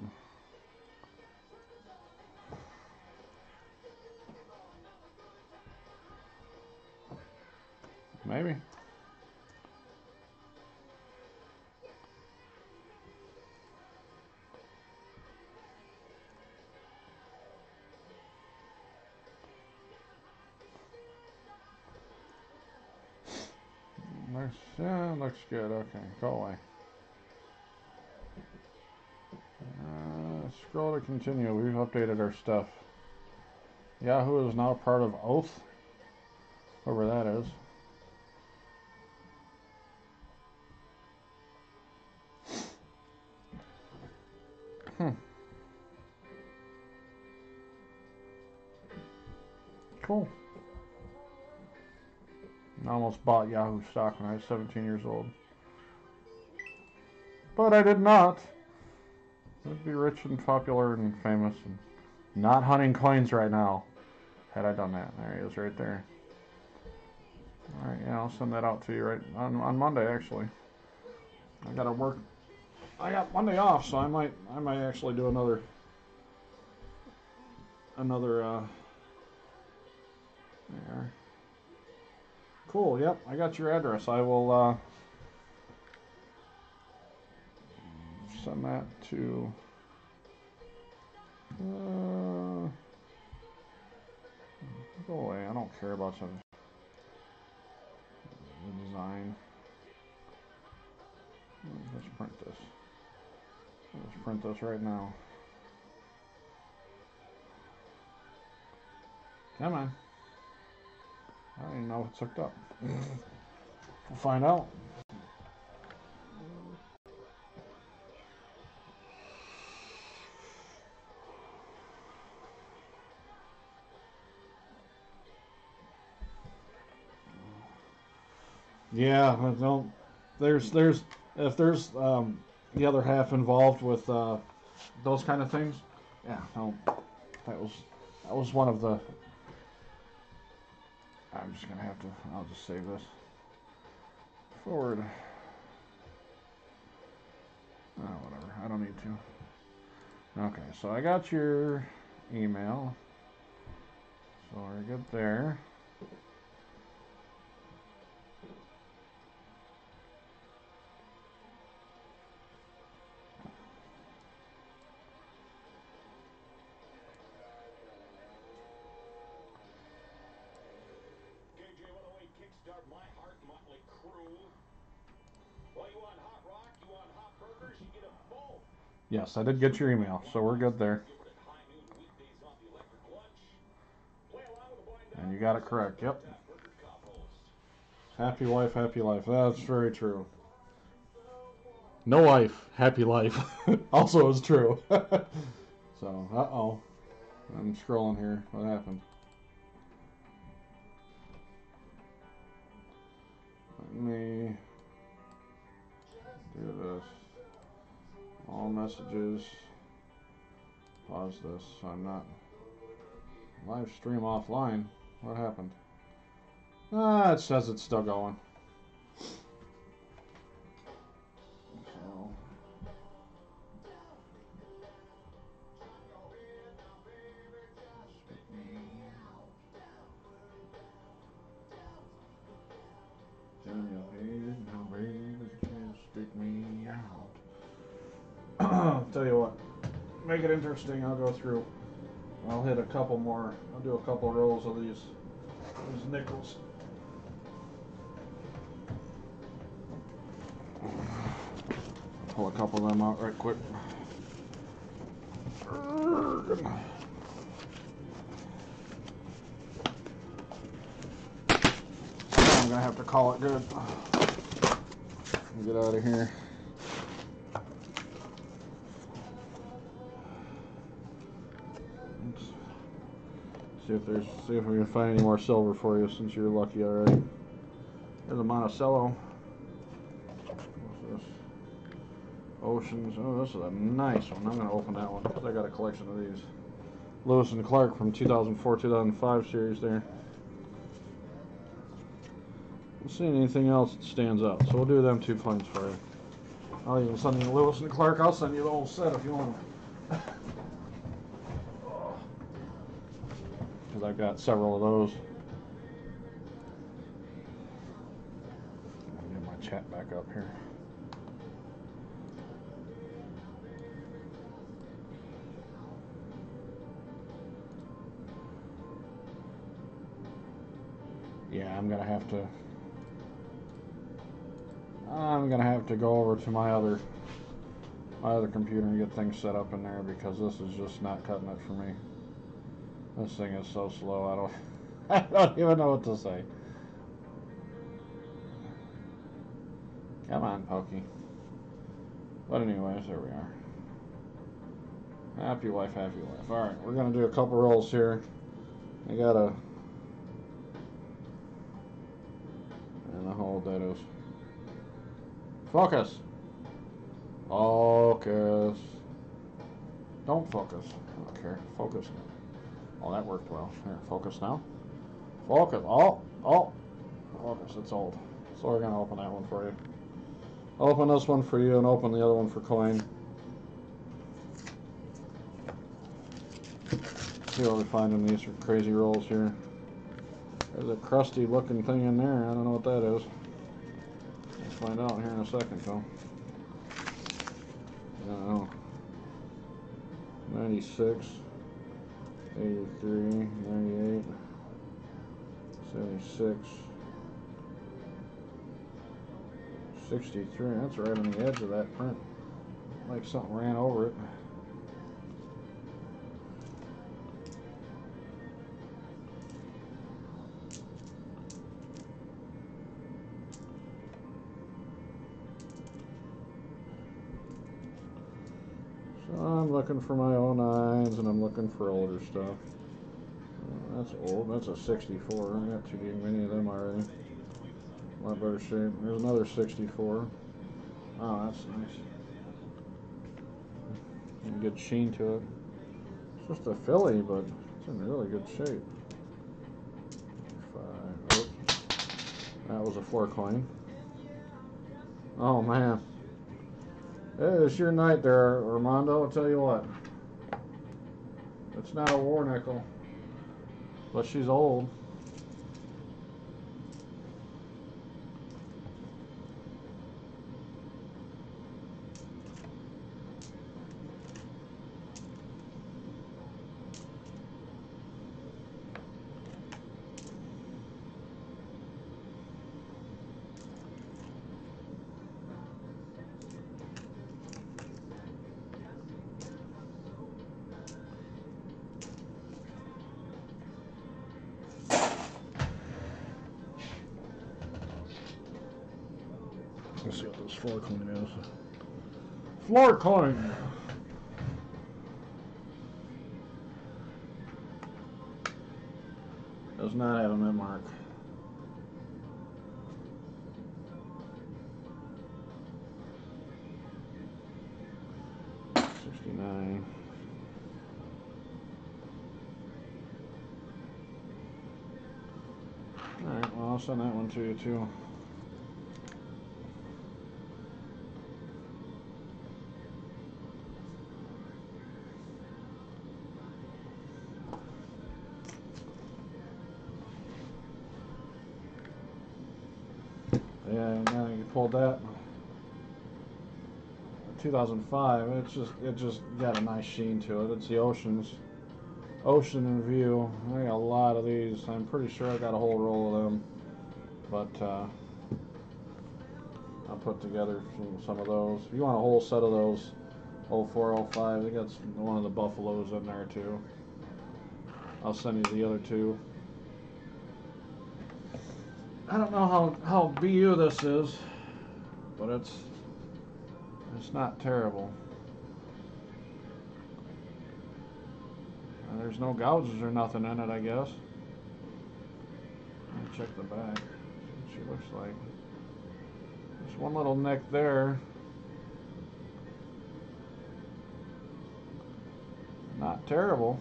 Maybe. Yeah, looks good. Okay, go away. Scroll to continue. We've updated our stuff. Yahoo is now part of Oath, whoever that is. Cool. I almost bought Yahoo stock when I was 17 years old. But I did not. I'd be rich and popular and famous and not hunting coins right now had I done that. There he is right there. Alright, yeah, I'll send that out to you right on Monday actually. I gotta work. I got Monday off, so I might actually do another there. Cool, yep, I got your address. I will send that to go away. I don't care about some design. Let's print this. Let's print this right now. Come on. I don't even know if it's hooked up. We'll find out. Yeah, don't. If there's the other half involved with those kind of things, yeah, no, that was one of the. I'm just gonna have to. I'll just save this. Forward. Oh, whatever. I don't need to. Okay, so I got your email. So we're good there. Kickstart My Heart Motley Crue. Well, you want hot rock, you want hot burgers, you get them both. Yes, I did get your email, so we're good there. And you got it correct, yep. Happy wife, happy life. That's very true. No wife, happy life. Also is true. So, uh-oh. I'm scrolling here. What happened? Let me do this. All messages. Pause this so I'm not live stream offline. What happened? Ah, it says it's still going. So speak me out. Tell you what, make it interesting. I'll go through. I'll hit a couple more. I'll do a couple rows of these nickels. Pull a couple of them out right quick. I'm gonna have to call it good. Get out of here. See if we can find any more silver for you since you're lucky already. There's a Monticello. What's this? Oceans. Oh, this is a nice one. I'm gonna open that one because I got a collection of these. Lewis and Clark from 2004-2005 series there. see anything else that stands out. So we'll do them 2 points for you. I'll even send you Lewis and Clark. I'll send you the whole set if you want. Because I've got several of those. Get my chat back up here. Yeah, I'm gonna have to go over to my other computer and get things set up in there, because this is just not cutting it for me. This thing is so slow. I don't even know what to say. Come on, Pokey. But anyways, there we are. Happy wife, happy life. All right, we're gonna do a couple rolls here. I gotta. And the hold that is. Focus. Focus. Don't focus. I don't care. Focus. Oh, that worked well. Here, focus now. Focus. Oh. Focus. It's old. So we're gonna open that one for you. Open this one for you and open the other one for coin. See what we find in these crazy rolls here. There's a crusty looking thing in there. I don't know what that is. Let's find out here in a second, though. I don't know. 96, 83, 98, 76, 63. That's right on the edge of that print. Like something ran over it. I'm looking for my 09s, and I'm looking for older stuff. That's old. That's a 64. I got too many of them already. A lot better shape. There's another 64. Oh, that's nice. And good sheen to it. It's just a Philly, but it's in really good shape. 5. Oops. That was a 4 coin. Oh, man. It's your night there, Armando. I'll tell you what. It's not a war nickel, but she's old. Let's see what this floor coin is. Floor coin! Does not have a mint mark. $69. Alright, well, I'll send that one to you too. Yeah, now you pulled that. 2005. It just got a nice sheen to it. It's the Ocean in View. I got a lot of these. I'm pretty sure I got a whole roll of them, but I'll put together some of those. If you want a whole set of those 04, 05, they got one of the Buffaloes in there too. I'll send you the other two. I don't know how BU this is, but it's not terrible. There's no gouges or nothing in it, I guess. Let me check the back. See what she looks like. There's one little nick there. Not terrible.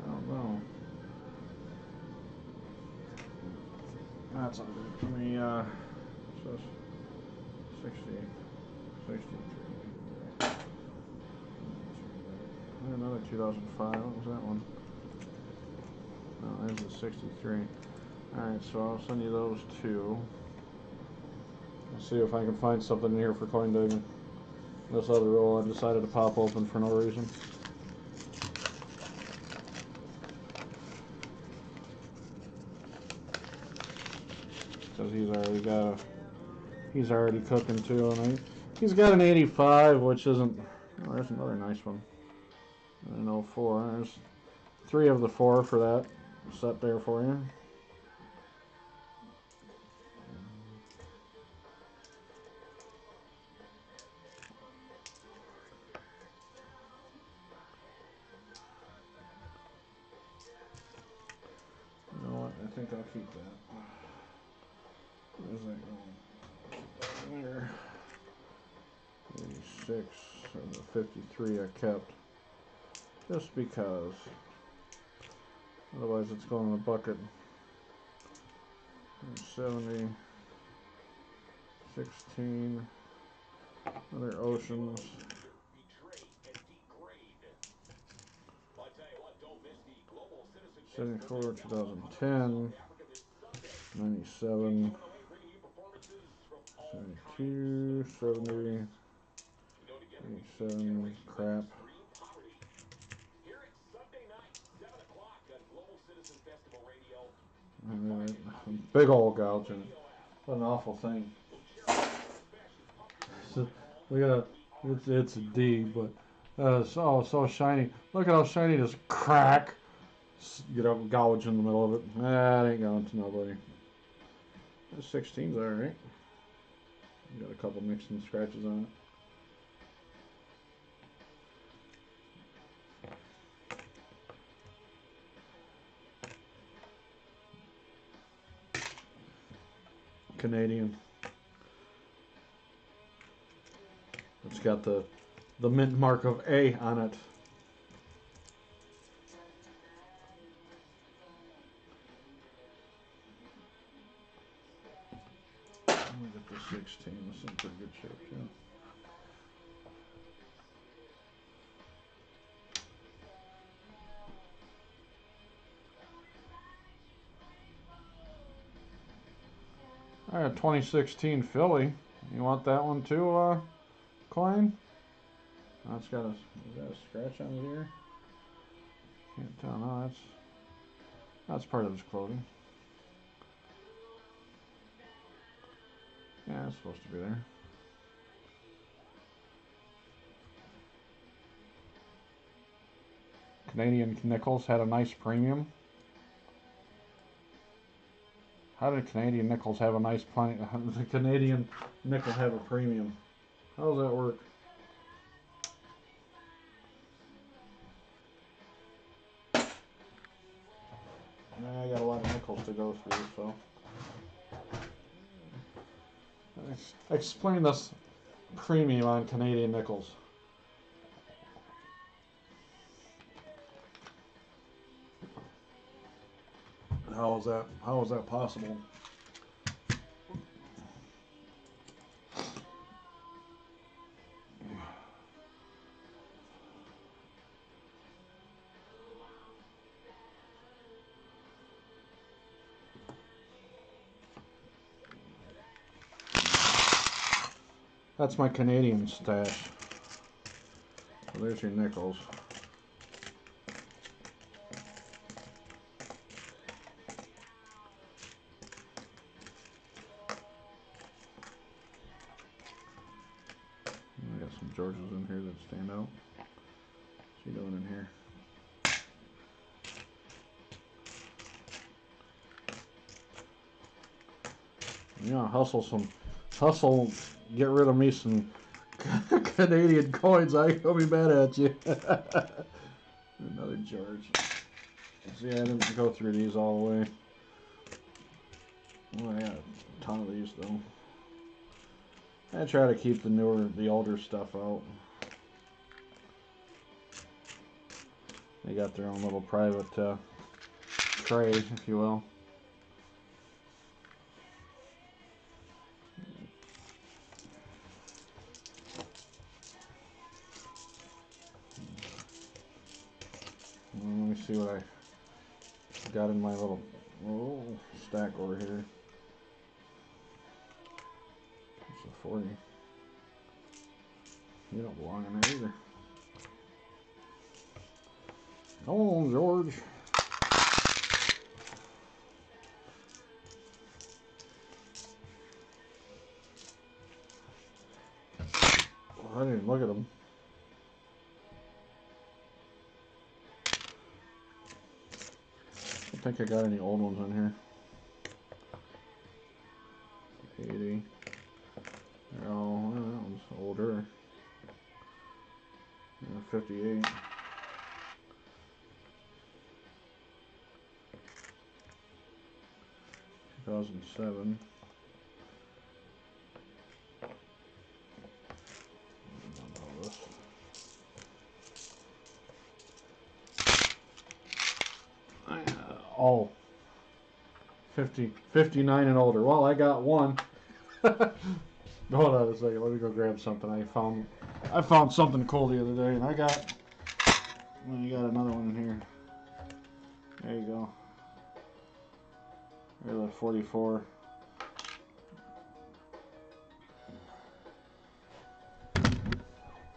I don't know. that's all good. Let me, so 60, 63. Another 2005. What was that one? Oh, there's the 63. Alright, so I'll send you those two. Let's see if I can find something in here for coin digging. This other roll I decided to pop open for no reason. Because he's already cooking too, and he's got an 85, which isn't. Oh, there's another nice one. An 04. There's 3 of the 4 for that set there for you. You know what? I think I'll keep that. Where's that going? There. 86 and the 53 I kept. Just because. Otherwise it's going in the bucket. 70. 16. Other Oceans. 74, 2010, 97, 72, 70, 87, crap. Big old gouge in it. What an awful thing. So we got it's a D, but so shiny. Look at how shiny this crack. You know, gouge in the middle of it. That ain't going to nobody. This 16's alright. Got a couple nicks and scratches on it. Canadian. It's got the mint mark of A on it. Look at the 16. This is in pretty good shape too. All right, 2016 Philly. You want that one too, coin? Oh, it's got a, is that a scratch on his ear? Can't tell. No, that's part of his clothing. Yeah, it's supposed to be there. Canadian nickels had a nice premium. How did Canadian nickels have a nice the Canadian nickel have a premium? How does that work? I got a lot of nickels to go through, so explain this premium on Canadian nickels. How is that possible? That's my Canadian stash. So there's your nickels. I got some Georges in here that stand out. What's he doing in here? Yeah, hustle, get rid of me some Canadian coins. I'll be mad at you. Another George. See, I didn't go through these all the way. Oh, I got a ton of these though. I try to keep the older stuff out. They got their own little private tray, if you will. Let me see what I got in my little stack over here. It's a 40. You don't belong in there either. Come on, George. I didn't even look at them. I don't think I got any old ones in here. 80. Oh, that one's older. 58. 2007. Oh, 59 and older. Well, I got one. Hold on a second. Let me go grab something. I found something cool the other day, and I got another one in here. There you go. There's a 44.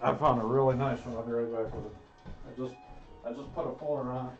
I found a really nice one. I'll be right back with it. I just put a folder on it.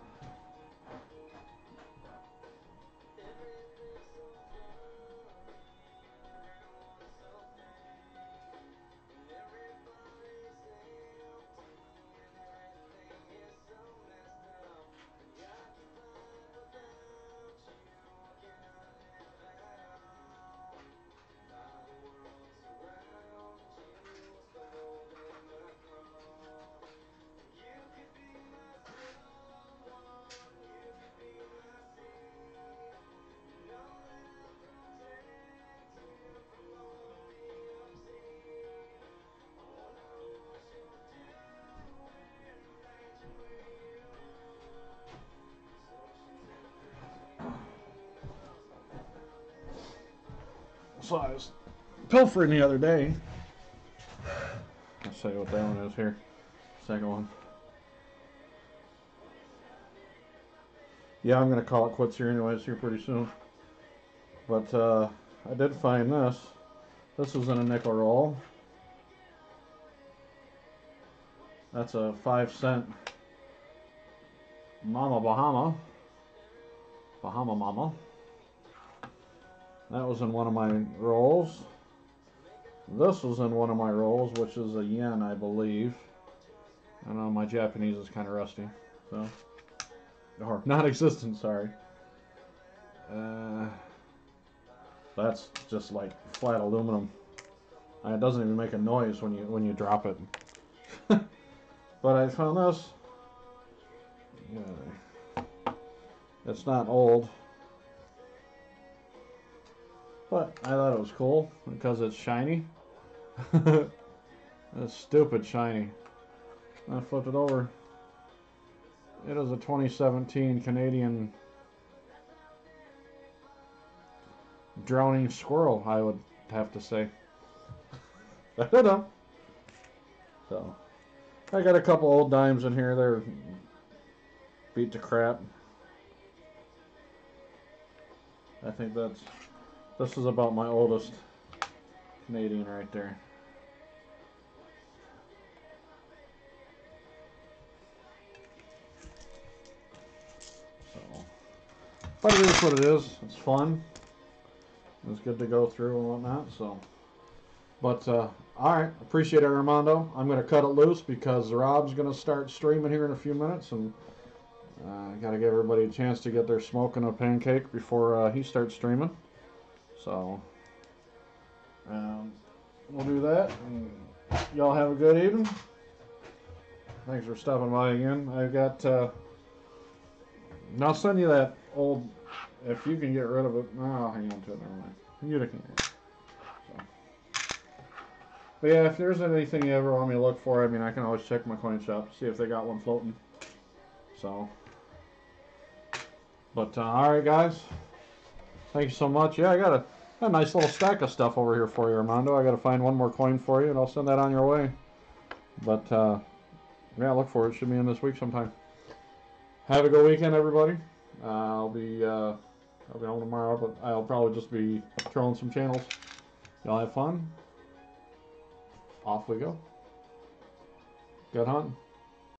So I was pilfering the other day. I'll show you what that one is here. Second one. Yeah, I'm going to call it quits here anyways here pretty soon. But I did find this. This was in a nickel roll. That's a 5-cent Mama Bahama. Bahama Mama. That was in one of my rolls. This was in one of my rolls, which is a yen, I believe. I know my Japanese is kind of rusty, so. Or non-existent, sorry. That's just like flat aluminum. It doesn't even make a noise when you drop it. But I found this. Yeah. It's not old. But I thought it was cool because it's shiny. It's stupid shiny. I flipped it over. It is a 2017 Canadian drowning squirrel, I would have to say. I don't know. So, I got a couple old dimes in here. They're beat to crap. I think this is about my oldest Canadian right there. So, but it is what it is. It's fun. It's good to go through and whatnot. So, but all right, appreciate it, Armando. I'm going to cut it loose because Rob's going to start streaming here in a few minutes, and got to give everybody a chance to get their smoke and a pancake before he starts streaming. So, we'll do that. And y'all have a good evening. Thanks for stopping by again. I got, and I'll send you that old, if you can get rid of it. No, I'll hang on to it. Never mind. You can. So. But yeah, if there's anything you ever want me to look for, I mean, I can always check my coin shop, see if they got one floating. So, but all right, guys. Thank you so much. Yeah, I got a nice little stack of stuff over here for you, Armando. I got to find one more coin for you, and I'll send that on your way. But yeah, look for it. It should be in this week sometime. Have a good weekend, everybody. I'll be home tomorrow, but I'll probably just be trolling some channels. Y'all have fun. Off we go. Good hunting.